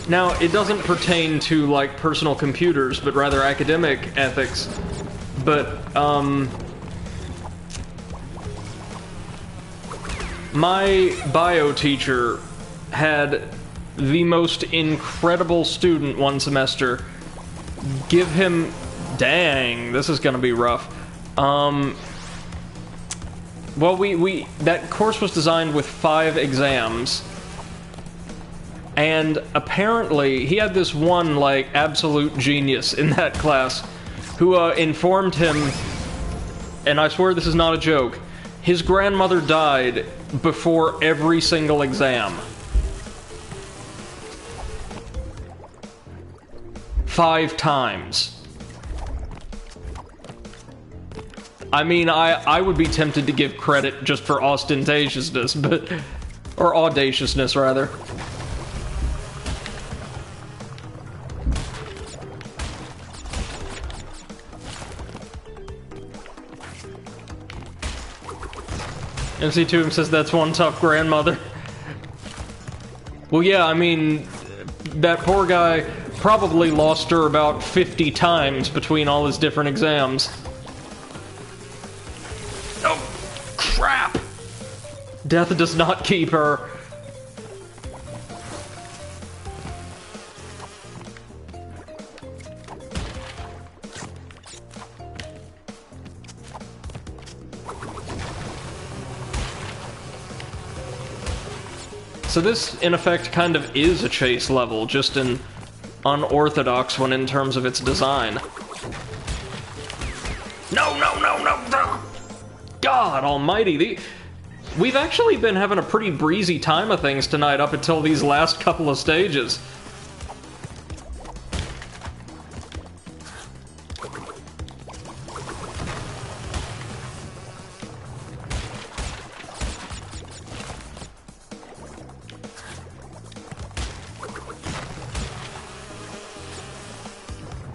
Now, it doesn't pertain to, like, personal computers, but rather academic ethics. But, my bio teacher had the most incredible student one semester give him... Dang, this is gonna be rough. Well, that course was designed with 5 exams. And apparently, he had this one, like, absolute genius in that class who informed him, and I swear this is not a joke, his grandmother died before every single exam. 5 times. I mean, I would be tempted to give credit just for ostentatiousness, but... or audaciousness, rather. MC Tomb says that's one tough grandmother. Well, yeah, I mean, that poor guy probably lost her about 50 times between all his different exams. Oh, crap! Death does not keep her. So this, in effect, kind of is a chase level, just an unorthodox one in terms of its design. No, no, no, no, no! God almighty, we've actually been having a pretty breezy time of things tonight up until these last couple of stages.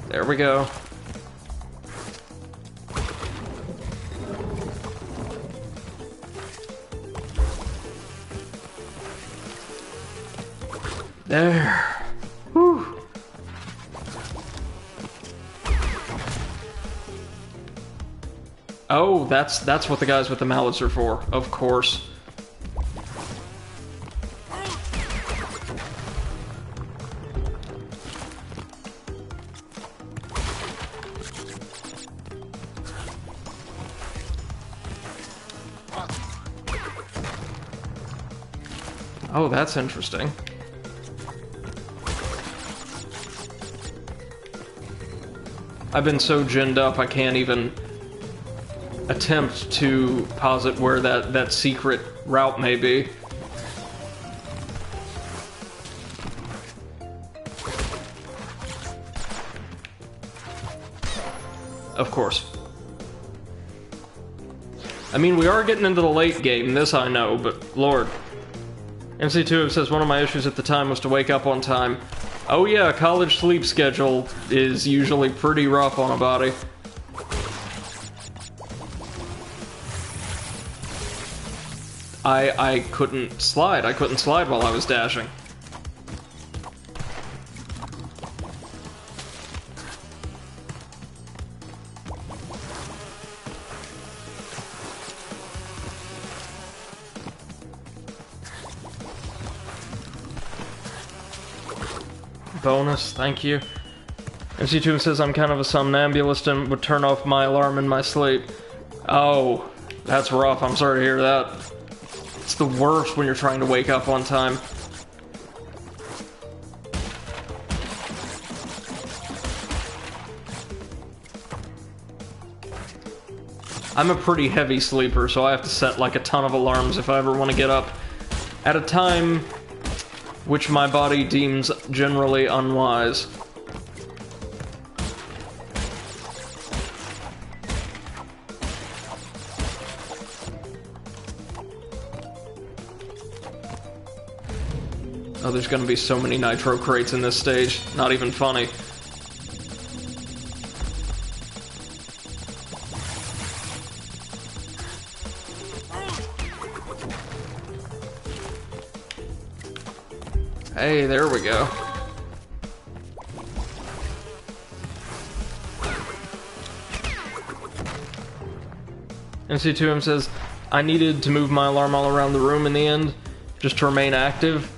There we go. There. Whew. Oh, that's what the guys with the mallets are for, of course. Oh, that's interesting. I've been so ginned up I can't even attempt to posit where that secret route may be. Of course. I mean, we are getting into the late game, this I know, but lord. MC2 says one of my issues at the time was to wake up on time. Oh yeah, college sleep schedule is usually pretty rough on a body. I couldn't slide. I couldn't slide while I was dashing. Bonus, thank you. MC2 says I'm kind of a somnambulist and would turn off my alarm in my sleep. Oh, that's rough. I'm sorry to hear that. It's the worst when you're trying to wake up on time. I'm a pretty heavy sleeper, so I have to set like a ton of alarms if I ever want to get up at a time which my body deems generally unwise. Oh, there's gonna be so many nitro crates in this stage. Not even funny. Hey, there we go. MC2M says, I needed to move my alarm all around the room in the end, just to remain active.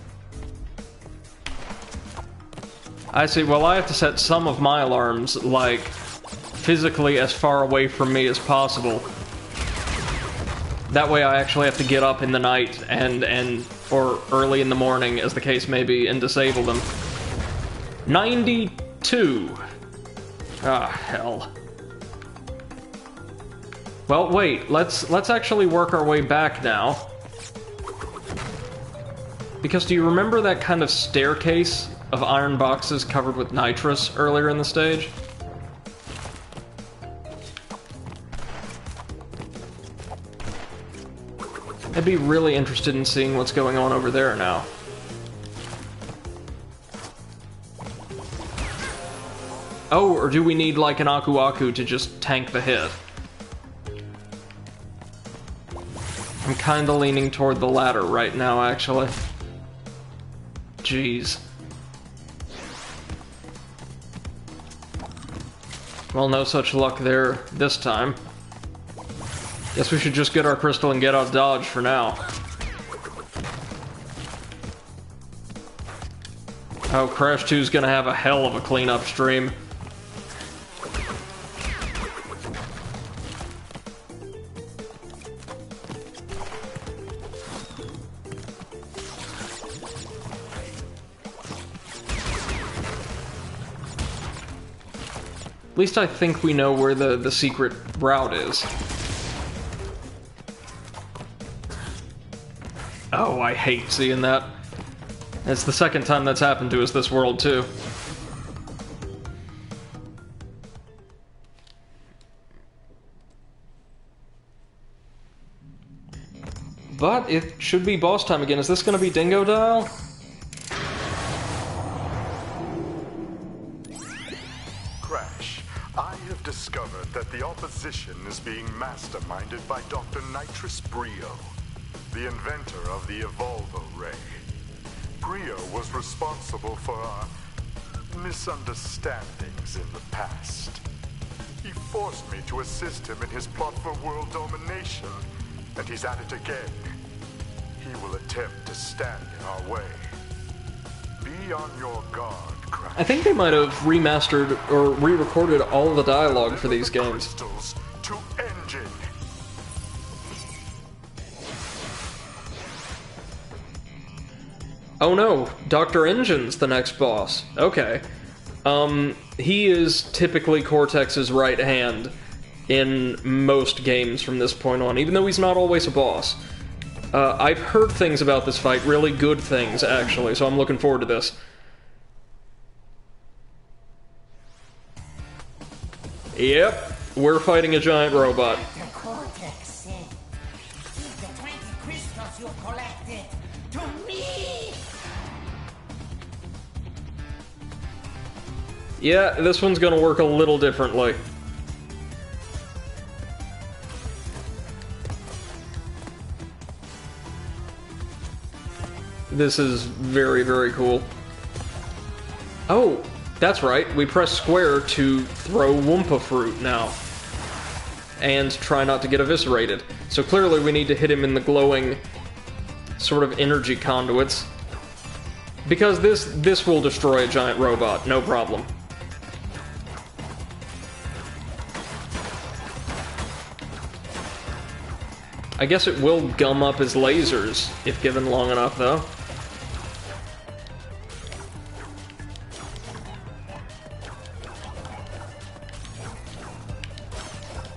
I see, well, I have to set some of my alarms, like, physically as far away from me as possible. That way I actually have to get up in the night or early in the morning, as the case may be, and disable them. 92! Ah, hell. Well, wait, let's actually work our way back now. Because do you remember that kind of staircase of iron boxes covered with nitrous earlier in the stage? I'd be really interested in seeing what's going on over there now. Oh, or do we need like an Aku Aku to just tank the hit? I'm kinda leaning toward the latter right now, actually. Jeez. Well, no such luck there this time. Guess we should just get our crystal and get out of Dodge for now. Oh, Crash 2's gonna have a hell of a cleanup stream. At least I think we know where the secret route is. Oh, I hate seeing that. It's the second time that's happened to us this world, too. But it should be boss time again. Is this gonna be Dingo Dial? Crash, I have discovered that the opposition is being masterminded by Dr. Nitrous Brio, the inventor of the Evolvo Ray. Brio was responsible for our misunderstandings in the past. He forced me to assist him in his plot for world domination, and he's at it again. He will attempt to stand in our way. Be on your guard, Crash. I think they might have remastered or re-recorded all the dialogue for these games. Crystals to engine. Oh no, Dr. Engine's the next boss. Okay. He is typically Cortex's right hand in most games from this point on, even though he's not always a boss. I've heard things about this fight, really good things, actually, so I'm looking forward to this. Yep, we're fighting a giant robot. Cortex said, "Give the 20 crystals you collected to me!" Yeah, this one's gonna work a little differently. This is very, very cool. Oh, that's right. We press square to throw Wumpa fruit now. And try not to get eviscerated. So clearly we need to hit him in the glowing sort of energy conduits. Because this will destroy a giant robot, no problem. I guess it will gum up his lasers, if given long enough, though.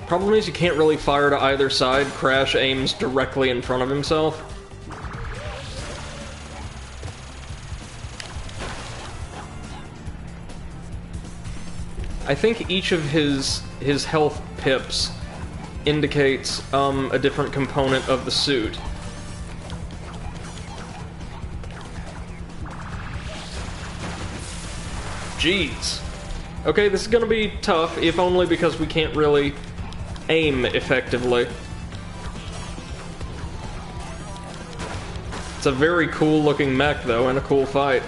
Problem is you can't really fire to either side. Crash aims directly in front of himself. I think each of his health pips indicates a different component of the suit. Jeez. Okay, this is gonna be tough, if only because we can't really aim effectively. It's a very cool looking mech though, and a cool fight.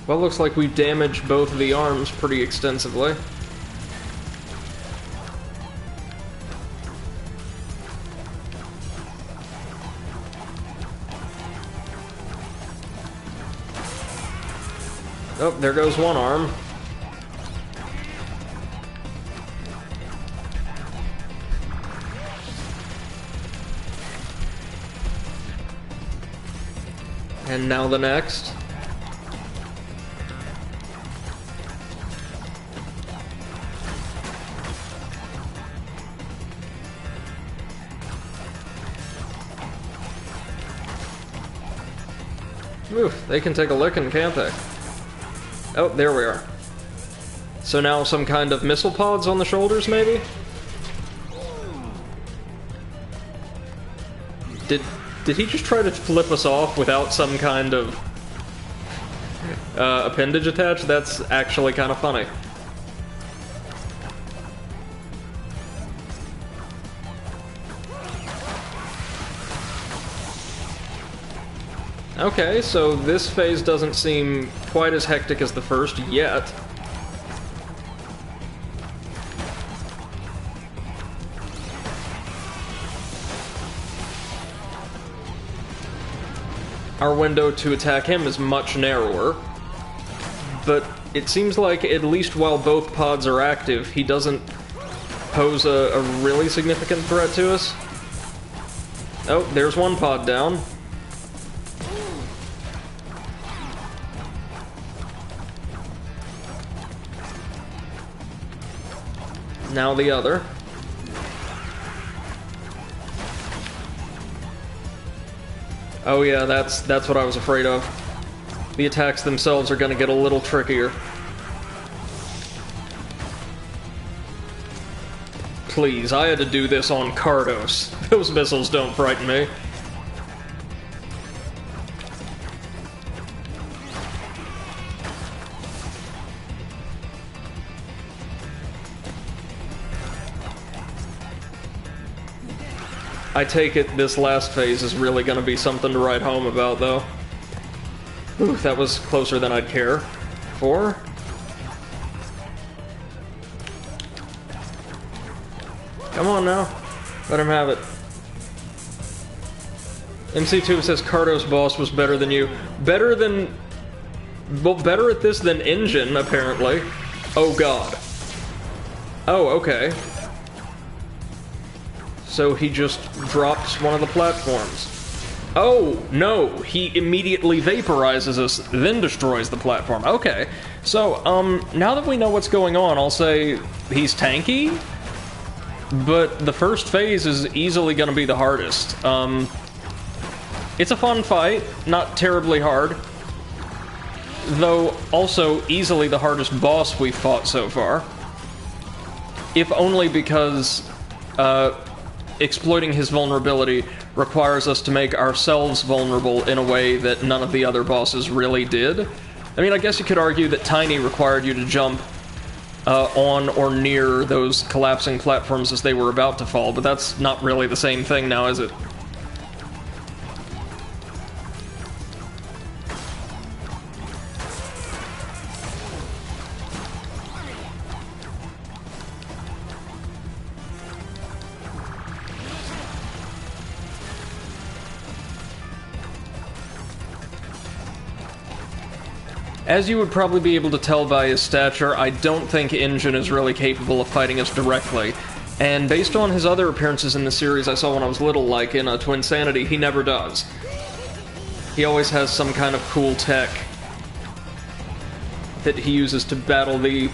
Well, looks like we damaged both of the arms pretty extensively. Oh, there goes one arm. And now the next. Oof, they can take a licking, can't they? Oh, there we are. So now some kind of missile pods on the shoulders, maybe? Did he just try to flip us off without some kind of appendage attached? That's actually kind of funny. Okay, so this phase doesn't seem quite as hectic as the first yet. Our window to attack him is much narrower, but it seems like at least while both pods are active, he doesn't pose a really significant threat to us. Oh, there's one pod down. Now the other. Oh yeah, that's what I was afraid of. The attacks themselves are gonna get a little trickier. please. I had to do this on Cardos. Those missiles don't frighten me. I take it this last phase is really gonna be something to write home about, though. Ooh, that was closer than I'd care for. Come on now. Let him have it. MC2 says Cardos boss was better than you. Better than... well, better at this than Engine, apparently. Oh god. Oh, okay. So he just drops one of the platforms. Oh, no, he immediately vaporizes us, then destroys the platform. Okay, so, now that we know what's going on, I'll say he's tanky, but the first phase is easily gonna be the hardest. It's a fun fight, not terribly hard, though also easily the hardest boss we've fought so far. If only because, exploiting his vulnerability requires us to make ourselves vulnerable in a way that none of the other bosses really did. I mean, I guess you could argue that Tiny required you to jump on or near those collapsing platforms as they were about to fall, but that's not really the same thing now, is it? As you would probably be able to tell by his stature, I don't think Engine is really capable of fighting us directly. And based on his other appearances in the series I saw when I was little, like in Twinsanity, he never does. He always has some kind of cool tech that he uses to battle the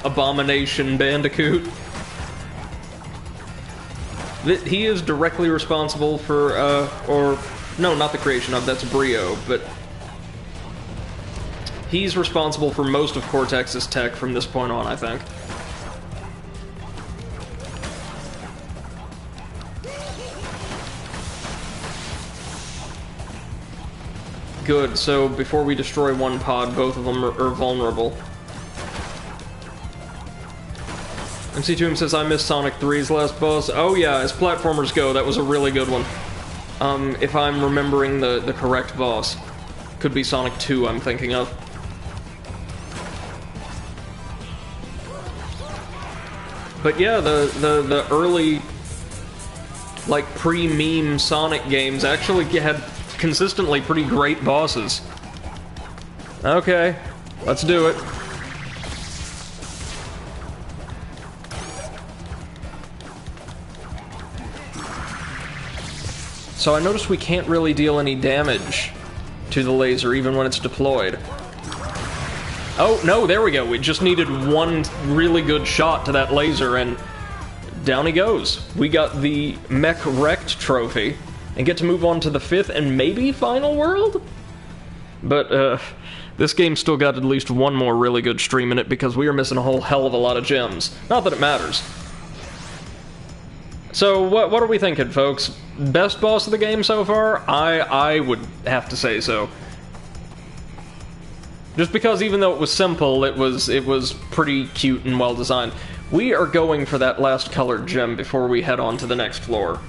abomination Bandicoot. He is directly responsible for, or... no, not the creation of, that's Brio, but... he's responsible for most of Cortex's tech from this point on, I think. Good, so before we destroy one pod, both of them are vulnerable. MC2M says, I missed Sonic 3's last boss. Oh yeah, as platformers go, that was a really good one. If I'm remembering the correct boss. Could be Sonic 2 I'm thinking of. But yeah, the early, like, pre-meme Sonic games actually had consistently pretty great bosses. Okay, let's do it. So I noticed we can't really deal any damage to the laser even when it's deployed. Oh, no, there we go. We just needed one really good shot to that laser, and down he goes. We got the Mech Wrecked trophy, and get to move on to the 5th and maybe final world? But, this game's still got at least one more really good stream in it, because we are missing a whole hell of a lot of gems. Not that it matters. So, what are we thinking, folks? Best boss of the game so far? I would have to say so. Just because even though it was simple, it was pretty cute and well designed. We are going for that last colored gem before we head on to the next floor.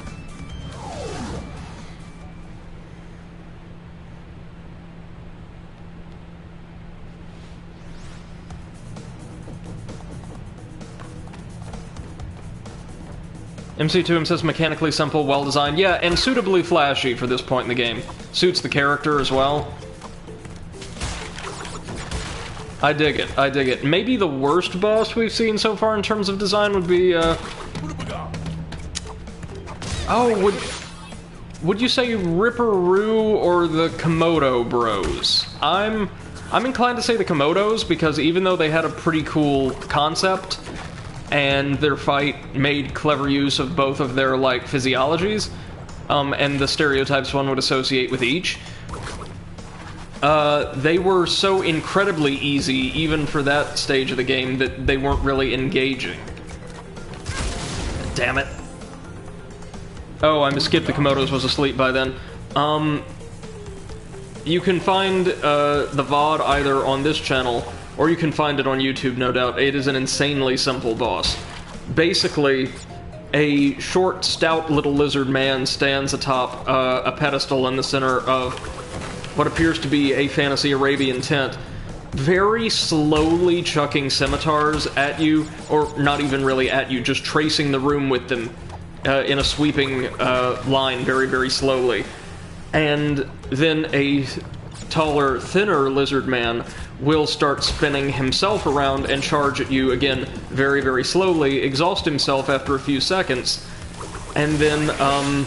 MC2M says mechanically simple, well designed. Yeah, and suitably flashy for this point in the game. Suits the character as well. I dig it, I dig it. Maybe the worst boss we've seen so far in terms of design would be, oh, would you say Ripperoo or the Komodo Bros? I'm inclined to say the Komodos, because even though they had a pretty cool concept, and their fight made clever use of both of their, like, physiologies, and the stereotypes one would associate with each, they were so incredibly easy, even for that stage of the game, that they weren't really engaging. Damn it. Oh, I skipped the Komodos was asleep by then. You can find the VOD either on this channel, or you can find it on YouTube, no doubt. It is an insanely simple boss. Basically, a short, stout little lizard man stands atop a pedestal in the center of what appears to be a fantasy Arabian tent, very slowly chucking scimitars at you, or not even really at you, just tracing the room with them in a sweeping line very, very slowly. And then a taller, thinner lizard man will start spinning himself around and charge at you again very, very slowly, exhaust himself after a few seconds, and then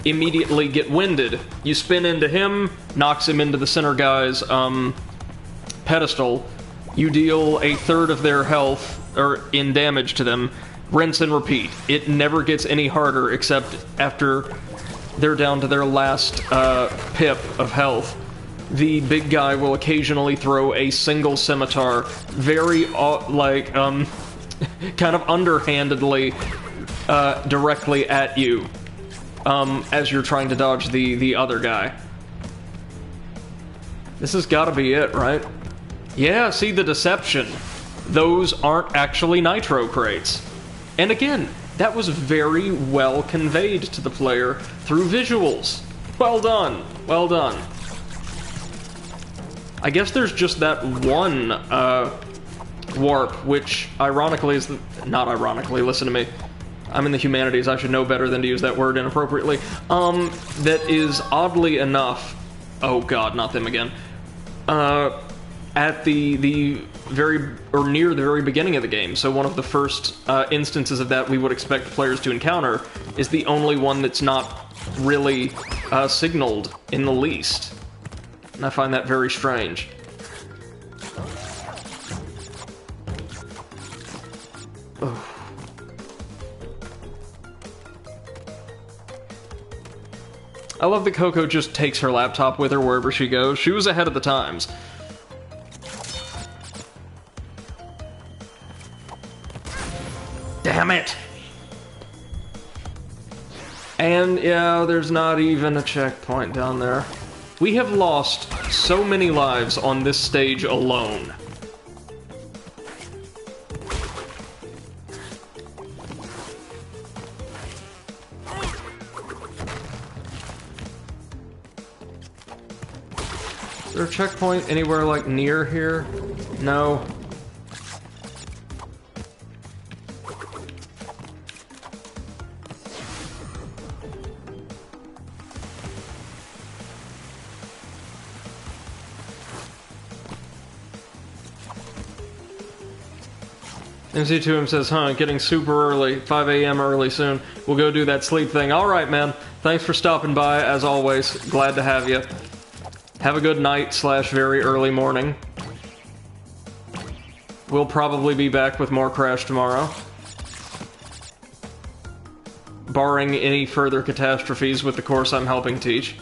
immediately get winded. You spin into him, knocks him into the center guy's pedestal, you deal a third of their health, or in damage to them, rinse and repeat. It never gets any harder except after they're down to their last pip of health. The big guy will occasionally throw a single scimitar, very, kind of underhandedly, directly at you, as you're trying to dodge the other guy. This has gotta be it, right? Yeah, see the deception. Those aren't actually nitro crates. And again, that was very well conveyed to the player through visuals. Well done, well done. I guess there's just that one warp, which ironically is not ironically, listen to me. I'm in the humanities, I should know better than to use that word inappropriately. That is oddly enough, oh god, not them again. At the very, or near the very beginning of the game, so one of the first instances of that we would expect players to encounter is the only one that's not really signaled in the least. And I find that very strange. Ugh. I love that Coco just takes her laptop with her wherever she goes. She was ahead of the times. Damn it! And yeah, there's not even a checkpoint down there. We have lost so many lives on this stage alone. Is there a checkpoint anywhere, like, near here? No. MC2M says, huh, getting super early, 5 a.m. early soon. We'll go do that sleep thing. Alright, man. Thanks for stopping by, as always. Glad to have you. Have a good night / very early morning. We'll probably be back with more Crash tomorrow. Barring any further catastrophes with the course I'm helping teach.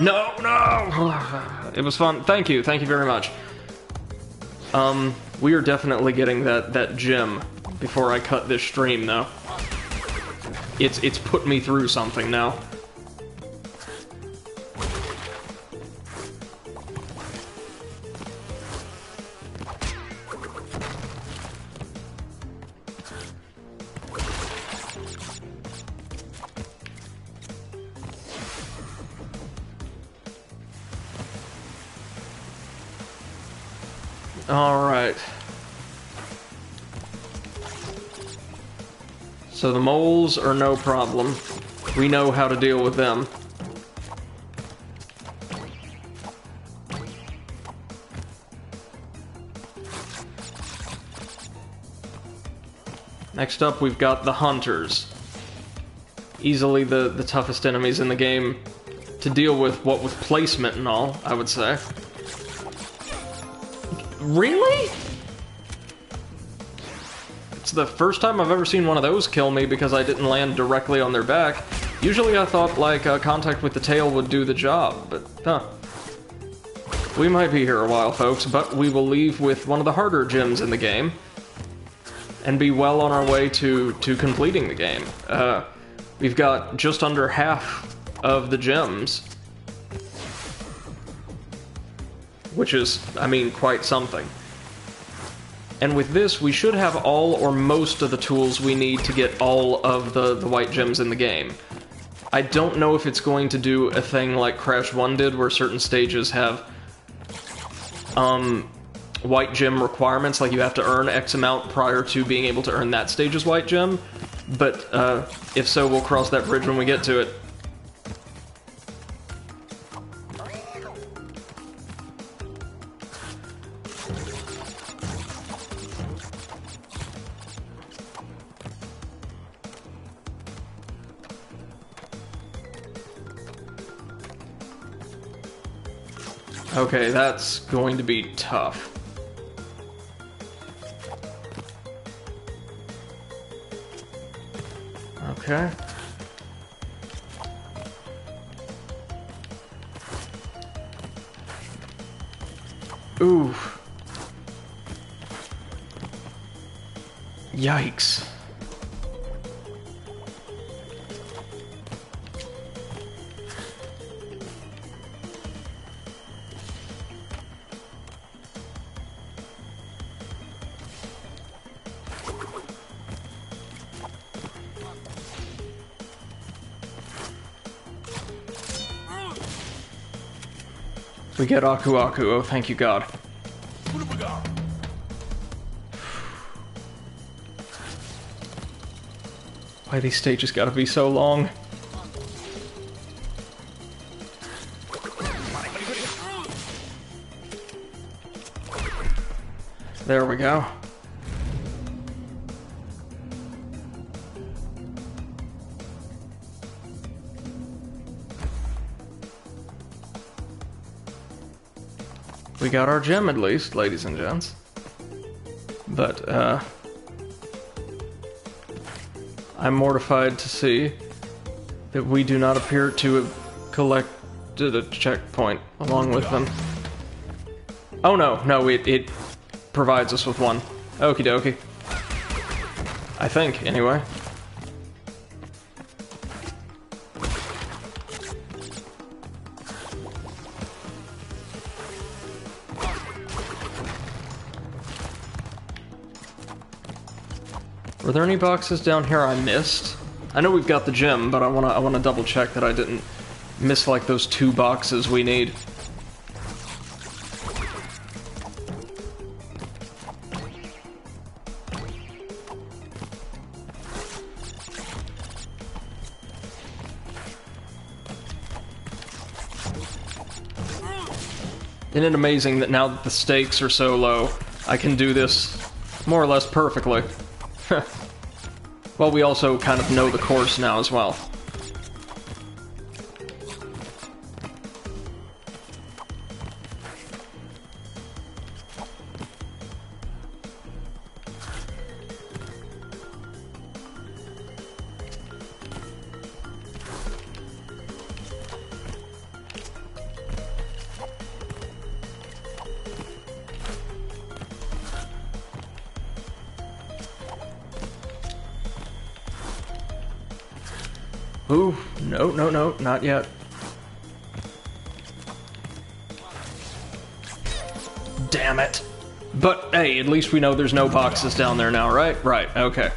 No, no! It was fun. Thank you very much. We are definitely getting that gem before I cut this stream, though. It's put me through something now. Alright. So the moles are no problem. We know how to deal with them. Next up, we've got the hunters. Easily the toughest enemies in the game to deal with, what with placement and all, I would say. Really? It's the first time I've ever seen one of those kill me because I didn't land directly on their back. Usually I thought, like, contact with the tail would do the job, but, huh. We might be here a while, folks, but we will leave with one of the harder gyms in the game, and be well on our way to completing the game. We've got just under half of the gems, which is, I mean, quite something. And with this, we should have all or most of the tools we need to get all of the white gems in the game. I don't know if it's going to do a thing like Crash 1 did, where certain stages have white gem requirements, like you have to earn X amount prior to being able to earn that stage's white gem, but if so, we'll cross that bridge when we get to it. Okay, that's going to be tough. Okay. Ooh. Yikes. We get Aku Aku, oh thank you God. Why these stages gotta be so long? There we go. We got our gem at least, ladies and gents. But, I'm mortified to see that we do not appear to have collected a checkpoint along with them. Oh no, it provides us with one. Okie dokie. I think, anyway. Were there any boxes down here I missed? I know we've got the gem, but I wanna double check that I didn't miss like those 2 boxes we need. Isn't it amazing that now that the stakes are so low, I can do this more or less perfectly? Well, we also kind of know the course now as well. Ooh, no, not yet. Damn it. But, hey, at least we know there's no boxes down there now, right? Right, okay.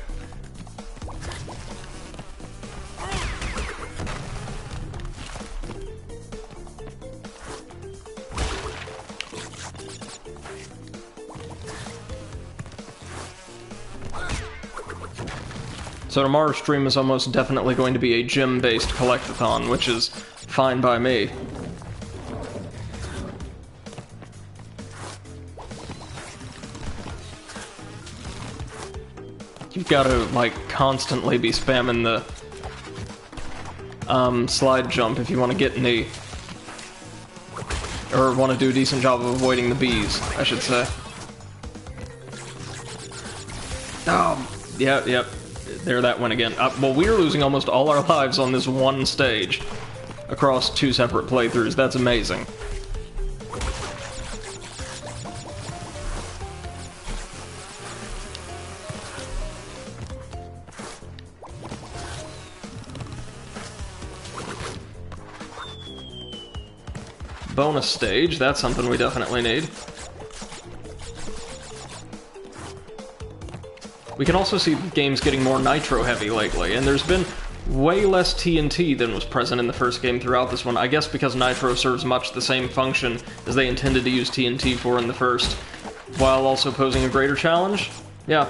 So tomorrow's stream is almost definitely going to be a gym-based collectathon, which is fine by me. You've got to, like, constantly be spamming the slide jump if you want to get any... or want to do a decent job of avoiding the bees, I should say. Oh, yep. There that went again. Well, we're losing almost all our lives on this one stage across 2 separate playthroughs. That's amazing. bonus stage. That's something we definitely need. We can also see games getting more nitro-heavy lately, and there's been way less TNT than was present in the first game throughout this one. I guess because nitro serves much the same function as they intended to use TNT for in the first, while also posing a greater challenge? Yeah.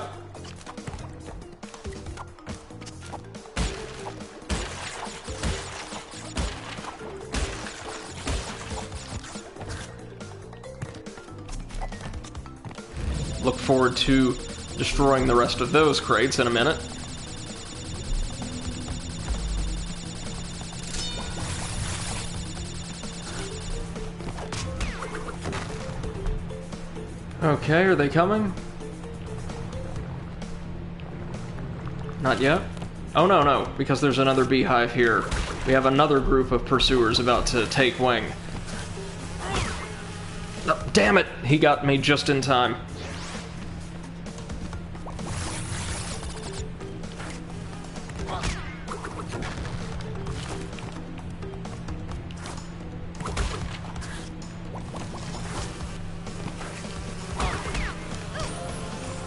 Look forward to destroying the rest of those crates in a minute. Okay, are they coming? Not yet? Oh no, because there's another beehive here. We have another group of pursuers about to take wing. Oh, damn it! He got me just in time.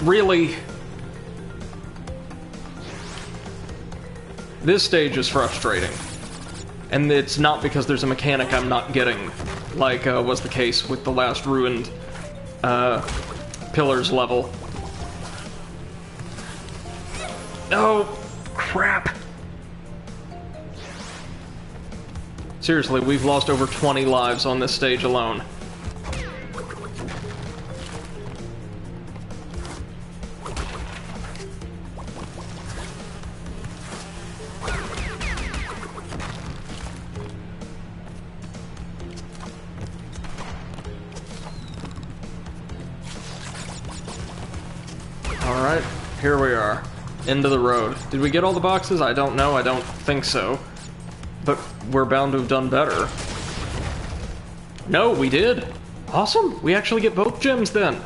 Really? This stage is frustrating. And it's not because there's a mechanic I'm not getting, like was the case with the last ruined Pillars level. Oh, crap. Seriously, we've lost over 20 lives on this stage alone. Alright, here we are. End of the road. Did we get all the boxes? I don't know, I don't think so. But we're bound to have done better. No, we did! Awesome! We actually get both gems then!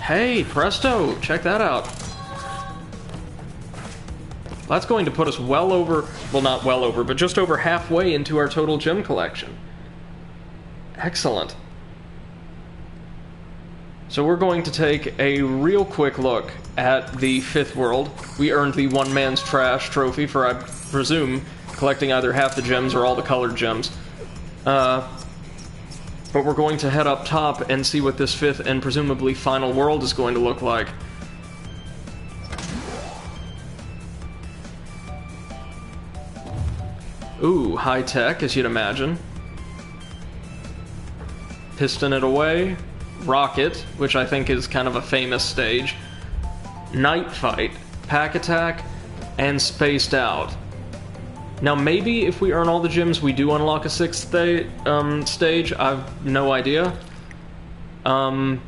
Hey, presto! Check that out. That's going to put us well over, well not well over, but just over halfway into our total gem collection. Excellent. So we're going to take a real quick look at the 5th world. We earned the One Man's Trash trophy for, I presume, collecting either half the gems or all the colored gems. But we're going to head up top and see what this 5th and presumably final world is going to look like. Ooh, high tech, as you'd imagine. Piston it away. Rocket, which I think is kind of a famous stage. Night Fight, Pack Attack, and Spaced Out. Now maybe if we earn all the gems we do unlock a 6th stage, I've no idea. I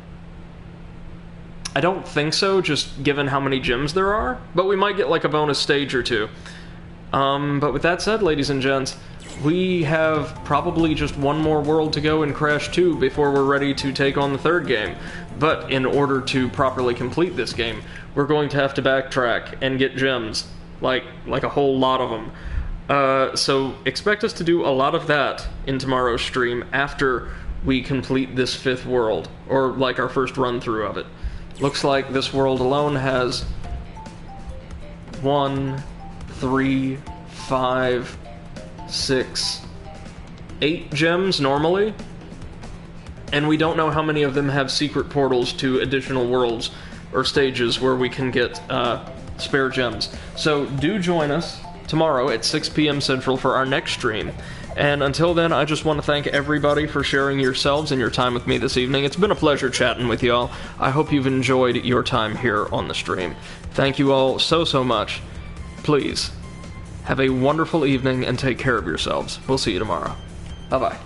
don't think so, just given how many gems there are, but we might get like a bonus stage or two. But with that said, ladies and gents, we have probably just one more world to go in Crash 2 before we're ready to take on the 3rd game. But in order to properly complete this game, we're going to have to backtrack and get gems. Like a whole lot of them. So expect us to do a lot of that in tomorrow's stream after we complete this 5th world, or like our first run through of it. Looks like this world alone has 1, 3, 5, 6, 8 gems normally, and we don't know how many of them have secret portals to additional worlds or stages where we can get spare gems. So do join us tomorrow at 6 p.m. Central for our next stream. And until then, I just want to thank everybody for sharing yourselves and your time with me this evening. It's been a pleasure chatting with y'all. I hope you've enjoyed your time here on the stream. Thank you all so much. Please, have a wonderful evening and take care of yourselves. We'll see you tomorrow. Bye-bye.